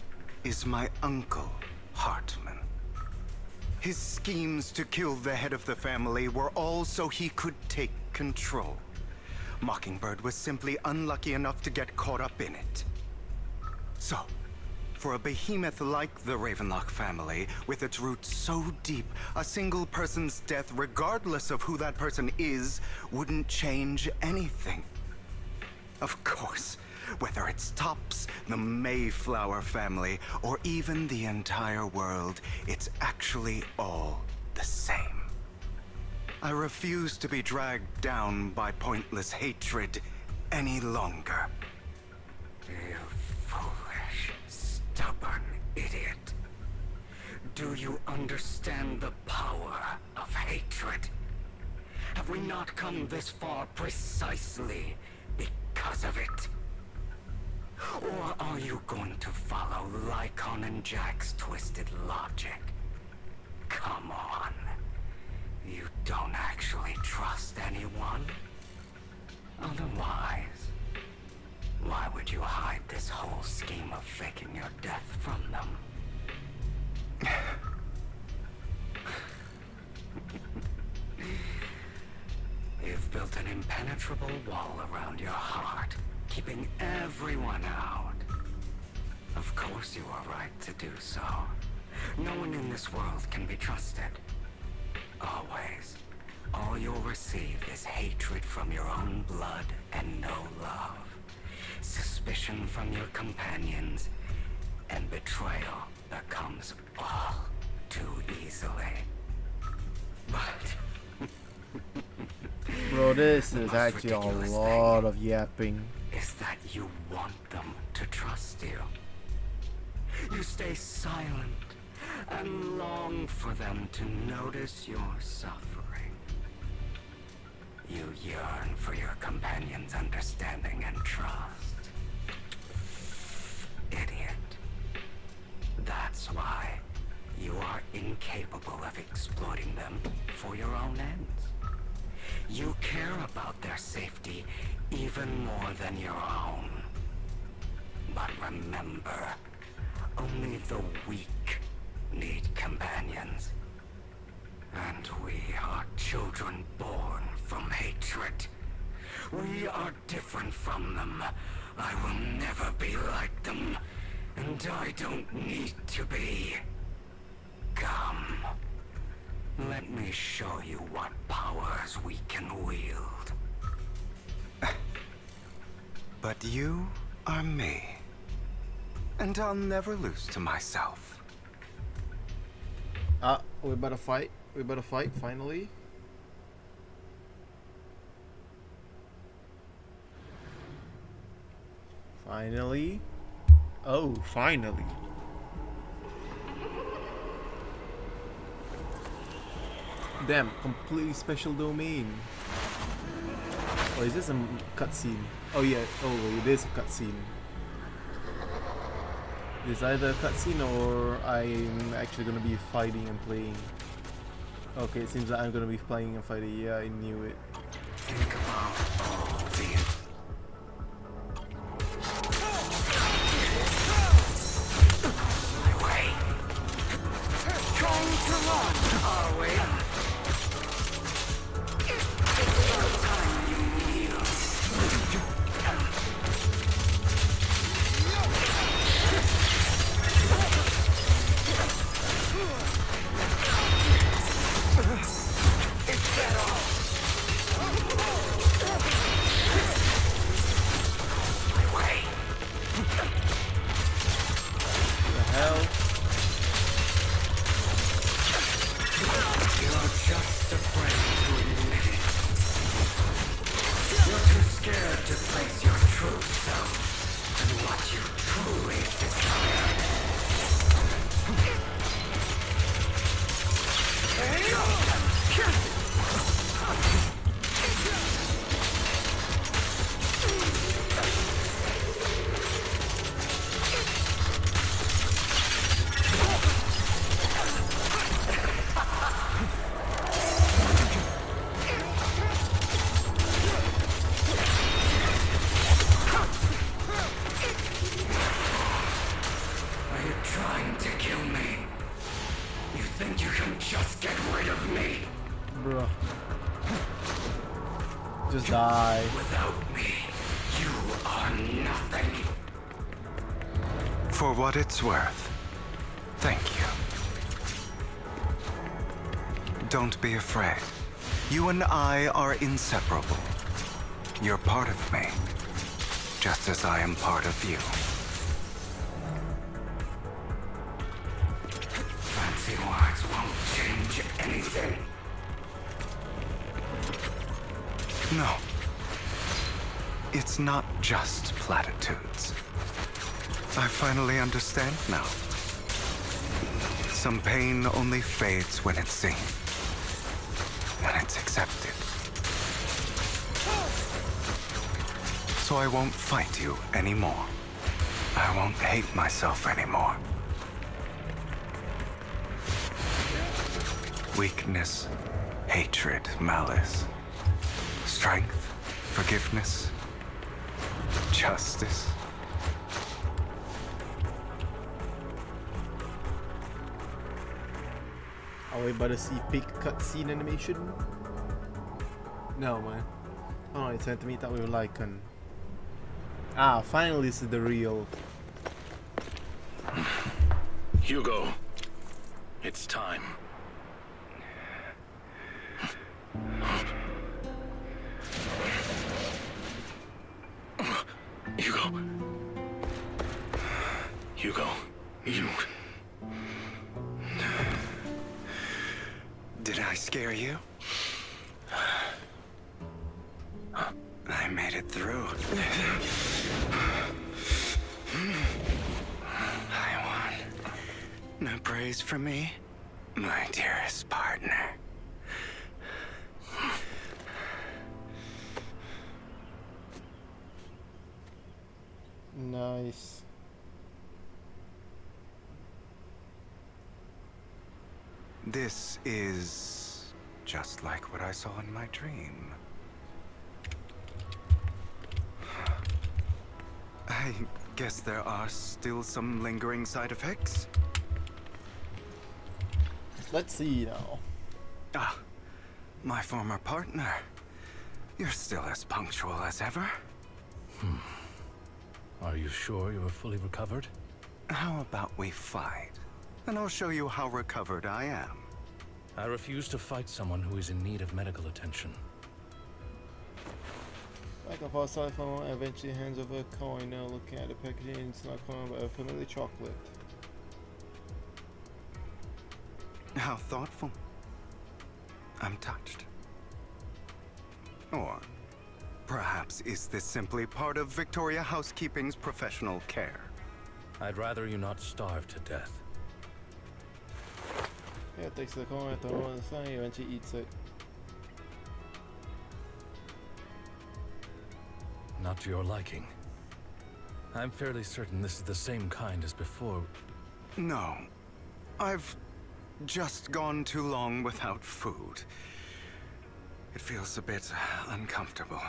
is my uncle, Hartman. His schemes to kill the head of the family were all so he could take control. Mockingbird was simply unlucky enough to get caught up in it. So, for a behemoth like the Ravenlock family, with its roots so deep, a single person's death, regardless of who that person is, wouldn't change anything. Of course, whether it's Tops, the Mayflower family, or even the entire world, it's actually all the same. I refuse to be dragged down by pointless hatred any longer. You foolish, stubborn idiot. Do you understand the power of hatred? Have we not come this far precisely because of it? Or are you going to follow Lycon and Jack's twisted logic? Come on. You don't actually trust anyone? Otherwise, why would you hide this whole faking your death from them. You've built an impenetrable wall around your heart, keeping everyone out. Of course you are right to do so. No one in this world can be trusted. Always. All you'll receive is hatred from your own blood and no love. Suspicion from your companions, and betrayal that comes all too easily. But Bro, this is most actually a ridiculous lot of yapping. is that you want them to trust you. You stay silent and long for them to notice your suffering. You yearn for your companion's understanding and trust. Idiot. That's why you are incapable of exploiting them for your own ends. You care about their safety even more than your own. But remember, only the weak need companions. And we are children born from hatred. We are different from them. I will never be like them. And I don't need to be. Come. Let me show you what powers we can wield. But you are me. And I'll never lose to myself. We better fight. We better fight, finally. Finally. Oh, finally. Damn, completely special domain. Or is this a cutscene? Oh yeah, oh it is a cutscene. It's either a cutscene or I'm actually gonna be fighting and playing. Okay, it seems like I'm gonna be playing and fighting. Yeah, I knew it. Think about all the trying to run, are we? It's about time you kneel. Is that all? My way. The hell? You're just afraid to admit it. You're too scared to face your true self and what you truly desire. Are you trying to kill me? You think you can just get rid of me? Bruh. Just die. Without me, you are nothing. For what it's worth, thank you. Don't be afraid. You and I are inseparable. You're part of me, just as I am part of you. Fancy words won't change anything. No. It's not just platitudes. I finally understand now. Some pain only fades when it's seen, when it's accepted. So I won't fight you anymore. I won't hate myself anymore. Weakness, hatred, malice, strength, forgiveness, justice. Are we about to see peak cutscene animation? No, man. Oh, it's sent to me that we were like an. Ah, finally, this is the real. Hugo, it's time. Hugo. Hugo, you. Did I scare you? I made it through. I won. No praise for me, my dearest partner. Nice. This is just like what I saw in my dream. I guess there are still some lingering side effects. Let's see now. Ah, my former partner. You're still as punctual as ever. Are you sure you are fully recovered? How about we fight? And I'll show you how recovered I am. I refuse to fight someone who is in need of medical attention. Like a false cell phone, eventually hands over a coin. Now looking at the packaging, it's not coin but a familiar chocolate. How thoughtful. I'm touched. Or perhaps is this simply part of Victoria Housekeeping's professional care? I'd rather you not starve to death. Yeah, takes the coin, throw it on the thing, eventually eats it. Not to your liking. I'm fairly certain this is the same kind as before. No. I've just gone too long without food. It feels a bit uncomfortable.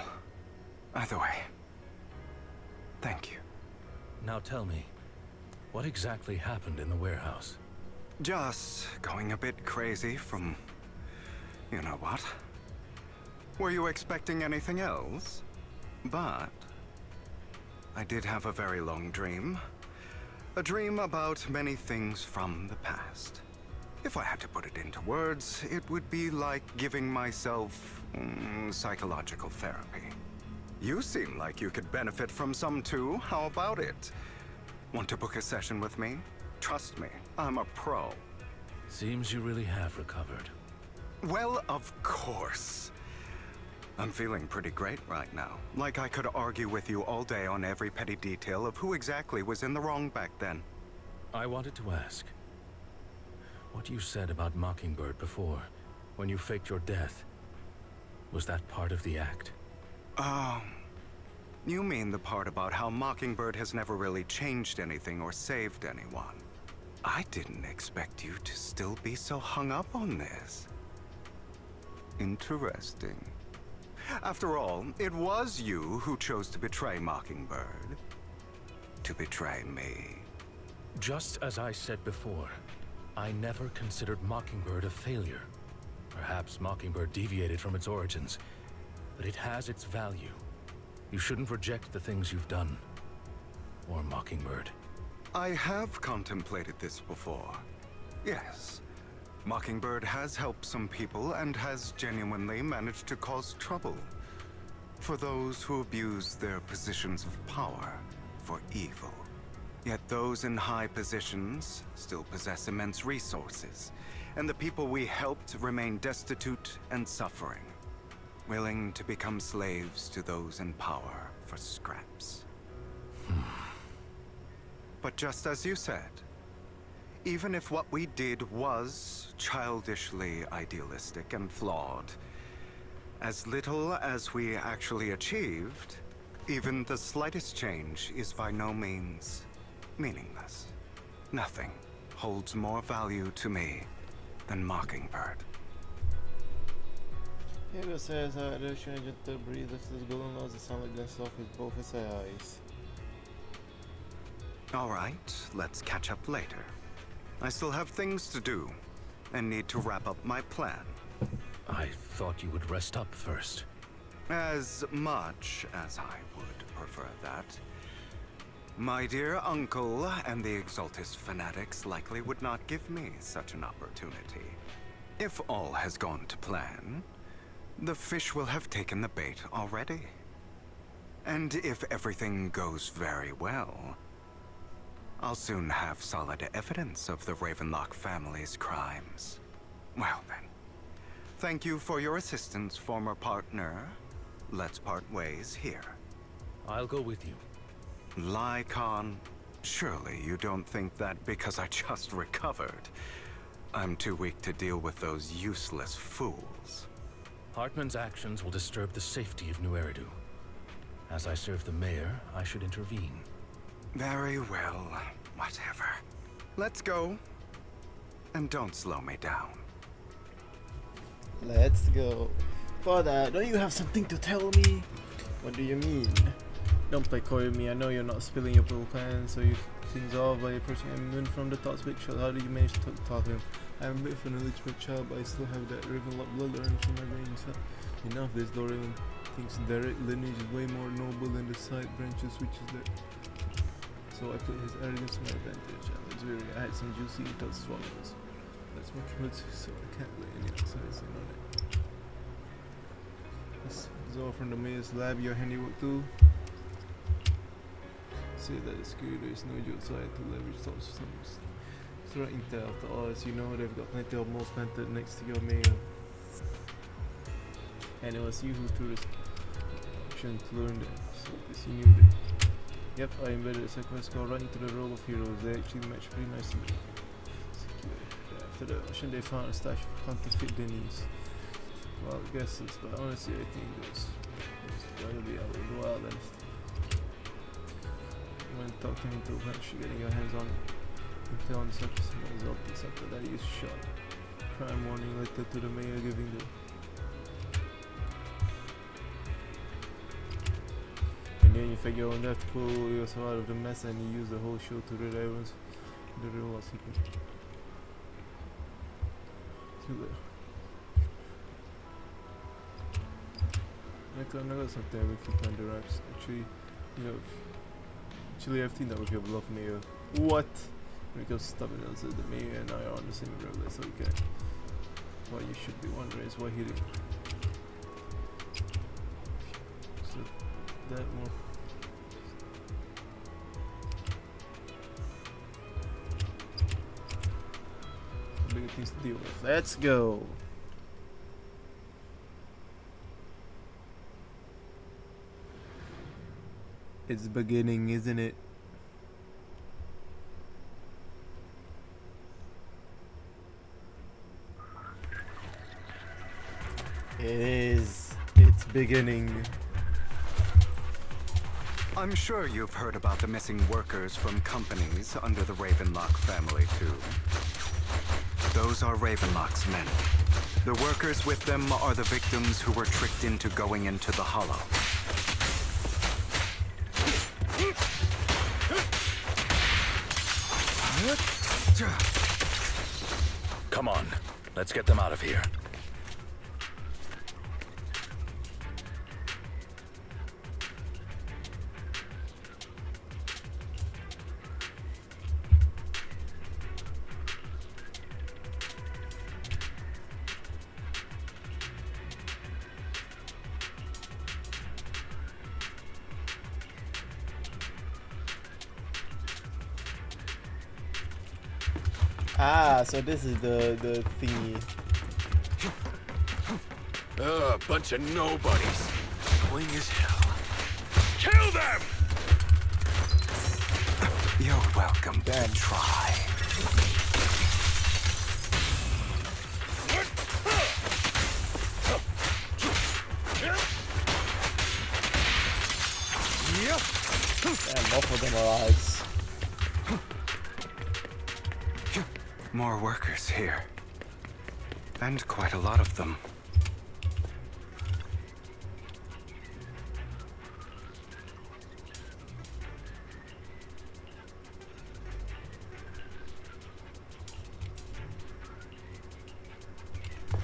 Either way, thank you. Now tell me, what exactly happened in the warehouse? Just going a bit crazy from... you know what? Were you expecting anything else? But I did have a very long dream. A dream about many things from the past. If I had to put it into words, it would be like giving myself psychological therapy. You seem like you could benefit from some too. How about it? Want to book a session with me? Trust me, I'm a pro. Seems you really have recovered. Well, of course. I'm feeling pretty great right now. Like I could argue with you all day on every petty detail of who exactly was in the wrong back then. I wanted to ask, what you said about Mockingbird before, when you faked your death, was that part of the act? You mean the part about how Mockingbird has never really changed anything or saved anyone. I didn't expect you to still be so hung up on this. Interesting. After all, it was you who chose to betray Mockingbird. To betray me. Just as I said before, I never considered Mockingbird a failure. Perhaps Mockingbird deviated from its origins, but it has its value. You shouldn't reject the things you've done. Or Mockingbird. I have contemplated this before. Yes. Mockingbird has helped some people and has genuinely managed to cause trouble. For those who abuse their positions of power for evil. Yet those in high positions still possess immense resources, and the people we helped remain destitute and suffering, willing to become slaves to those in power for scraps. But just as you said, even if what we did was childishly idealistic and flawed, as little as we actually achieved, even the slightest change is by no means meaningless. Nothing holds more value to me than Mockingbird. Hugo says the ocean agent to breathe lifts his golden nose and sound like glances off with both his eyes. Alright, let's catch up later. I still have things to do. and need to wrap up my plan. I thought you would rest up first. As much as I would prefer that. My dear uncle and the Exaltis fanatics likely would not give me such an opportunity. If all has gone to plan, the fish will have taken the bait already. And if everything goes very well, I'll soon have solid evidence of the Ravenlock family's crimes. Well then, thank you for your assistance, former partner. Let's part ways here. I'll go with you. Lycon, surely you don't think that because I just recovered, I'm too weak to deal with those useless fools. Hartman's actions will disturb the safety of New Eridu. As I serve the mayor, I should intervene. Very well, whatever. Let's go. And don't slow me down. Let's go. For that, don't you have something to tell me? What do you mean? Don't play coy with me. I know you're not spilling your pool plans, so you things off by approaching Edmund from the top big shot. How did you manage to talk him? I'm a bit of an illegitimate child, but I still have that Ravenlock blood running through my veins. Enough this, Dorian thinks direct lineage is way more noble than the side branches, which is that. So I put his arrogance to my advantage. I was weary. I had some juicy tough swallows. That's my clothes, so I can't lay any exercising on it. This is all from the mayor's lab, your handiwork too. Say that the security is no joke, so I had to leverage thoughts of some threat intel. After all, as you know, they've got plenty of moles planted next to your mayor. And it was you who threw this action to learn that, so this you knew that. Yep, I embedded a sacrifice score right into the role of heroes. They actually matched pretty nicely. After the action, they found a stash of counterfeit Denny's. Well, guesses, but honestly, I think it's gotta be out of the wild and when talking into a bench, getting your hands on intel on the surface and results. After that, you shot. Crime warning letter to the mayor giving the. And then you figure on that to pull yourself out of the mess, and you use the whole show to rid everyone's the real world secret. Too late. I got something we keep under wraps. Actually, you know. Actually, I've teamed up with your beloved mayor. What? Because stubbornness is the mayor and I are on the same road, that's okay. What you should be wondering is why he did. So, that more. Bigger things to deal with. Let's go! It's beginning, isn't it? It is. It's beginning. I'm sure you've heard about the missing workers from companies under the Ravenlock family, too. Those are Ravenlock's men. The workers with them are the victims who were tricked into going into the Hollow. Come on, let's get them out of here. Ah, so this is the thingy. Bunch of nobodies. Annoying as hell. Kill them! You're welcome to try. Damn, both of them are eyes. More workers here. And quite a lot of them.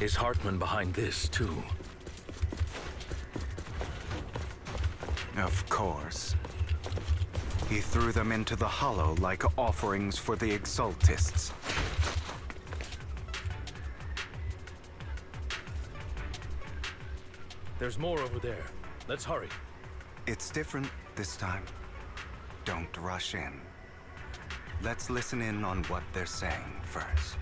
Is Hartman behind this, too? Of course. He threw them into the Hollow like offerings for the Exaltists. There's more over there. Let's hurry. It's different this time. Don't rush in. Let's listen in on what they're saying first.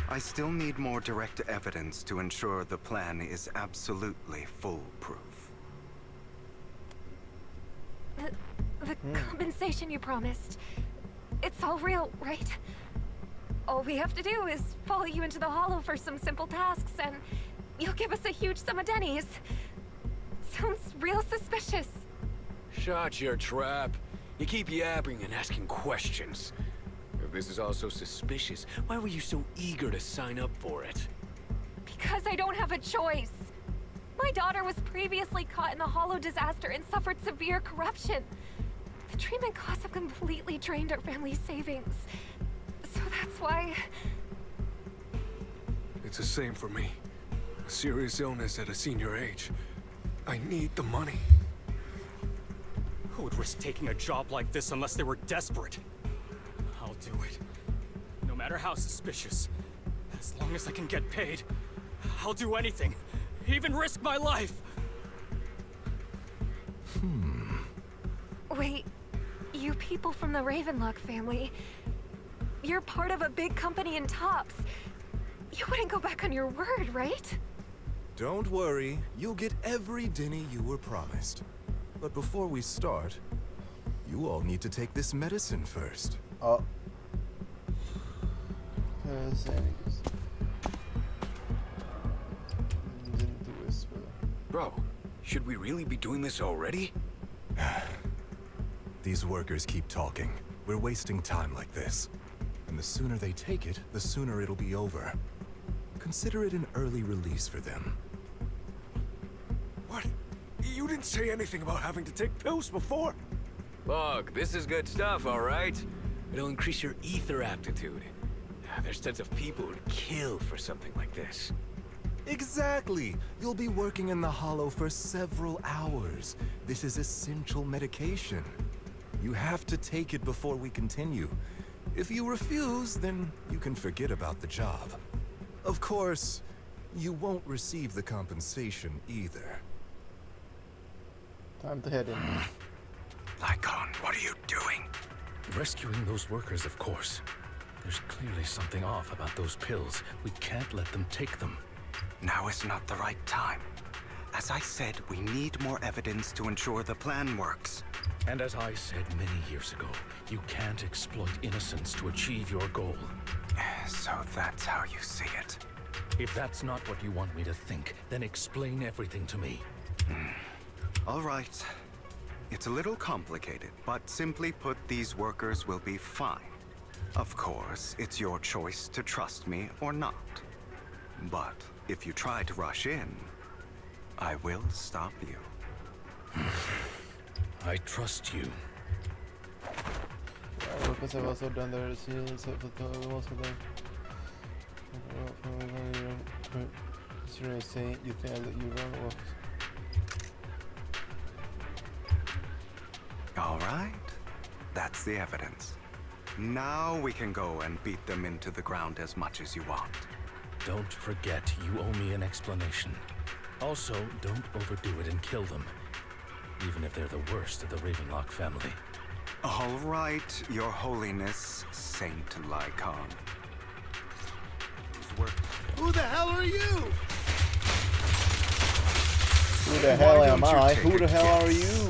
I still need more direct evidence to ensure the plan is absolutely foolproof. The compensation you promised. It's all real, right? All we have to do is follow you into the Hollow for some simple tasks, and you'll give us a huge sum of dennies. Sounds real suspicious. Shut your trap. You keep yapping and asking questions. If this is all so suspicious, why were you so eager to sign up for it? Because I don't have a choice. My daughter was previously caught in the Hollow disaster and suffered severe corruption. The treatment costs have completely drained our family's savings. So that's why... It's the same for me. A serious illness at a senior age. I need the money. Who would risk taking a job like this unless they were desperate? I'll do it. No matter how suspicious. As long as I can get paid, I'll do anything. Even risk my life! Wait, you people from the Ravenlock family, you're part of a big company in Tops. You wouldn't go back on your word, right? Don't worry, you'll get every denny you were promised. But before we start, you all need to take this medicine first. Oh. Bro, should we really be doing this already? These workers keep talking. We're wasting time like this. And the sooner they take it, the sooner it'll be over. Consider it an early release for them. What? You didn't say anything about having to take pills before. Bug, this is good stuff, all right? It'll increase your ether aptitude. There's tons of people who'd kill for something like this. Exactly! You'll be working in the Hollow for several hours. This is essential medication. You have to take it before we continue. If you refuse, then you can forget about the job. Of course, you won't receive the compensation either. Time to head in. Lycon, what are you doing? Rescuing those workers, of course. There's clearly something off about those pills. We can't let them take them. Now is not the right time. As I said, we need more evidence to ensure the plan works. And as I said many years ago, you can't exploit innocence to achieve your goal. So that's how you see it. If that's not what you want me to think, then explain everything to me. All right. It's a little complicated, but simply put, these workers will be fine. Of course, it's your choice to trust me or not. But if you try to rush in, I will stop you. I trust you. Lo se va a dar de si se vamos a dar. You think I let you run off? All right. That's the evidence. Now we can go and beat them into the ground as much as you want. Don't forget, you owe me an explanation. Also, don't overdo it and kill them. Even if they're the worst of the Ravenlock family. All right, Your Holiness, Saint Lycon. Who the hell are you? Who the hell am I? Who the hell are you?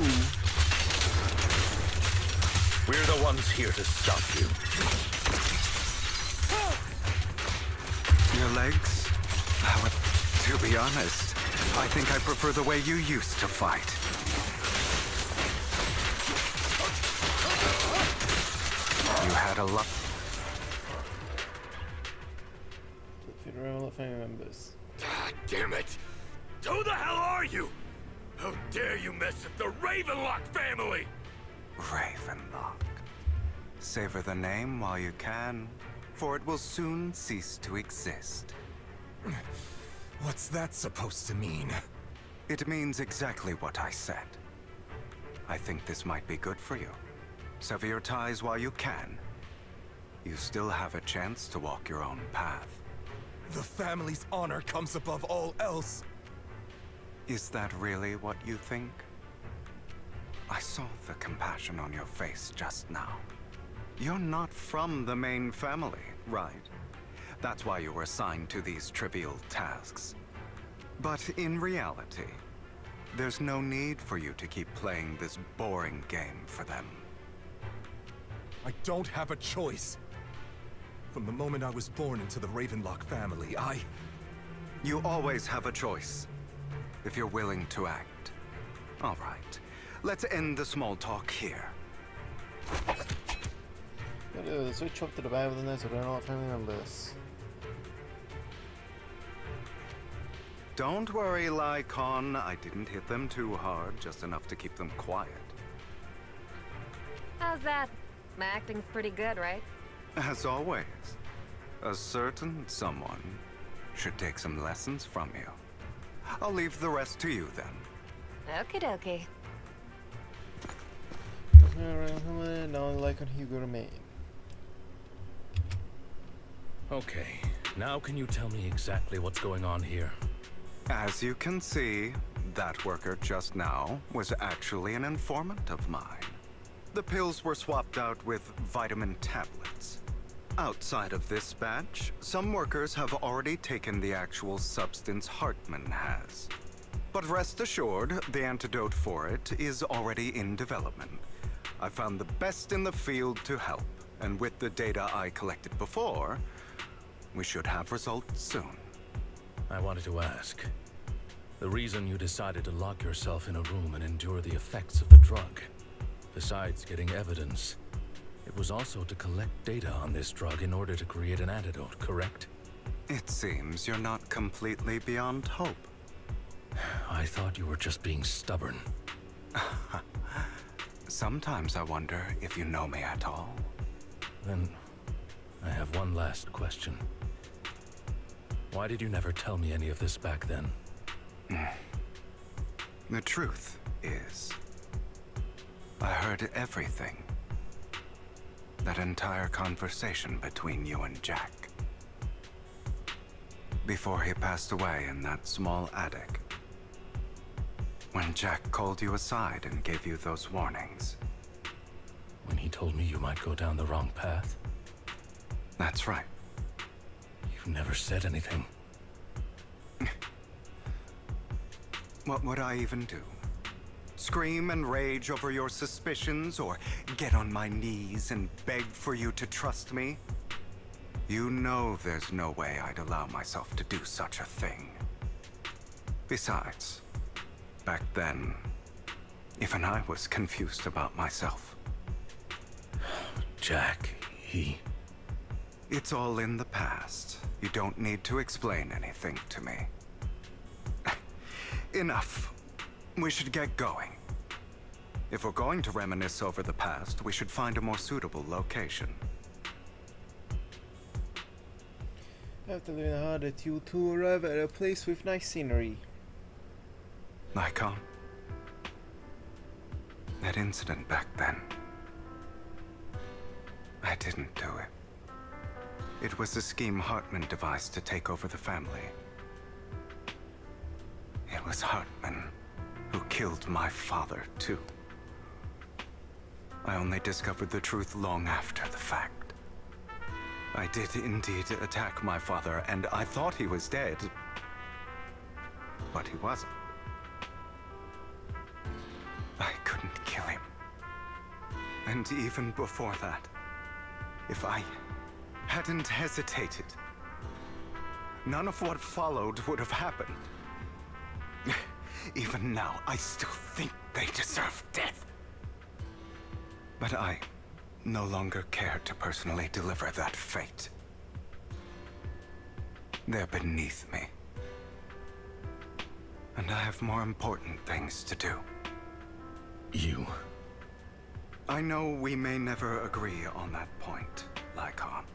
We're the ones here to stop you. Your legs? To be honest, I think I prefer the way you used to fight. You had a lot. Family members. God damn it! Who the hell are you? How dare you mess with the Ravenlock family? Ravenlock. Savor the name while you can, for it will soon cease to exist. What's that supposed to mean? It means exactly what I said. I think this might be good for you. Sever your ties while you can. You still have a chance to walk your own path. The family's honor comes above all else. Is that really what you think? I saw the compassion on your face just now. You're not from the main family, right? That's why you were assigned to these trivial tasks. But in reality, there's no need for you to keep playing this boring game for them. I don't have a choice. From the moment I was born into the Ravenlock family, You always have a choice, if you're willing to act. All right, let's end the small talk here. Switch up to the back of the net so they're not family members. Don't worry, Lycon. I didn't hit them too hard, just enough to keep them quiet. How's that? My acting's pretty good, right? As always, a certain someone should take some lessons from you. I'll leave the rest to you then. Okie dokie. Now Lycon Hugo remain. Okay, now can you tell me exactly what's going on here? As you can see, that worker just now was actually an informant of mine. The pills were swapped out with vitamin tablets. Outside of this batch, some workers have already taken the actual substance Hartman has. But rest assured, the antidote for it is already in development. I found the best in the field to help, and with the data I collected before, we should have results soon. I wanted to ask. The reason you decided to lock yourself in a room and endure the effects of the drug, besides getting evidence, it was also to collect data on this drug in order to create an antidote, correct? It seems you're not completely beyond hope. I thought you were just being stubborn. Sometimes I wonder if you know me at all. Then, I have one last question. Why did you never tell me any of this back then? The truth is, I heard everything. That entire conversation between you and Jack. Before he passed away in that small attic. When Jack called you aside and gave you those warnings. When he told me you might go down the wrong path? That's right. You've never said anything. What would I even do? Scream and rage over your suspicions, or get on my knees and beg for you to trust me? You know there's no way I'd allow myself to do such a thing. Besides, back then, even I was confused about myself. Jack, he... It's all in the past. You don't need to explain anything to me. Enough. We should get going. If we're going to reminisce over the past, we should find a more suitable location. After learning hard that you two arrive at a place with nice scenery. Lycon. That incident back then. I didn't do it. It was a scheme Hartman devised to take over the family. It was Hartman who killed my father, too. I only discovered the truth long after the fact. I did indeed attack my father, and I thought he was dead. But he wasn't. I couldn't kill him. And even before that, if I hadn't hesitated, none of what followed would have happened. Even now, I still think they deserve death. But I no longer care to personally deliver that fate. They're beneath me. And I have more important things to do. You... I know we may never agree on that point, Lycon.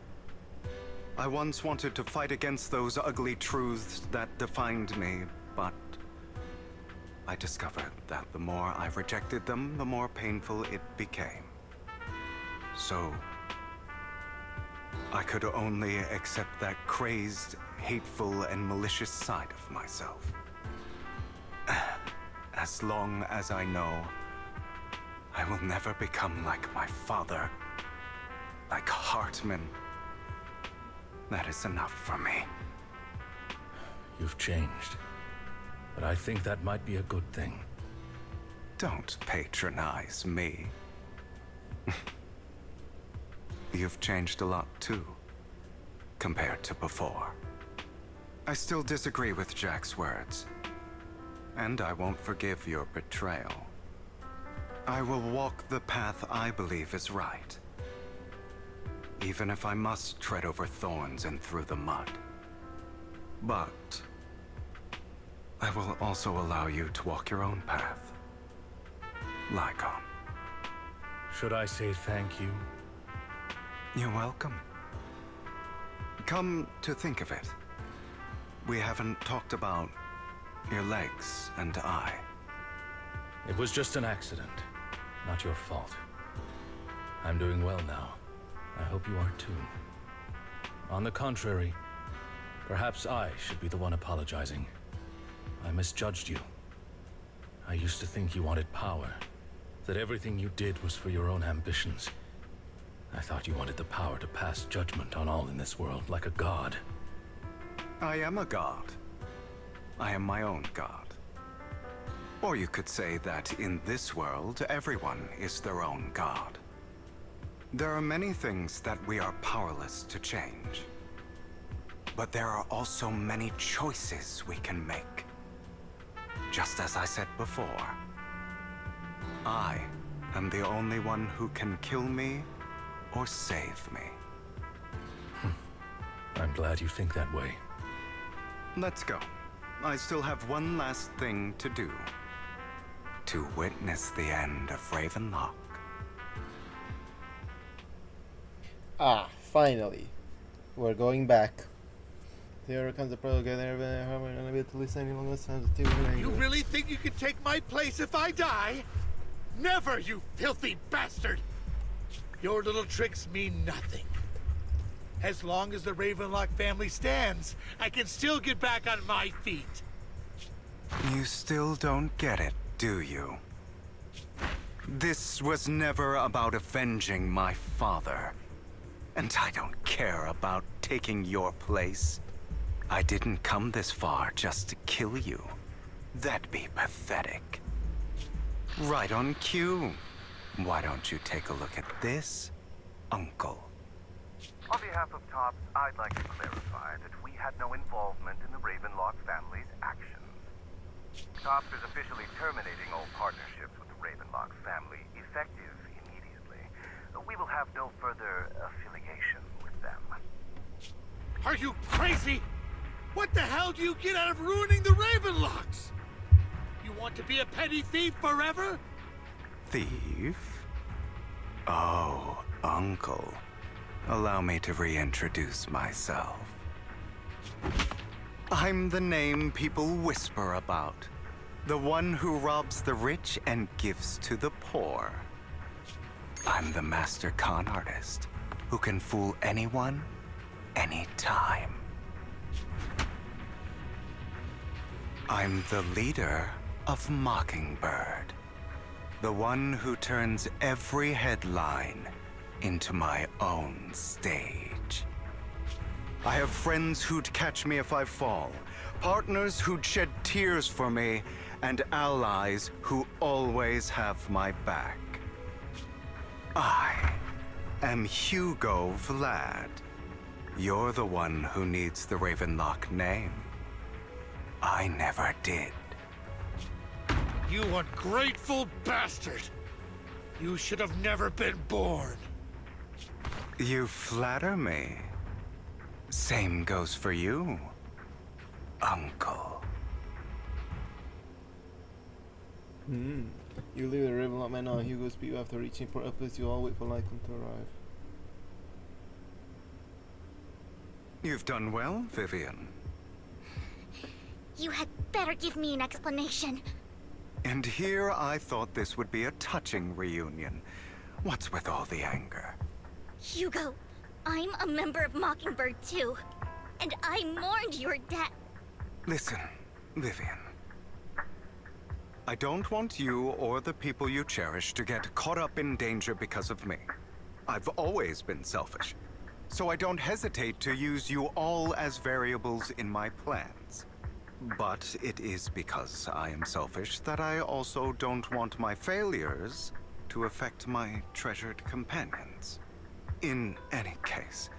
I once wanted to fight against those ugly truths that defined me, but I discovered that the more I rejected them, the more painful it became. So, I could only accept that crazed, hateful, and malicious side of myself. As long as I know I will never become like my father, like Hartman, that is enough for me. You've changed, but I think that might be a good thing. Don't patronize me. You've changed a lot too, compared to before. I still disagree with Jack's words, and I won't forgive your betrayal. I will walk the path I believe is right, even if I must tread over thorns and through the mud. But I will also allow you to walk your own path, Lycon. Should I say thank you? You're welcome. Come to think of it, we haven't talked about your legs and eye. It was just an accident, not your fault. I'm doing well now. I hope you are too. On the contrary, perhaps I should be the one apologizing. I misjudged you. I used to think you wanted power, that everything you did was for your own ambitions. I thought you wanted the power to pass judgment on all in this world like a god. I am a god. I am my own god. Or you could say that in this world, everyone is their own god. There are many things that we are powerless to change. But there are also many choices we can make. Just as I said before, I am the only one who can kill me or save me. I'm glad you think that way. Let's go. I still have one last thing to do. To witness the end of Ravenlock. Ah, finally. We're going back. Here comes the pro again. You really think you can take my place if I die? Never, you filthy bastard! Your little tricks mean nothing. As long as the Ravenlock family stands, I can still get back on my feet. You still don't get it, do you? This was never about avenging my father. And I don't care about taking your place. I didn't come this far just to kill you. That'd be pathetic. Right on cue. Why don't you take a look at this, Uncle? On behalf of TOPS, I'd like to clarify that we had no involvement in the Ravenlock family's actions. TOPS is officially terminating all partnerships with the Ravenlock family, effective immediately. We will have no further affiliation with them. Are you crazy? What the hell do you get out of ruining the Ravenlocks? You want to be a petty thief forever? Thief? Oh, Uncle. Allow me to reintroduce myself. I'm the name people whisper about. The one who robs the rich and gives to the poor. I'm the master con artist who can fool anyone, anytime. I'm the leader of Mockingbird. The one who turns every headline into my own stage. I have friends who'd catch me if I fall, partners who'd shed tears for me, and allies who always have my back. I am Hugo Vlad. You're the one who needs the Ravenlock name. I never did. You ungrateful bastard! You should have never been born. You flatter me. Same goes for you, Uncle. You leave the Ravenlock man now. Hugo speak after reaching Port Upwards. You all wait for Lycon to arrive. You've done well, Vivian. You had better give me an explanation. And here I thought this would be a touching reunion. What's with all the anger? Hugo, I'm a member of Mockingbird too. And I mourned your death. Listen, Vivian. I don't want you or the people you cherish to get caught up in danger because of me. I've always been selfish, so I don't hesitate to use you all as variables in my plans. But it is because I am selfish that I also don't want my failures to affect my treasured companions. In any case,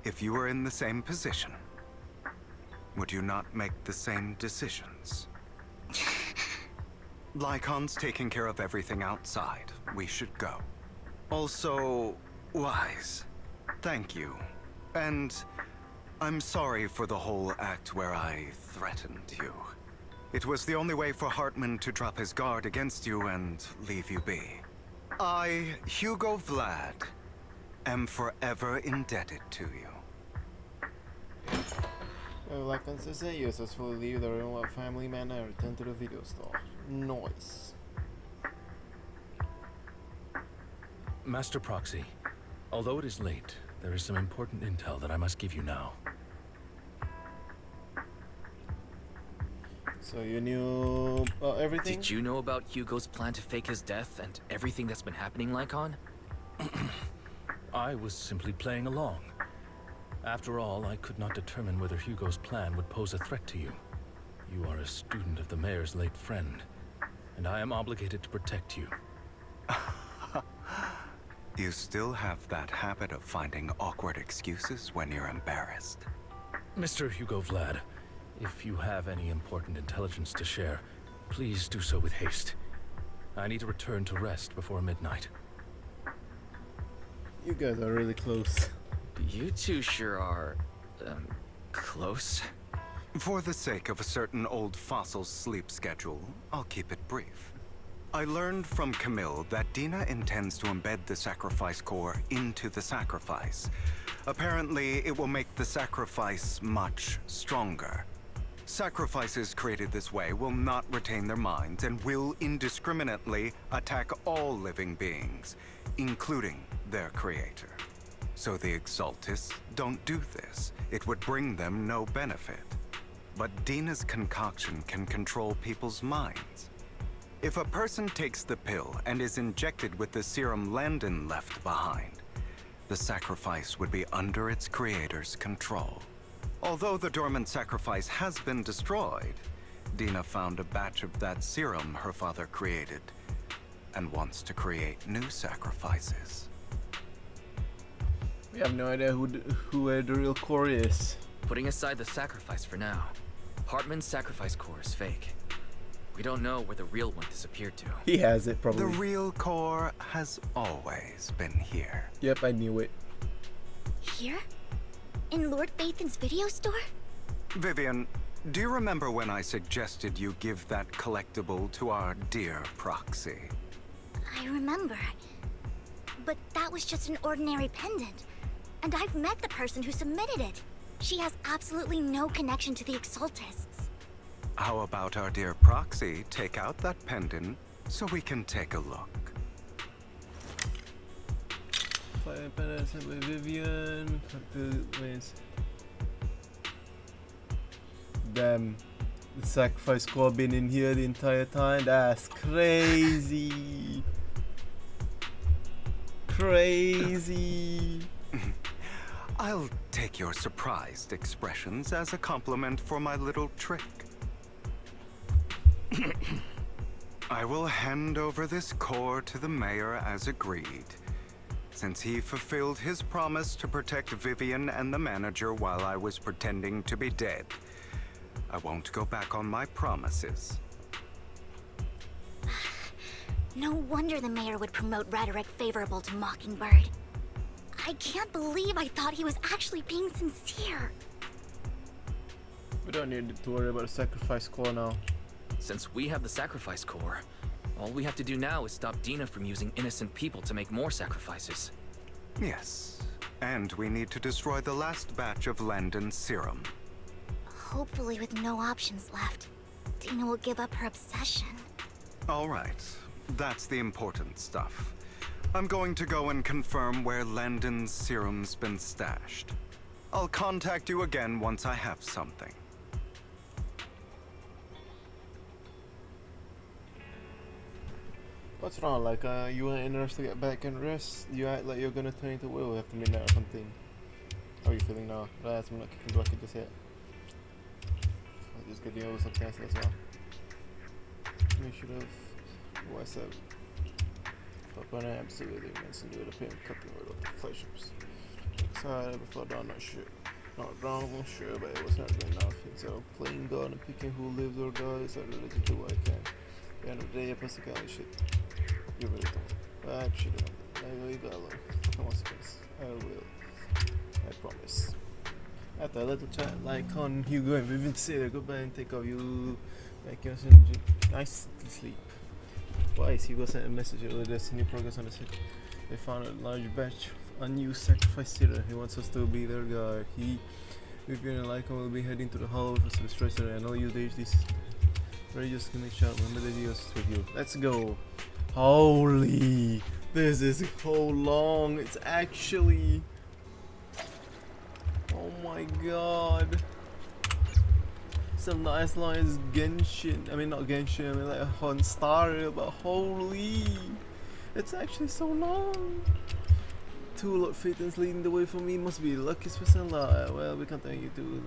if you were in the same position, would you not make the same decisions? Lycon's taking care of everything outside. We should go. Also, Wise, thank you. And I'm sorry for the whole act where I threatened you. It was the only way for Hartman to drop his guard against you and leave you be. I, Hugo Vlad, am forever indebted to you. Like consistent you successfully leave the room of family man and return to the video store. Nice. Master Proxy, although it is late, there is some important intel that I must give you now. So you knew everything? Did you know about Hugo's plan to fake his death and everything that's been happening, Lycon? I was simply playing along. After all, I could not determine whether Hugo's plan would pose a threat to you. You are a student of the Mayor's late friend, and I am obligated to protect you. You still have that habit of finding awkward excuses when you're embarrassed. Mr. Hugo Vlad, if you have any important intelligence to share, please do so with haste. I need to return to rest before midnight. You guys are really close. You two sure are, close. For the sake of a certain old fossil's sleep schedule, I'll keep it brief. I learned from Camille that Dina intends to embed the sacrifice core into the sacrifice. Apparently, it will make the sacrifice much stronger. Sacrifices created this way will not retain their minds and will indiscriminately attack all living beings, including their creator. So the Exaltists don't do this. It would bring them no benefit. But Dina's concoction can control people's minds. If a person takes the pill and is injected with the serum Landon left behind, the sacrifice would be under its creator's control. Although the dormant sacrifice has been destroyed, Dina found a batch of that serum her father created and wants to create new sacrifices. We have no idea who the real core is. Putting aside the sacrifice for now, Hartman's sacrifice core is fake. We don't know where the real one disappeared to. He has it, probably. The real core has always been here. Yep, I knew it. Here? In Lord Phaethon's video store? Vivian, do you remember when I suggested you give that collectible to our dear Proxy? I remember. But that was just an ordinary pendant. And I've met the person who submitted it. She has absolutely no connection to the Exaltists. How about our dear Proxy take out that pendant so we can take a look? Fire pendant sent by Vivian. Damn. The sacrifice core been in here the entire time. That's crazy. Crazy. I'll take your surprised expressions as a compliment for my little trick. I will hand over this core to the mayor as agreed. Since he fulfilled his promise to protect Vivian and the manager while I was pretending to be dead, I won't go back on my promises. No wonder the mayor would promote rhetoric favorable to Mockingbird. I can't believe I thought he was actually being sincere. We don't need to worry about the sacrifice core now. Since we have the sacrifice core, all we have to do now is stop Dina from using innocent people to make more sacrifices. Yes, And we need to destroy the last batch of Landon's serum. Hopefully with no options left, Dina will give up her obsession. All right, that's the important stuff. I'm going to go and confirm where Landon's serum's been stashed. I'll contact you again once I have something. What's wrong? Like, you want Innes to get back and rest? You act like you're gonna turn into Will after midnight or something. How are you feeling now? That's I'm not kicking bucket just yet. I'll just get over something else as well. We should have. What's up? But I absolutely mentioned you with a pin cutting rid of the fleships. Excited before dawn, not sure. Not wrong, I'm sure, but it was not good enough. So playing God and picking who lives or dies, I really do what I can. At the end of the day, I pussy got shit. You really don't. But I should have. I really gotta look. Come on, space. I will. I promise. After a little chat, like on Hugo and Vivian say their goodbye and take off you. Make your nice sleep. Twice, Hugo sent a message earlier there's new progress on the set. They found a large batch of unused sacrifice theater. He wants us to be their guard. Vivian and Lycon will be heading to the hollow for the stress center and all you HDs. Ready, just give me a shout. Remember the deals with you. Let's go. Holy, this is so long. It's actually. Oh my god. Still not as long as Genshin. I mean, not Genshin. I mean, like on Star, but holy, it's actually so long. Two Lord Phaetons leading the way for me must be the luckiest person alive. Well, we can't tell you to.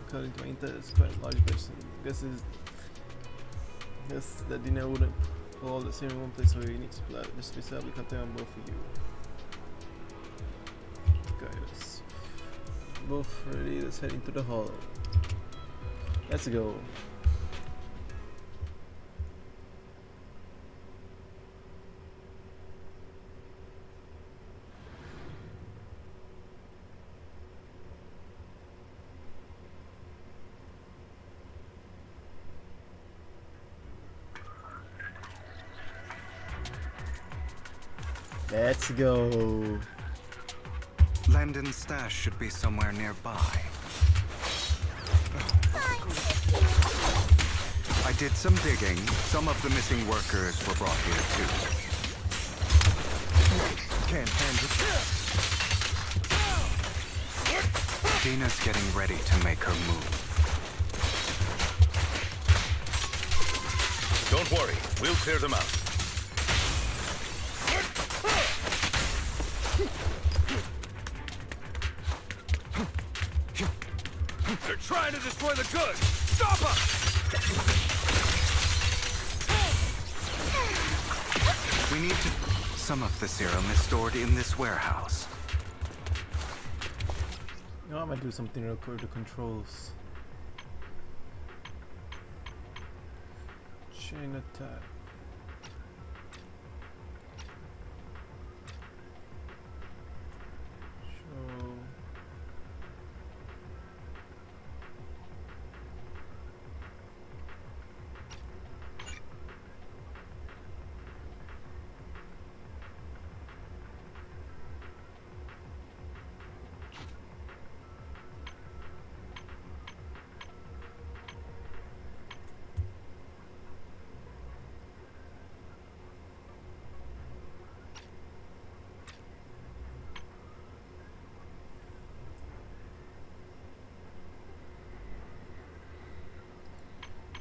According to my intent, it's quite a large person. Guess that Dina wouldn't put all the same in one place, so you need to split out the space out. We can't tell them both of you. Guys, both ready. Let's head into the hollow. Let's go. Let's go. Landon's stash should be somewhere nearby. I did some digging. Some of the missing workers were brought here too. Can't handle it. Dina's getting ready to make her move. Don't worry, we'll clear them out. They're trying to destroy the goods! Stop them! We need to... Some of the serum is stored in this warehouse. You know, I'm gonna do something real quick with the controls. Chain attack. Show.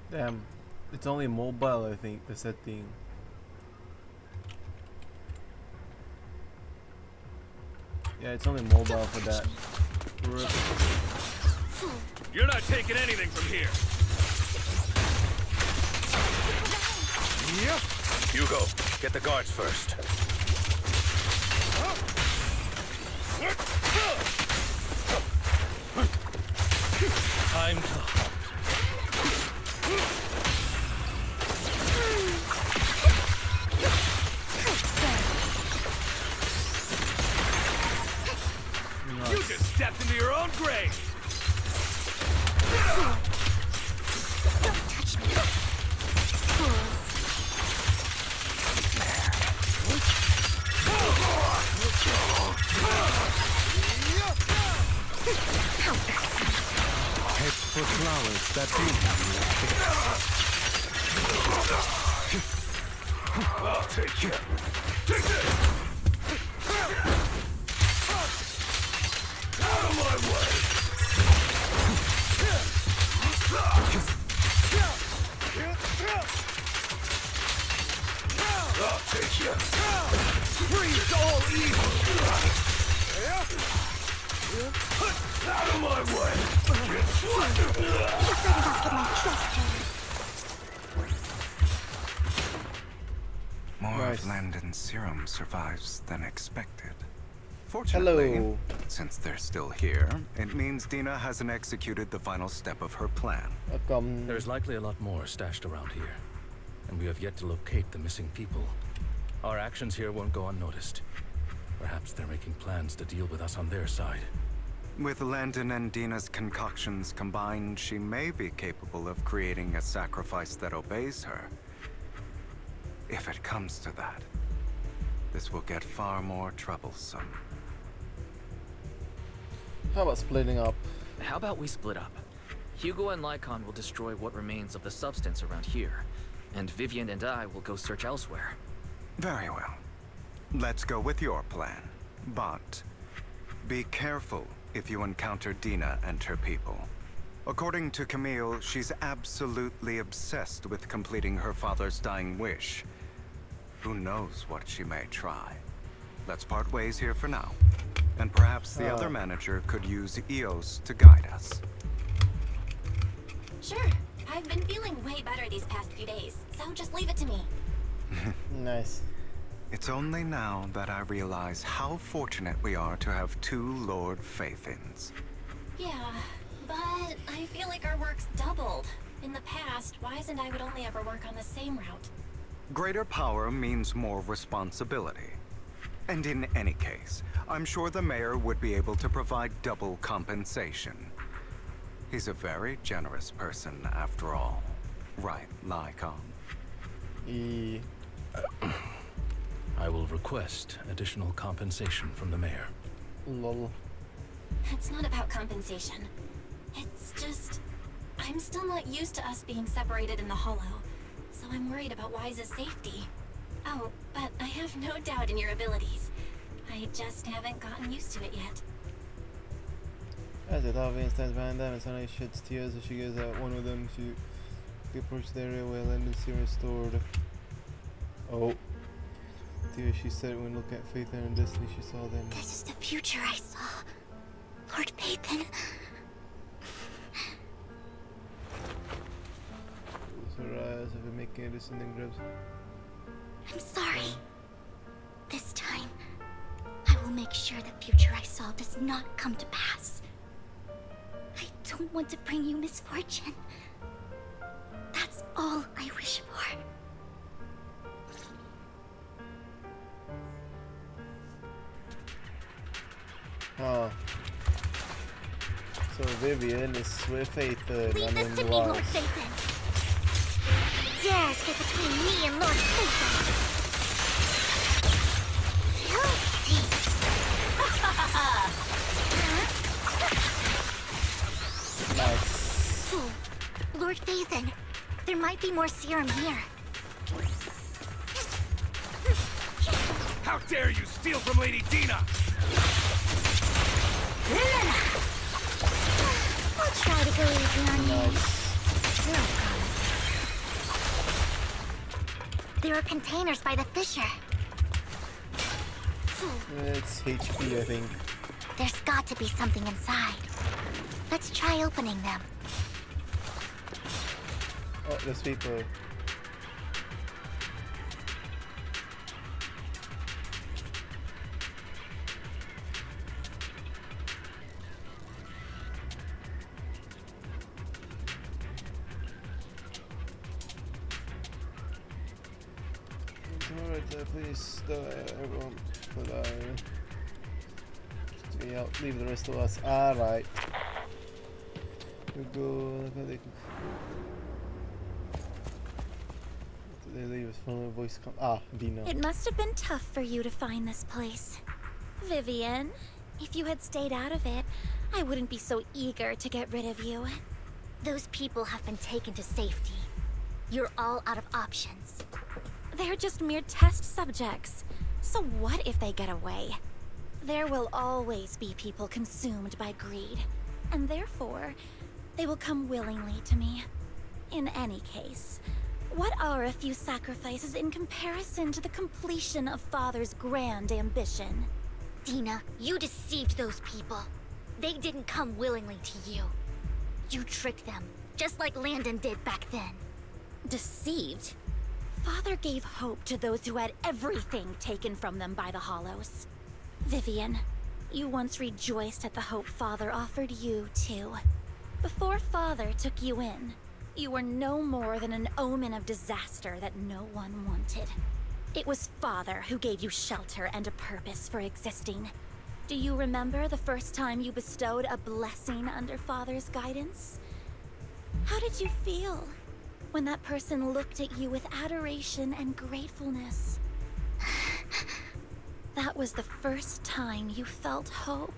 Damn, it's only mobile, I think, the setting. Yeah, it's only mobile for that. You're not taking anything from here. Yep. Hugo, get the guards first. Time to hunt. You just stepped into your own grave! Don't touch me. Fools. for flowers that bloom. I'll take you. Take it! Out of my way! I'll take you. Freeze all evil! Out of my way! More of Landon's serum survives than expected. Fortunately, Hello. since they're still here, it means Dina hasn't executed the final step of her plan. There's likely a lot more stashed around here, and we have yet to locate the missing people. Our actions here won't go unnoticed. Perhaps they're making plans to deal with us on their side. With Landon and Dina's concoctions combined, she may be capable of creating a sacrifice that obeys her. If it comes to that, this will get far more troublesome. How about splitting up? How about we split up? Hugo and Lycon will destroy what remains of the substance around here, and Vivian and I will go search elsewhere. Very well. Let's go with your plan. But be careful if you encounter Dina and her people. According to Camille, she's absolutely obsessed with completing her father's dying wish. Who knows what she may try? Let's part ways here for now. And perhaps the other manager could use EOS to guide us. Sure. I've been feeling way better these past few days, so just leave it to me. Nice. It's only now that I realize how fortunate we are to have two Lord Faithins. Yeah, but I feel like our work's doubled. In the past, Wise and I would only ever work on the same route. Greater power means more responsibility. And in any case, I'm sure the mayor would be able to provide double compensation. He's a very generous person, after all. Right, Lycon? I will request additional compensation from the mayor. Lol. It's not about compensation. It's just... I'm still not used to us being separated in the Hollow, so I'm worried about Wise's safety. Oh, but I have no doubt in your abilities. I just haven't gotten used to it yet. As it obviously stands behind them, and suddenly sheds tears as she goes out. One of them to approach the area where Landon's serum is stored. Oh. Tears, she said when looking at Faith and Destiny, she saw them. This is the future I saw. Lord Phaethon. Close her eyes if we're making a descending grabs. I'm sorry. This time, I will make sure the future I saw does not come to pass. I don't want to bring you misfortune. That's all I wish for. Oh. So Vivian is with Phaethon. Leave this to me, Lord Phaethon. Dares get between me and Lord Phaethon. Nice. Lord Phaethon, there might be more serum here. How dare you steal from Lady Dina! I'll try to go easy on you. There are containers by the fissure. It's HP, I think. There's got to be something inside. Let's try opening them. Oh, there's people. Alright, please, everyone, but yeah, leave the rest of us. Alright. We go. They leave us from a voice. Dina. It must have been tough for you to find this place. Vivian, if you had stayed out of it, I wouldn't be so eager to get rid of you. Those people have been taken to safety. You're all out of options. They're just mere test subjects. So what if they get away? There will always be people consumed by greed, and therefore, they will come willingly to me. In any case, what are a few sacrifices in comparison to the completion of Father's grand ambition? Dina, you deceived those people. They didn't come willingly to you. You tricked them, just like Landon did back then. Deceived? Father gave hope to those who had everything taken from them by the Hollows. Vivian, you once rejoiced at the hope Father offered you, too. Before Father took you in, you were no more than an omen of disaster that no one wanted. It was Father who gave you shelter and a purpose for existing. Do you remember the first time you bestowed a blessing under Father's guidance? How did you feel when that person looked at you with adoration and gratefulness? That was the first time you felt hope.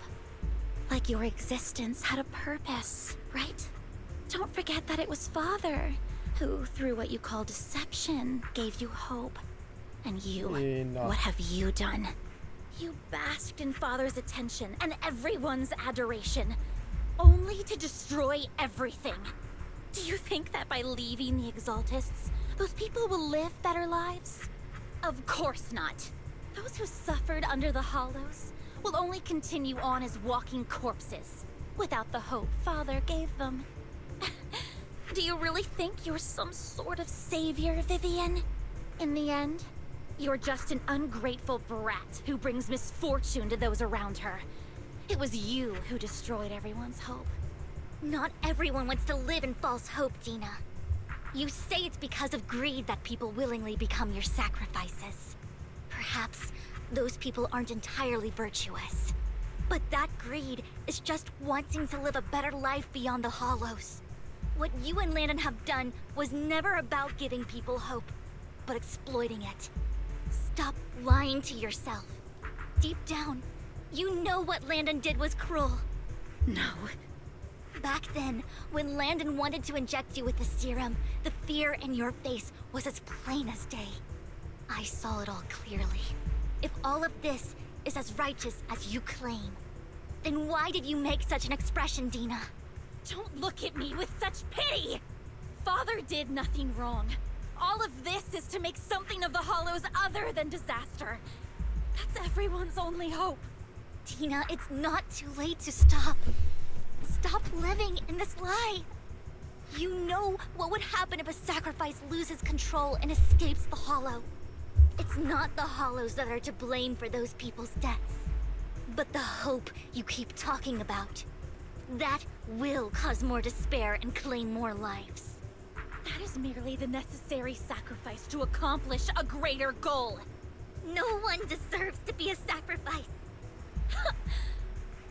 Like your existence had a purpose, right? Don't forget that it was Father who, through what you call deception, gave you hope. And you, what have you done? You basked in Father's attention and everyone's adoration, only to destroy everything. Do you think that by leaving the Exaltists, those people will live better lives? Of course not. Those who suffered under the Hollows will only continue on as walking corpses, without the hope Father gave them. Do you really think you're some sort of savior, Vivian? In the end, you're just an ungrateful brat who brings misfortune to those around her. It was you who destroyed everyone's hope. Not everyone wants to live in false hope, Dina. You say it's because of greed that people willingly become your sacrifices. Perhaps those people aren't entirely virtuous. But that greed is just wanting to live a better life beyond the Hollows. What you and Landon have done was never about giving people hope, but exploiting it. Stop lying to yourself. Deep down, you know what Landon did was cruel. No. Back then, when Landon wanted to inject you with the serum, the fear in your face was as plain as day. I saw it all clearly. If all of this is as righteous as you claim, then why did you make such an expression, Dina? Don't look at me with such pity! Father did nothing wrong. All of this is to make something of the Hollows other than disaster. That's everyone's only hope. Dina, it's not too late to stop. Stop living in this lie. You know what would happen if a sacrifice loses control and escapes the Hollow. It's not the Hollows that are to blame for those people's deaths, but the hope you keep talking about. That will cause more despair and claim more lives. That is merely the necessary sacrifice to accomplish a greater goal. No one deserves to be a sacrifice.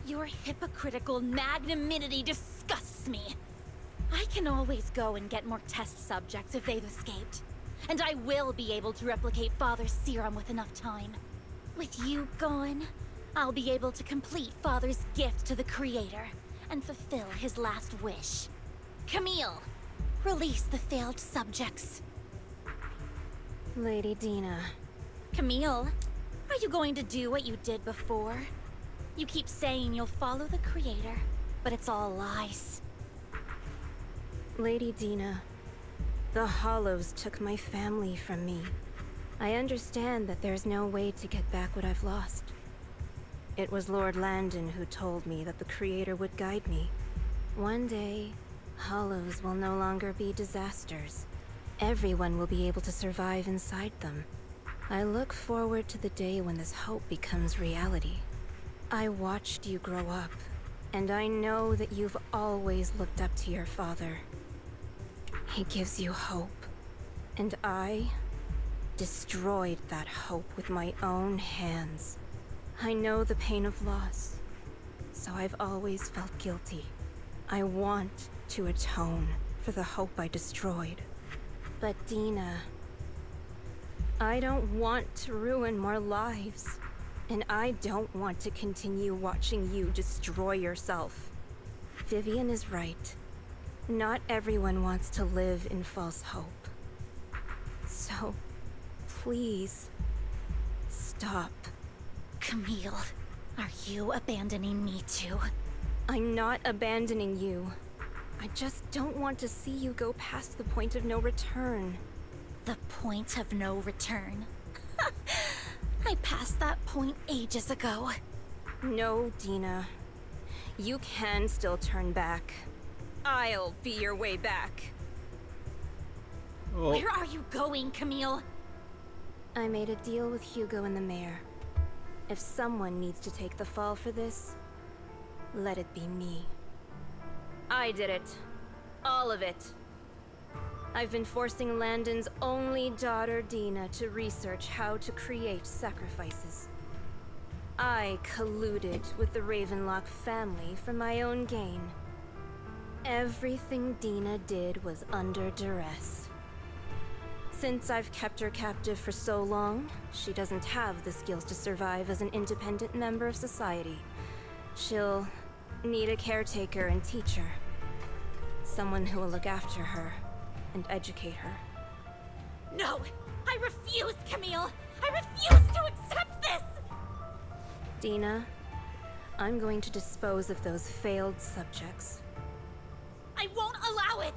Your hypocritical magnanimity disgusts me. I can always go and get more test subjects if they've escaped. And I will be able to replicate Father's serum with enough time. With you gone, I'll be able to complete Father's gift to the Creator and fulfill his last wish. Camille, release the failed subjects. Lady Dina. Camille, are you going to do what you did before? You keep saying you'll follow the Creator, but it's all lies. Lady Dina, the Hollows took my family from me. I understand that there's no way to get back what I've lost. It was Lord Landon who told me that the Creator would guide me. One day, Hollows will no longer be disasters. Everyone will be able to survive inside them. I look forward to the day when this hope becomes reality. I watched you grow up, and I know that you've always looked up to your father. He gives you hope, and I destroyed that hope with my own hands. I know the pain of loss, so I've always felt guilty. I want to atone for the hope I destroyed. But Dina, I don't want to ruin more lives, and I don't want to continue watching you destroy yourself. Vivian is right. Not everyone wants to live in false hope. So, please, stop. Camille, are you abandoning me too? I'm not abandoning you. I just don't want to see you go past the point of no return. The point of no return? I passed that point ages ago. No, Dina. You can still turn back. I'll be your way back. Oh. Where are you going, Camille? I made a deal with Hugo and the mayor. If someone needs to take the fall for this, let it be me. I did it. All of it. I've been forcing Landon's only daughter, Dina, to research how to create sacrifices. I colluded with the Ravenlock family for my own gain. Everything Dina did was under duress. Since I've kept her captive for so long, she doesn't have the skills to survive as an independent member of society. She'll need a caretaker and teacher. Someone who will look after her and educate her. No! I refuse, Camille! I refuse to accept this! Dina, I'm going to dispose of those failed subjects. I won't allow it!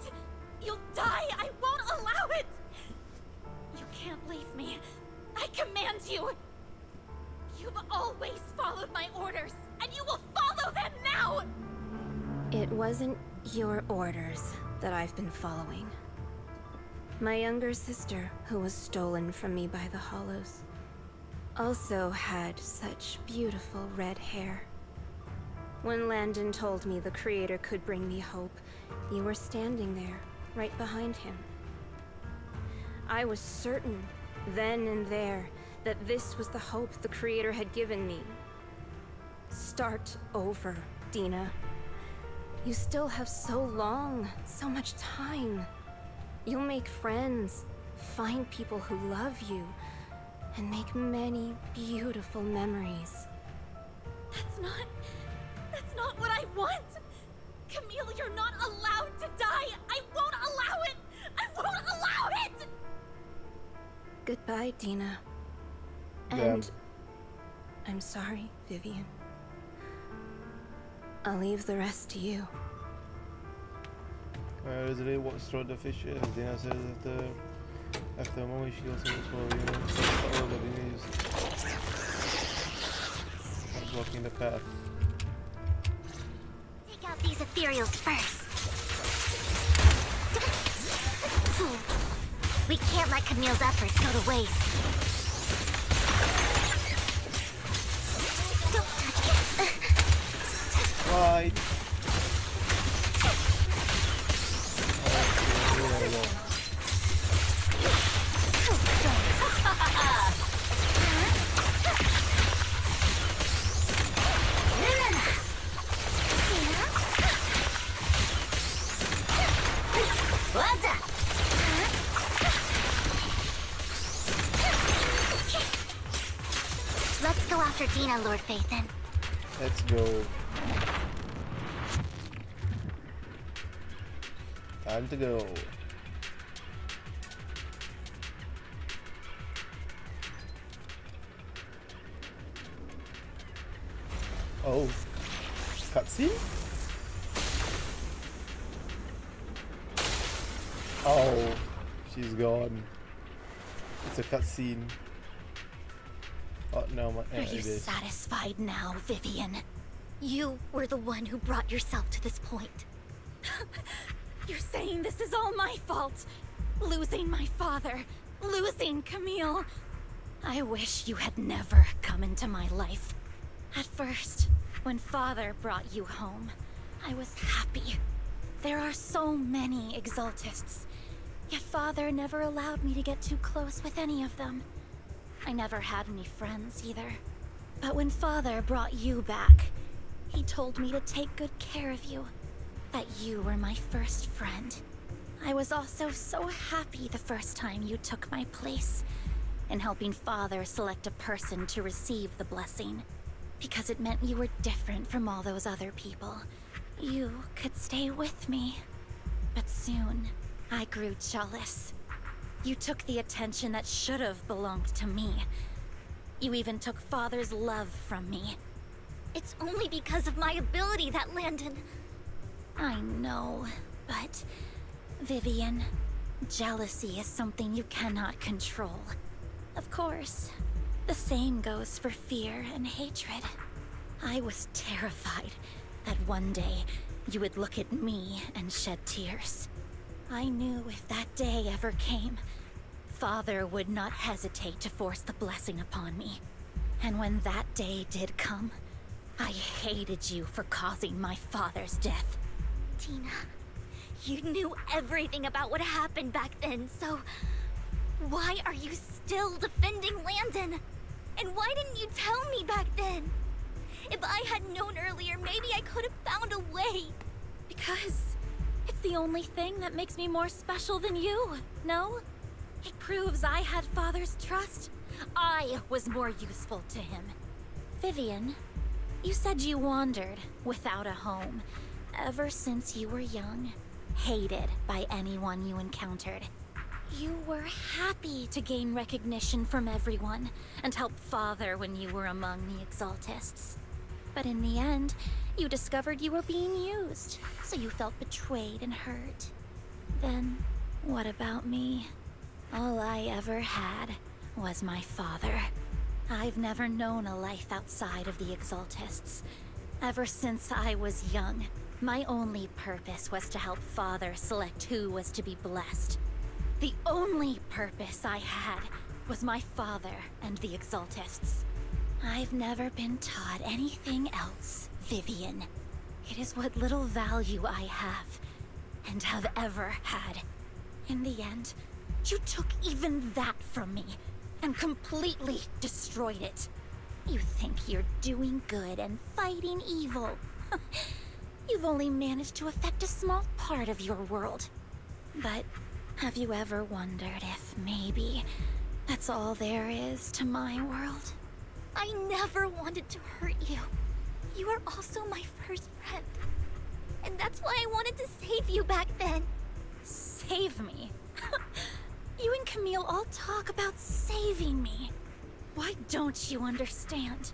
You'll die! I won't allow it! You can't leave me. I command you! You've always followed my orders, and you will follow them now! It wasn't your orders that I've been following. My younger sister, who was stolen from me by the Hollows, also had such beautiful red hair. When Landon told me the Creator could bring me hope, you were standing there, right behind him. I was certain, then and there, that this was the hope the Creator had given me. Start over, Dina. You still have so long, so much time. You'll make friends, find people who love you, and make many beautiful memories. That's not what I want! Camille, you're not allowed to die! I won't allow it! I won't allow it! Goodbye, Dina. Damn. And I'm sorry, Vivian. I'll leave the rest to you. Resolutely walks toward the fisher. Dina says after a moment she goes to follow the news. Blocking the path. Take out these ethereals first. We can't let Camille's efforts go to waste. Don't touch it. Right. Let's go after Dina, Lord Phaethon. Let's go. Time to go. Oh, cutscene? Oh, she's gone. It's a cutscene. Oh no, my Are you satisfied now, Vivian? You were the one who brought yourself to this point. You're saying this is all my fault. Losing my father, losing Camille. I wish you had never come into my life. At first, when Father brought you home, I was happy. There are so many Exaltists, yet Father never allowed me to get too close with any of them. I never had any friends either. But when Father brought you back, he told me to take good care of you. That you were my first friend. I was also so happy the first time you took my place in helping Father select a person to receive the blessing. Because it meant you were different from all those other people. You could stay with me. But soon, I grew jealous. You took the attention that should have belonged to me. You even took Father's love from me. It's only because of my ability that Landon... I know, but... Vivian, jealousy is something you cannot control. Of course, the same goes for fear and hatred. I was terrified that one day you would look at me and shed tears. I knew if that day ever came, Father would not hesitate to force the blessing upon me. And when that day did come, I hated you for causing my father's death. Tina, you knew everything about what happened back then, so... why are you still defending Landon? And why didn't you tell me back then? If I had known earlier, maybe I could have found a way. Because it's the only thing that makes me more special than you, no? It proves I had Father's trust. I was more useful to him. Vivian, you said you wandered without a home ever since you were young, hated by anyone you encountered. You were happy to gain recognition from everyone and help Father when you were among the Exaltists. But in the end, you discovered you were being used, so you felt betrayed and hurt. Then, what about me? All I ever had was my father. I've never known a life outside of the Exaltists. Ever since I was young, my only purpose was to help Father select who was to be blessed. The only purpose I had was my father and the Exaltists. I've never been taught anything else, Vivian. It is what little value I have, and have ever had. In the end, you took even that from me, and completely destroyed it. You think you're doing good and fighting evil. You've only managed to affect a small part of your world. But have you ever wondered if maybe that's all there is to my world? I never wanted to hurt you. You were also my first friend. And that's why I wanted to save you back then. Save me? You and Camille all talk about saving me. Why don't you understand?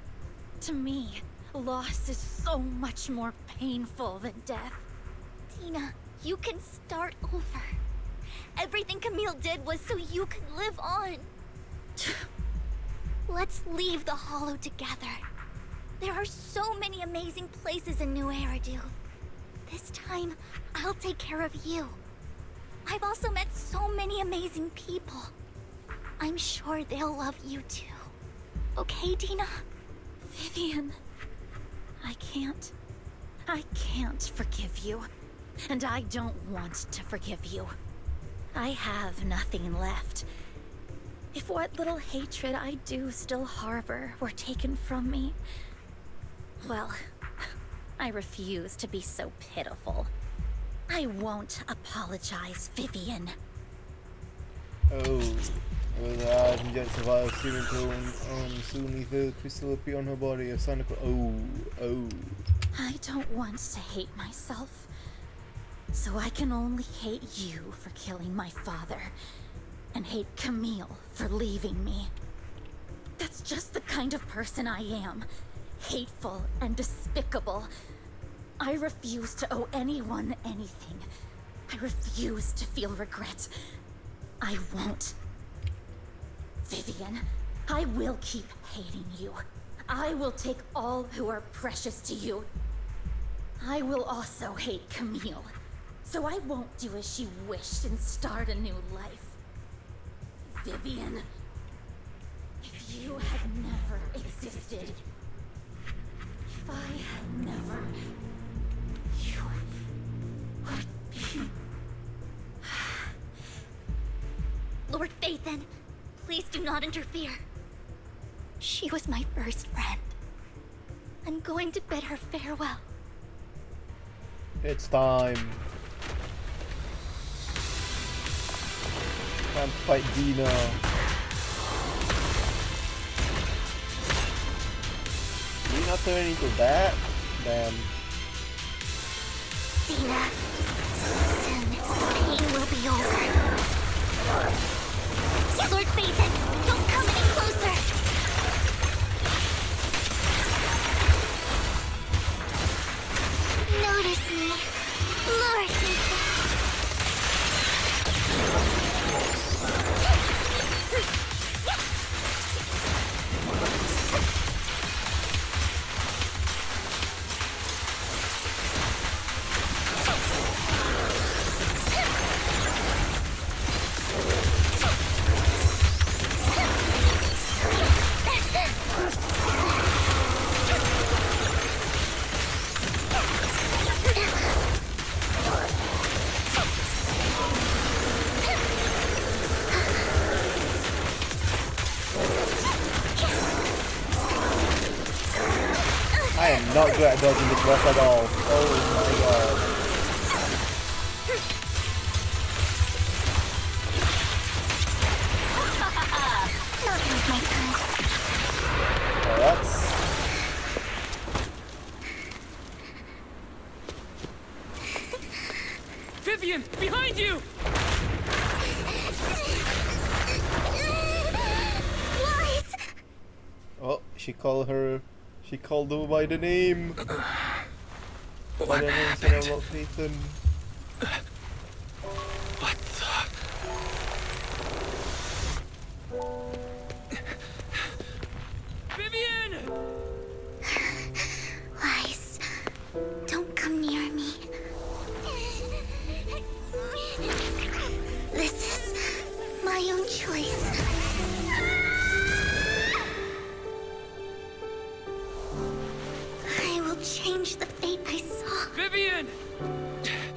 To me, loss is so much more painful than death. Tina, you can start over. Everything Camille did was so you could live on. Let's leave the Hollow together. There are so many amazing places in New Eridu. This time, I'll take care of you. I've also met so many amazing people. I'm sure they'll love you too. Okay, Tina? Vivian, I can't forgive you. And I don't want to forgive you. I have nothing left. If what little hatred I do still harbor were taken from me, well, I refuse to be so pitiful. I won't apologize, Vivian. Oh. Well, Jet survives stealing clone. Soon ether crystal appear on her body. A sign of... Oh. I don't want to hate myself. So I can only hate you for killing my father. And hate Camille for leaving me. That's just the kind of person I am. Hateful and despicable. I refuse to owe anyone anything. I refuse to feel regret. I won't. Vivian, I will keep hating you. I will take all who are precious to you. I will also hate Camille. So I won't do as she wished and start a new life. Vivian, if you had never existed, if I had never, you would be... Lord Phaethon, please do not interfere. She was my first friend. I'm going to bid her farewell. It's time. Time to fight Dina. Dina turning into that? Damn. Dina, listen. be over. Lord Phaeton, don't come any closer! Notice me, Lord Phaeton. I am not good at dodging this boss at all. Oh my god. Oh, that's... Vivian, behind you! Oh, she called her by the name. By the name instead of Phaeton. What the? Vivian! Lies. Don't come near me. This is my own choice. I will change the fate I saw. Vivian!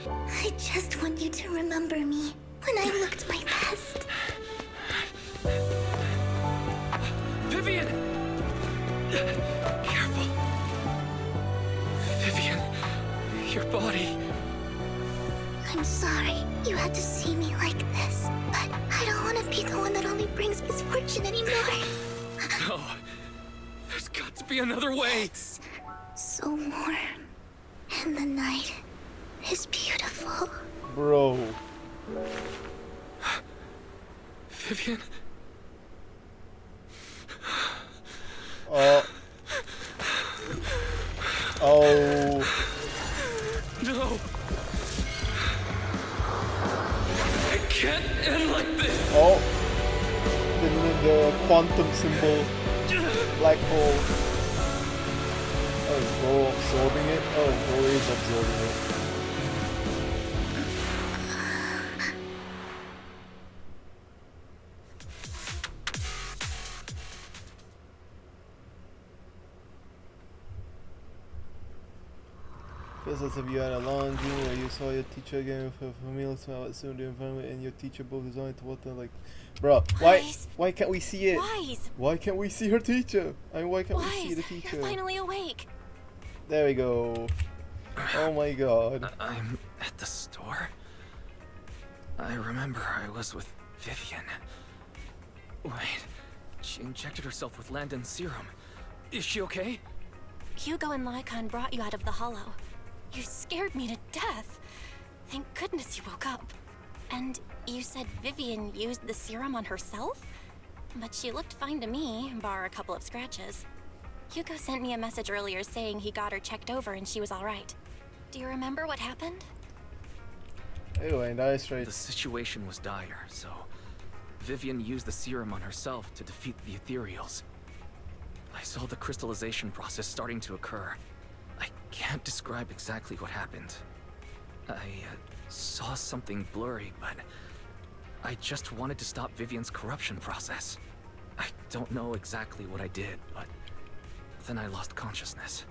I just want you to remember me when I looked my best. Vivian! Careful. Vivian, your body. I'm sorry you had to see me like this, but I don't want to be the one that only brings misfortune anymore. No. There's got to be another way. It's so warm, and the night is beautiful. Bro. Vivian? Oh. Oh. No. It can't end like this. Oh. The quantum symbol. Black hole. Oh, Bo absorbing it? Oh, Bo is absorbing it. Feels as if you had a long dream where you saw your teacher again for meals, so I assume the environment and your teacher both designed to water like... Bruh, why can't we see it? Wise. Why can't we see her teacher? I mean, why can't we see Wise, the teacher? you're finally awake. There we go. Oh my god. I'm at the store. I remember I was with Vivian. Wait, she injected herself with Landon's serum. Is she okay? Hugo and Lycon brought you out of the hollow. You scared me to death. Thank goodness you woke up. And you said Vivian used the serum on herself? But she looked fine to me, bar a couple of scratches. Hugo sent me a message earlier saying he got her checked over and she was alright. Do you remember what happened? Anyway, that's right. The situation was dire, so Vivian used the serum on herself to defeat the ethereals. I saw the crystallization process starting to occur. I can't describe exactly what happened. I saw something blurry, but I just wanted to stop Vivian's corruption process. I don't know exactly what I did, but then I lost consciousness.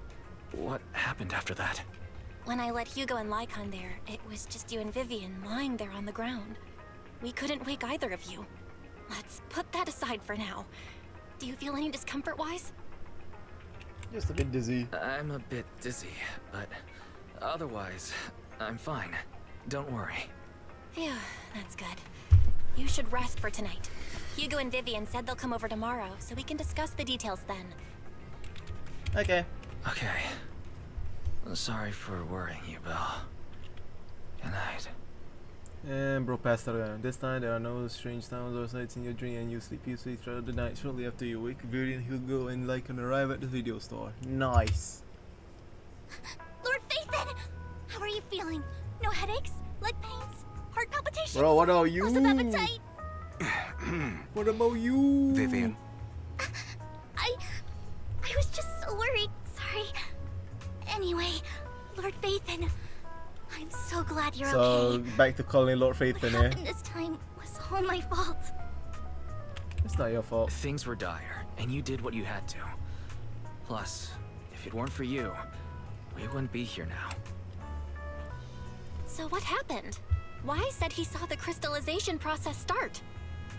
What happened after that? When I let Hugo and Lycon there, it was just you and Vivian lying there on the ground. We couldn't wake either of you. Let's put that aside for now. Do you feel any discomfort-wise? Just a bit dizzy. I'm a bit dizzy, but otherwise, I'm fine. Don't worry. Phew, that's good. You should rest for tonight. Hugo and Vivian said they'll come over tomorrow, so we can discuss the details then. Okay. And bro passed out again. This time there are no strange sounds or sights in your dream, and you sleep peacefully throughout the night. Shortly after you wake, Vivian, Hugo, and Lycan arrive at the video store. Nice. Lord Phaethon! How are you feeling? No headaches? Leg pains? Heart palpitations? Bro, what are you? Loss of appetite? What about you? Vivian. I was just so worried. Sorry. Anyway, Lord Phaethon, I'm so glad you're okay. So back to calling Lord Phaethon, What eh? happened this time was all my fault. It's not your fault. Things were dire, and you did what you had to. Plus, if it weren't for you, we wouldn't be here now. So what happened? Why said he saw the crystallization process start?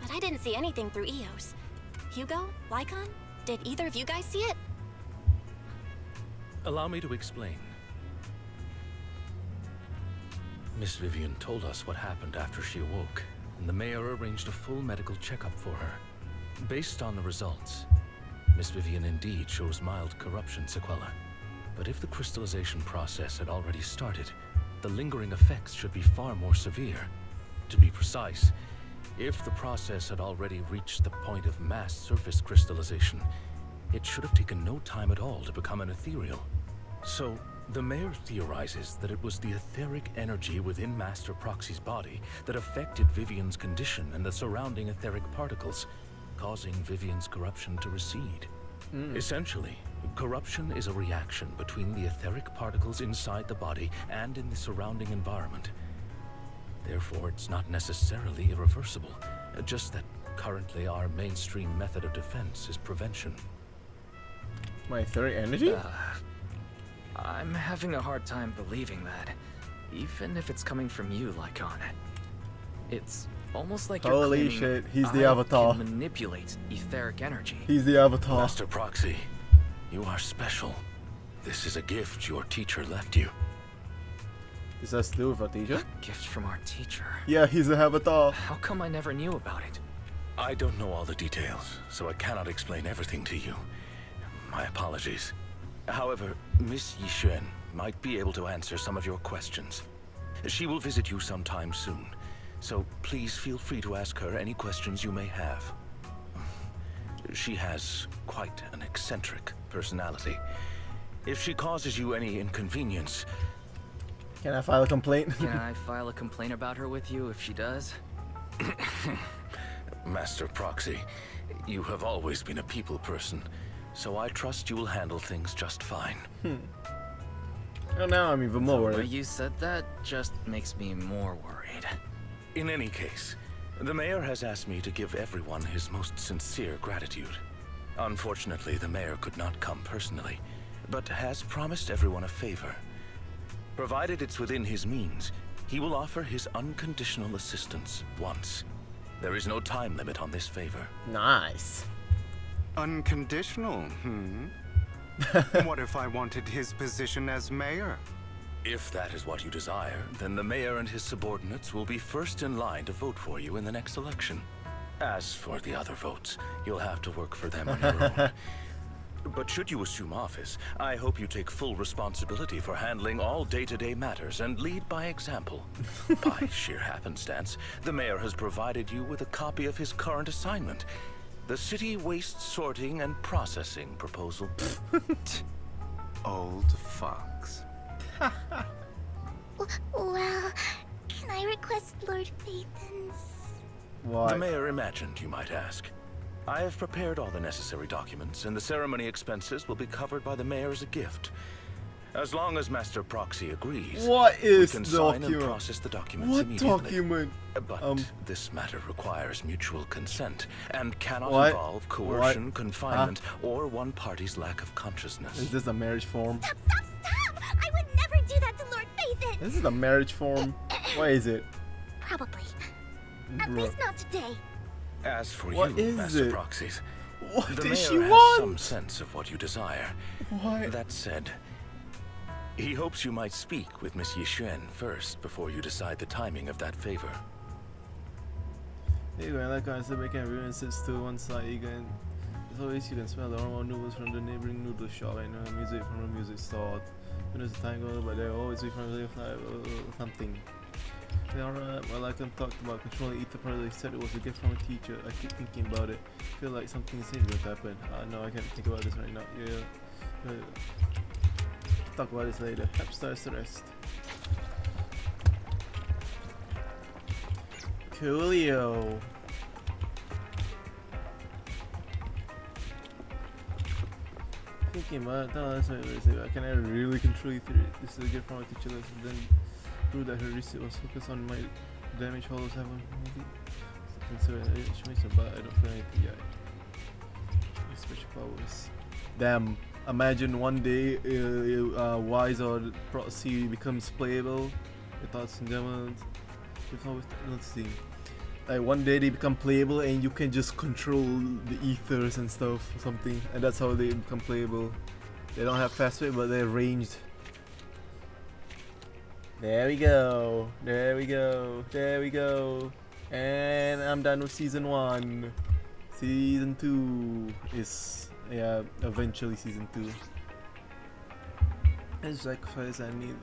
But I didn't see anything through EOS. Hugo? Lycan? Did either of you guys see it? Allow me to explain. Miss Vivian told us what happened after she awoke, and the mayor arranged a full medical checkup for her. Based on the results, Miss Vivian indeed shows mild corruption sequelae. But if the crystallization process had already started, the lingering effects should be far more severe. To be precise, if the process had already reached the point of mass surface crystallization, it should have taken no time at all to become an ethereal. So, the mayor theorizes that it was the etheric energy within Master Proxy's body that affected Vivian's condition and the surrounding etheric particles, causing Vivian's corruption to recede. Essentially, corruption is a reaction between the etheric particles inside the body and in the surrounding environment. Therefore, it's not necessarily irreversible, just that currently our mainstream method of defense is prevention. My etheric energy? I'm having a hard time believing that, even if it's coming from you, Lycan. It's almost like you're Holy claiming shit, he's the I Avatar. can manipulate etheric energy. He's the Avatar. Master Proxy, you are special. This is a gift your teacher left you. Is that still with our teacher? A gift from our teacher. Yeah, he's a Avatar. How come I never knew about it? I don't know all the details, so I cannot explain everything to you. My apologies. However, Miss Yixuan might be able to answer some of your questions. She will visit you sometime soon, so please feel free to ask her any questions you may have. She has quite an eccentric personality. If she causes you any inconvenience... Can I file a complaint? Can I file a complaint about her with you if she does? Master Proxy, you have always been a people person, so I trust you will handle things just fine. Well, now I'm even more The way worried. you said that just makes me more worried. In any case, the mayor has asked me to give everyone his most sincere gratitude. Unfortunately, the mayor could not come personally, but has promised everyone a favor. Provided it's within his means, he will offer his unconditional assistance once. There is no time limit on this favor. Nice. Unconditional, What if I wanted his position as mayor? If that is what you desire, then the mayor and his subordinates will be first in line to vote for you in the next election. As for the other votes, you'll have to work for them on your own. But should you assume office, I hope you take full responsibility for handling all day-to-day matters and lead by example. By sheer happenstance, the mayor has provided you with a copy of his current assignment, the City Waste Sorting and Processing proposal. Old fox. Well, can I request Lord Phaethon's? The mayor imagined, you might ask. I have prepared all the necessary documents, and the ceremony expenses will be covered by the mayor as a gift. As long as Master Proxy agrees, What is we can the sign and document? process the documents What immediately. document? But this matter requires mutual consent and cannot What? involve coercion, What? confinement, or one party's lack of consciousness. Is this a marriage form? Stop! I would never do that to Lord Phaethon! This is a marriage form. What is it? Probably. At Bruh. least not today. As for What you, is Master it? Proxies, What the does mayor she has want? some sense of what you desire. What? That said, he hopes you might speak with Miss Yixuan first before you decide the timing of that favor. Here you go, and that kind of stuff making everyone sits to one side. You can, as always, you can smell the aroma of noodles from the neighboring noodle shop and music from the music store. When there's a time goes, but they always wait from the something. Alright, well I can talk about controlling ether part. They said it was a gift from a teacher. I keep thinking about it. Feel like something insane would happen. No, I can't think about this right now. Yeah. Talk about this later. Upstairs the rest. Coolio. Thinking about it, no, that's what I say. Can I really control ether? This is a gift from a teacher lesson. Then prove that her research was focused on my damage hollows haven't so it should make some, but I don't feel anything yet. Special powers. Damn. Imagine one day Wise or Proxy becomes playable. Your thoughts and demos. Let's see. Like one day they become playable and you can just control the ethers and stuff or something, and that's how they become playable. They don't have fast way, but they're ranged. There we go. There we go. There we go. And I'm done with season 1. Season 2 is eventually season 2. It's sacrifice I need.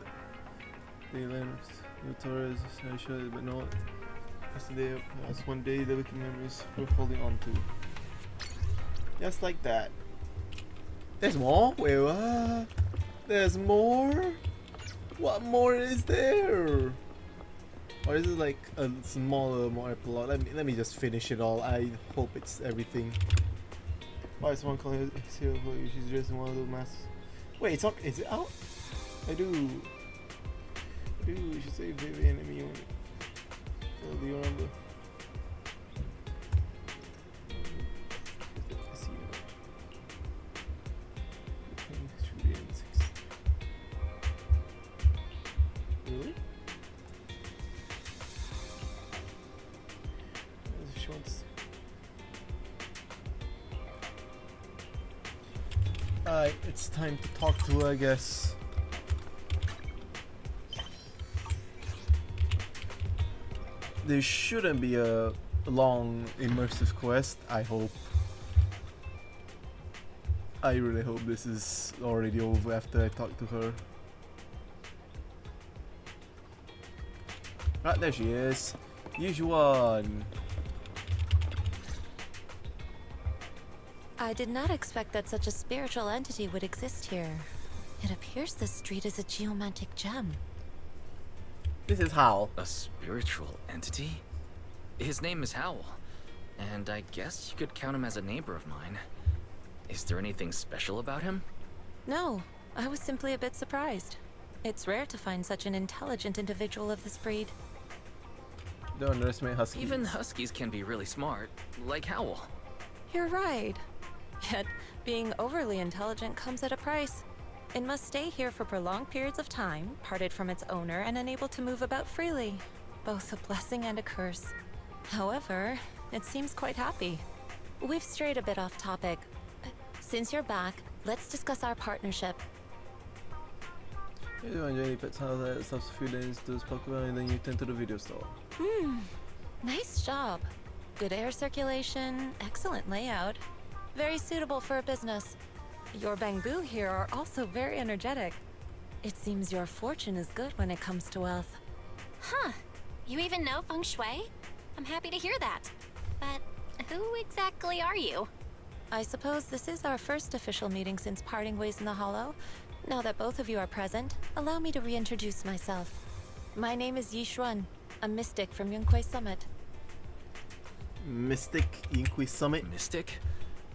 They learn new Torres, I sure, but no. Yesterday, that's one day the wicked members were holding on to. Just like that. There's more? Wait, what? There's more? What more is there? Or is it like a smaller, more epilogue? Let me just finish it all. I hope it's everything. Why is someone calling her? She's dressed in one of those masks. Wait, it's not. Is it out? I do. You should say Vivian and me. Do you remember? Really? She wants. Alright, it's time to talk to her, I guess. There shouldn't be a long immersive quest, I hope. I really hope this is already over after I talk to her. Right, there she is. Yujuan. I did not expect that such a spiritual entity would exist here. It appears this street is a geomantic gem. This is Howl. A spiritual entity? His name is Howl, and I guess you could count him as a neighbor of mine. Is there anything special about him? No, I was simply a bit surprised. It's rare to find such an intelligent individual of this breed. Don't underestimate huskies. Even huskies can be really smart, like Howl. You're right. Yet, being overly intelligent comes at a price. It must stay here for prolonged periods of time, parted from its owner and unable to move about freely. Both a blessing and a curse. However, it seems quite happy. We've strayed a bit off topic. Since you're back, let's discuss our partnership. You enjoy any pets house that stops a few days to Pokemon and then you tend to the video store. Nice job. Good air circulation, excellent layout. Very suitable for a business. Your bamboo here are also very energetic. It seems your fortune is good when it comes to wealth. Huh. You even know feng shui? I'm happy to hear that. But who exactly are you? I suppose this is our first official meeting since parting ways in the Hollow. Now that both of you are present, allow me to reintroduce myself. My name is Yi Xuan, a mystic from Yunquei Summit. Mystic? Yunquei Summit? Mystic?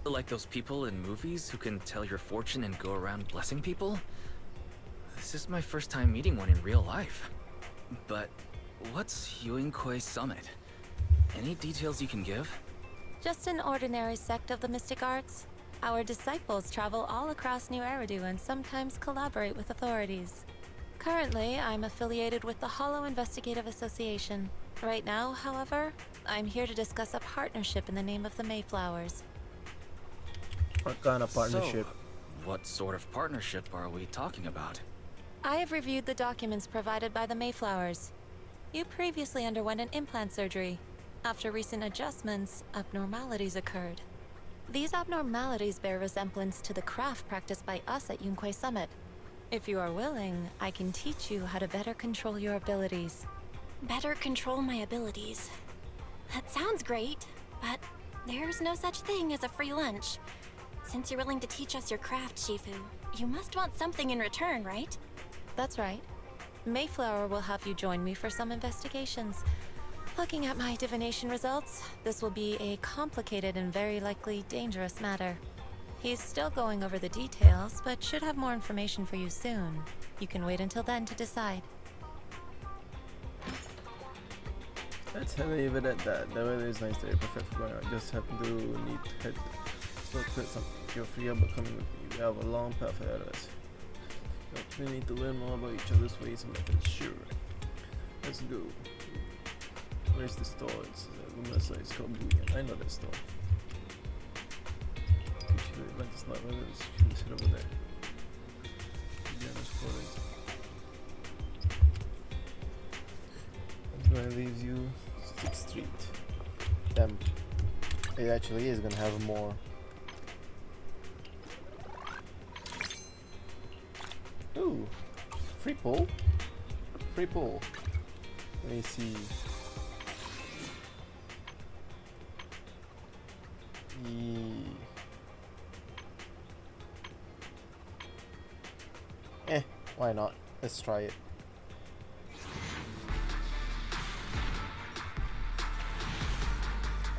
Like those people in movies who can tell your fortune and go around blessing people? This is my first time meeting one in real life. But what's Yunquei Summit? Any details you can give? Just an ordinary sect of the mystic arts. Our disciples travel all across New Eridu and sometimes collaborate with authorities. Currently, I'm affiliated with the Hollow Investigative Association. Right now, however, I'm here to discuss a partnership in the name of the Mayflowers. What kind of partnership? So, what sort of partnership are we talking about? I have reviewed the documents provided by the Mayflowers. You previously underwent an implant surgery. After recent adjustments, abnormalities occurred. These abnormalities bear resemblance to the craft practiced by us at Yunquei Summit. If you are willing, I can teach you how to better control your abilities. better control my abilities. That sounds great, but there's no such thing as a free lunch. Since you're willing to teach us your craft, Shifu, you must want something in return, right? That's right. Mayflower will have you join me for some investigations. Looking at my divination results, this will be a complicated and very likely dangerous matter. He's still going over the details, but should have more information for you soon. You can wait until then to decide. Let's leave it at that. The weather is nice today, perfect for going out. Just happen to need to head still quit some. If you're free about coming with me, we have a long path ahead of us. We need to learn more about each other's ways and methods. Sure. Let's go. Where's the store? It's Lumina site. It's called Blue. I know that store. It's not whether it's head over there. Where it leaves you 6th Street. Damn. It actually is gonna have more. Ooh. Free pull? Free pull. Let me see. Why not? Let's try it.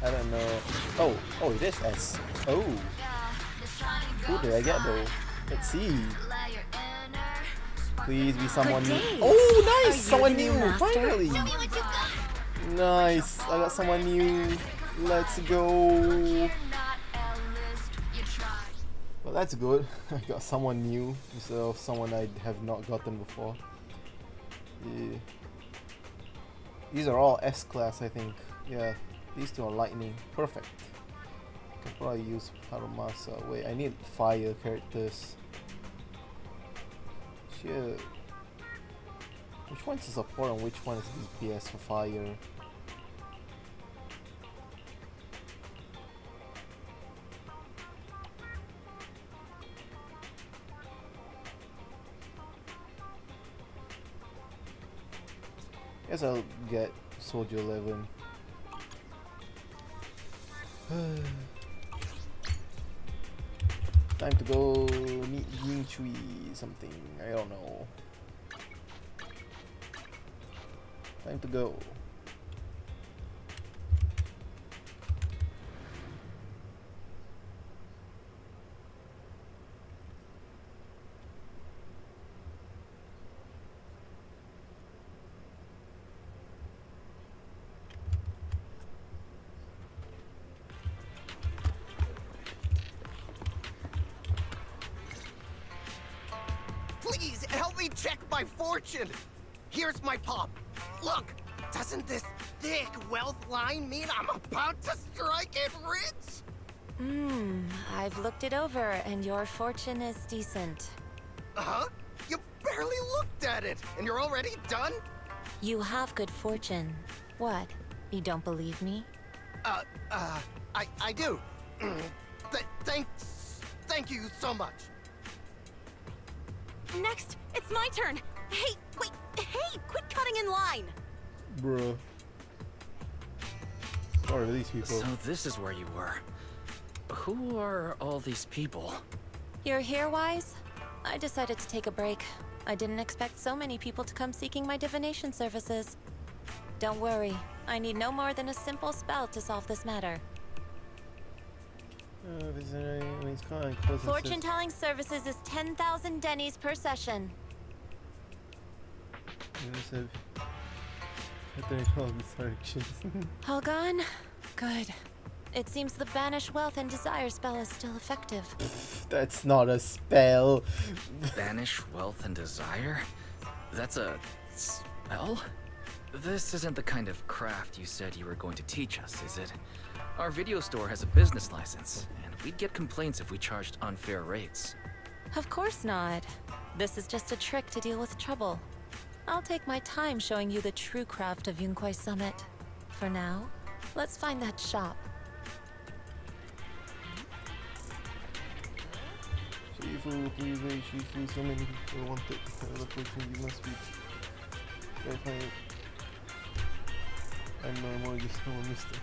I don't know. Oh, it is S. Oh. Who did I get though? Let's see. Please be someone new. Oh, nice! Someone new! Finally! Nice! I got someone new. Let's go! Well, that's good. I got someone new instead of someone I have not gotten before. Yeah. These are all S-class, I think. Yeah, these two are lightning. Perfect. Can probably use Harumasa. Wait, I need fire characters. Shit. Which one's a support and which one is DPS for fire? Guess I'll get Soldier 11. Time to go meet Ying Chui something. I don't know. Time to go. Please help me check my fortune. Here's my pop. Look, doesn't this thick wealth line mean I'm about to strike it rich? I've looked it over and your fortune is decent. Huh? You barely looked at it and you're already done? You have good fortune. What? You don't believe me? I do. Thank you so much. Next, it's my turn. Hey, wait, hey, quit cutting in line. Bruh. What are these people? So this is where you were. Who are all these people? You're here, Wise? I decided to take a break. I didn't expect so many people to come seeking my divination services. Don't worry, I need no more than a simple spell to solve this matter. Fortune-telling services is 10,000 dennies per session. All gone? Good. It seems the Banish Wealth and Desire spell is still effective. That's not a spell. Banish Wealth and Desire? That's a spell? This isn't the kind of craft you said you were going to teach us, is it? Our video store has a business license, and we'd get complaints if we charged unfair rates. Of course not. This is just a trick to deal with trouble. I'll take my time showing you the true craft of Yunkwai Summit. For now, let's find that shop. Shifu, please wait, Shifu. So many people want it. You must be verifying it. I'm normal, just no mistake.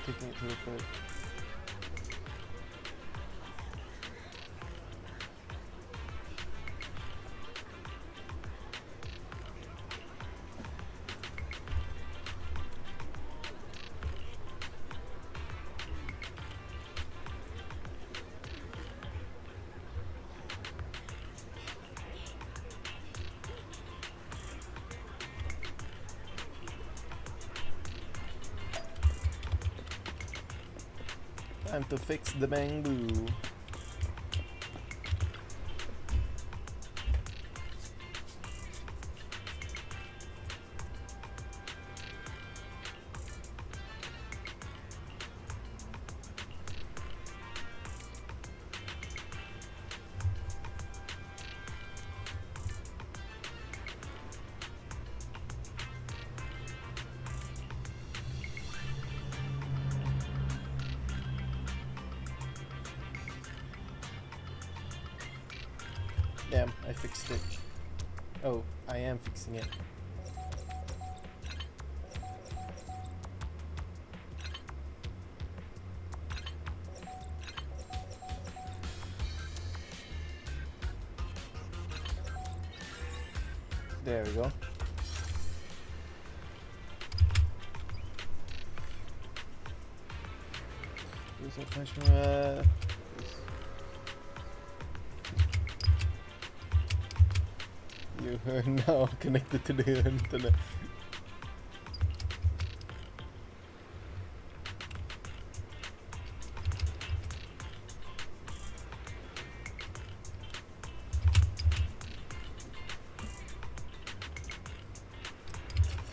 Taking it to the pit. Time to fix the bamboo. Damn, I fixed it. Oh, I am fixing it. There we go. Use a flashlight. You are now connected to the internet.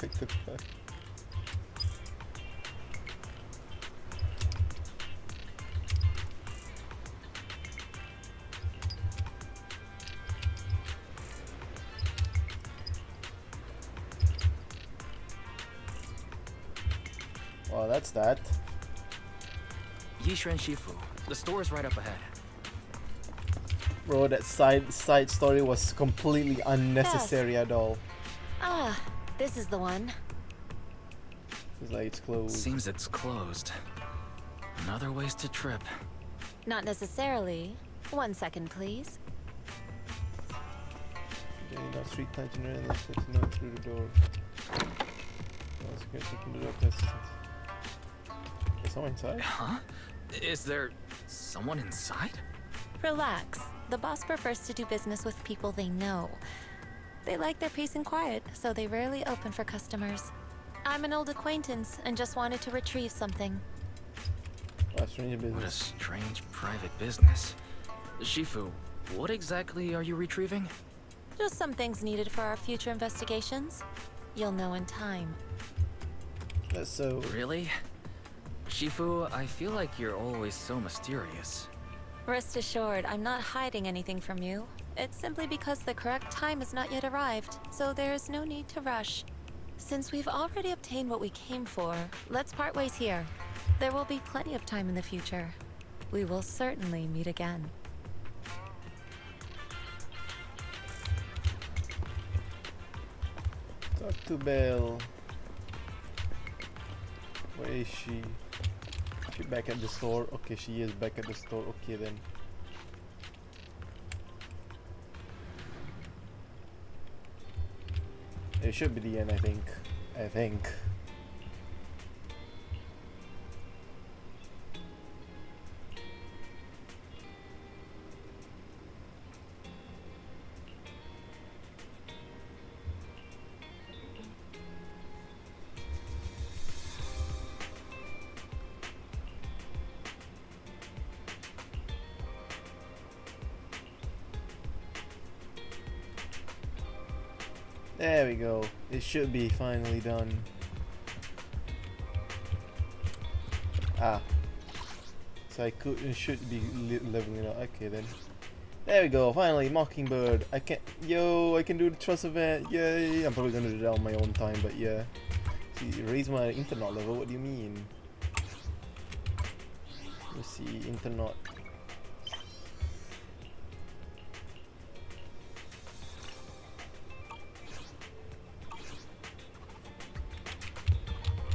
Take the back. Well, that's that. Yishren Shifu, the store is right up ahead. Bro, that side story was completely unnecessary at all. Ah, this is the one. It's like it's closed. Seems it's closed. Another wasted trip. Not necessarily. 1 second, please. Getting down street time generator, let's get to know through the door. Let's get open the door. There's someone inside? Huh? Is there someone inside? Relax. The boss prefers to do business with people they know. They like their peace and quiet, so they rarely open for customers. I'm an old acquaintance and just wanted to retrieve something. What a strange private business. Shifu, what exactly are you retrieving? Just some things needed for our future investigations. You'll know in time. That's so... Really? Shifu, I feel like you're always so mysterious. Rest assured, I'm not hiding anything from you. It's simply because the correct time has not yet arrived, so there is no need to rush. Since we've already obtained what we came for, let's part ways here. There will be plenty of time in the future. We will certainly meet again. Talk to Belle. Where is she? She back at the store? Okay, she is back at the store. Okay then. It should be the end, I think. There we go. It should be finally done. Ah. So I should be leveling it up. Okay then. There we go. Finally, Mockingbird. I can do the trust event. Yay! I'm probably gonna do that on my own time, but yeah. See, raise my internet level. What do you mean? Let's see, internet.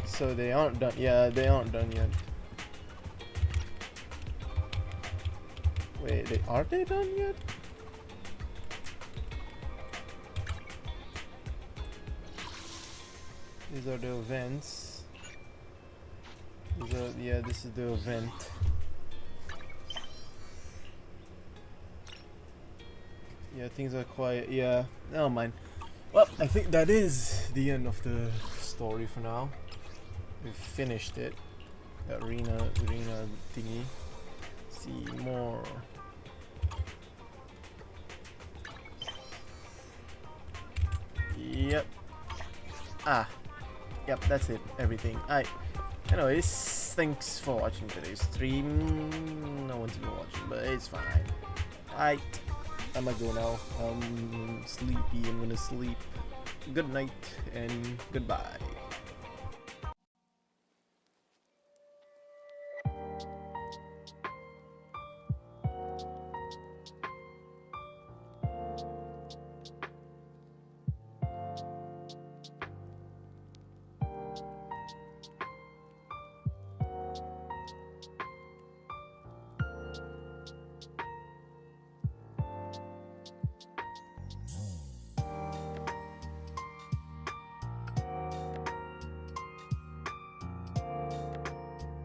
So they aren't done. Yeah, they aren't done yet. Wait, are they done yet? These are the events. These are, yeah, this is the event. Yeah, things are quiet. Yeah, never mind. Well, I think that is the end of the story for now. We've finished it. The arena thingy. See more. Yep. Ah. Yep, that's it. Everything. Anyways, thanks for watching today's stream. No one's been watching, but it's fine. I'm gonna go now. I'm sleepy. I'm gonna sleep. Good night and goodbye.